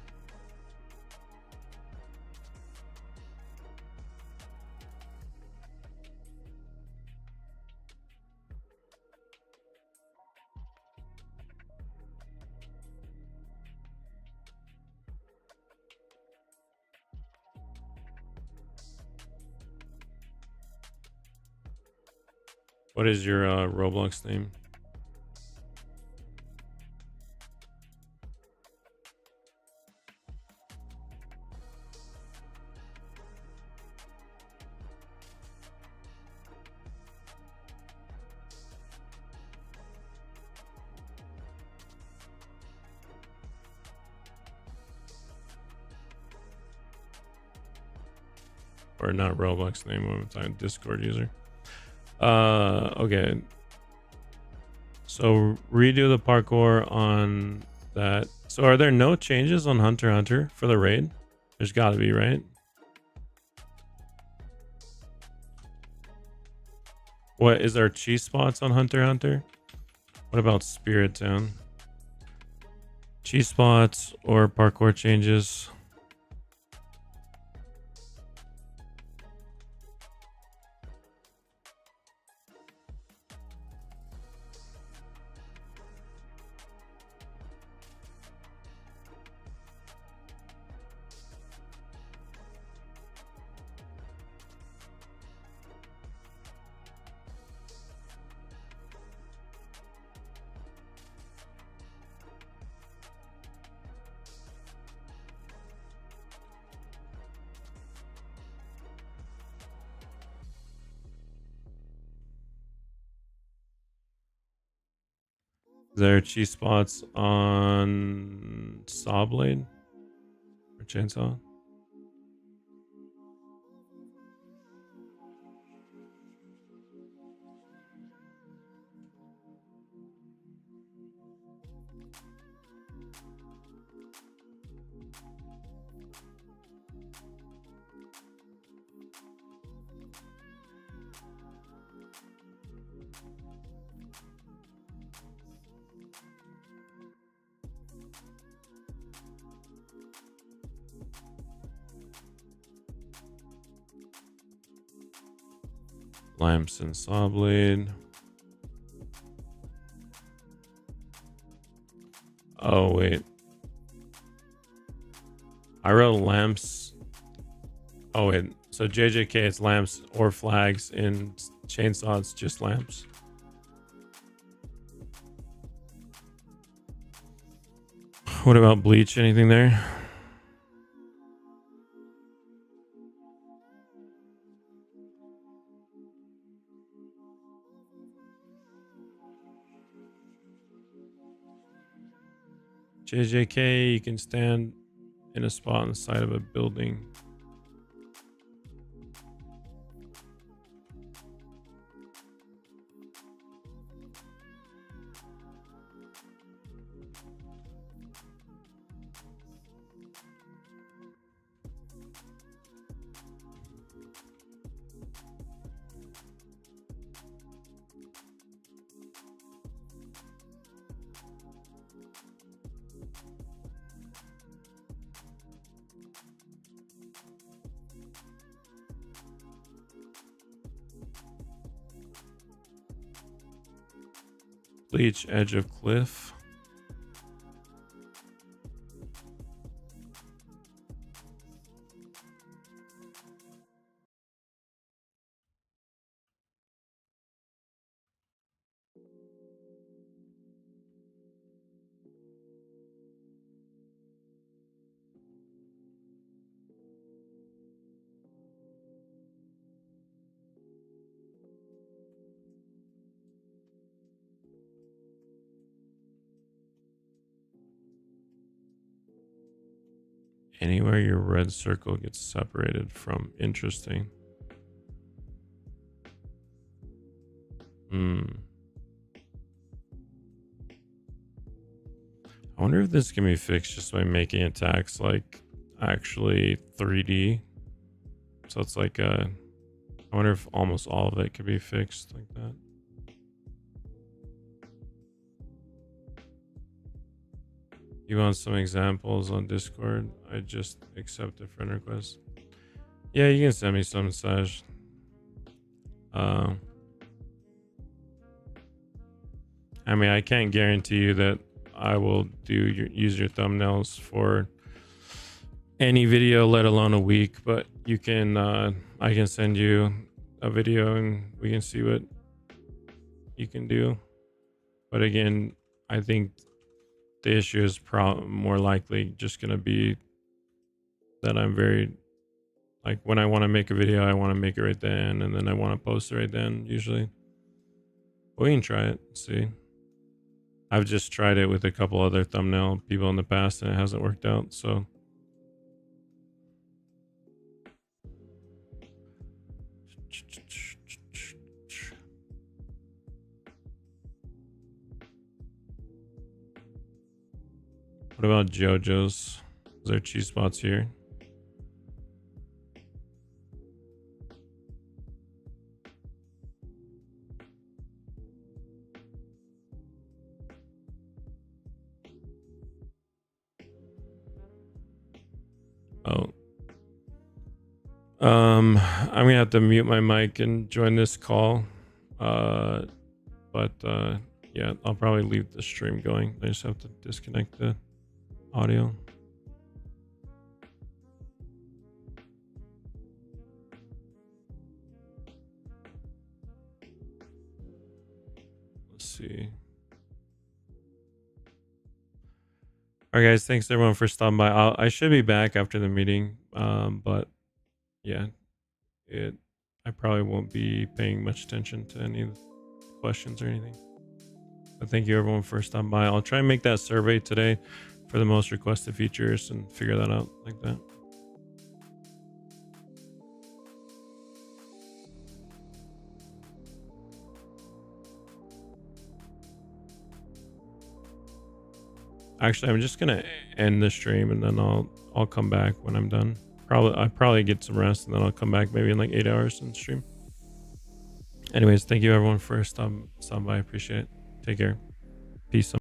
What is your Roblox name? Or not Roblox name, one time Discord user. Okay. So redo the parkour on that. So are there no changes on Hunter x Hunter for the raid? There's got to be, right? What is there cheese spots on Hunter x Hunter? What about Spirit Town? Cheese spots or parkour changes? Is there cheese spots on saw blade or chainsaw? Lamps and saw blade. Oh, wait. I wrote lamps. Oh, wait. So JJK, it's lamps or flags. In chainsaw, it's just lamps. What about bleach? Anything there? JJK, you can stand in a spot on the side of a building. Bleach edge of cliff. Anywhere your red circle gets separated from. Interesting. I wonder if this can be fixed just by making attacks like actually 3D. So it's like I wonder if almost all of it could be fixed like that. You want some examples on Discord? I just accept a friend request. Yeah, you can send me some, Saj. I mean, I can't guarantee you that I will use your thumbnails for any video, let alone a week, but you can I can send you a video and we can see what you can do. But again, I think the issue is more likely just going to be that I'm very, like, when I want to make a video, I want to make it right then, and then I want to post it right then, usually. But we can try it, see. I've just tried it with a couple other thumbnail people in the past, and it hasn't worked out, so. What about JoJo's? Is there cheese spots here? Oh. I'm gonna have to mute my mic and join this call. Yeah, I'll probably leave the stream going. I just have to disconnect the audio. Let's see. All right, guys, thanks everyone for stopping by. I should be back after the meeting, but yeah, I probably won't be paying much attention to any of the questions or anything. But thank you everyone for stopping by. I'll try and make that survey today for the most requested features and figure that out like that. Actually, I'm just gonna end the stream and then I'll come back when I'm done. I'll probably get some rest and then I'll come back maybe in like 8 hours and stream. Anyways, thank you everyone for stopping by. I appreciate it. Take care. Peace.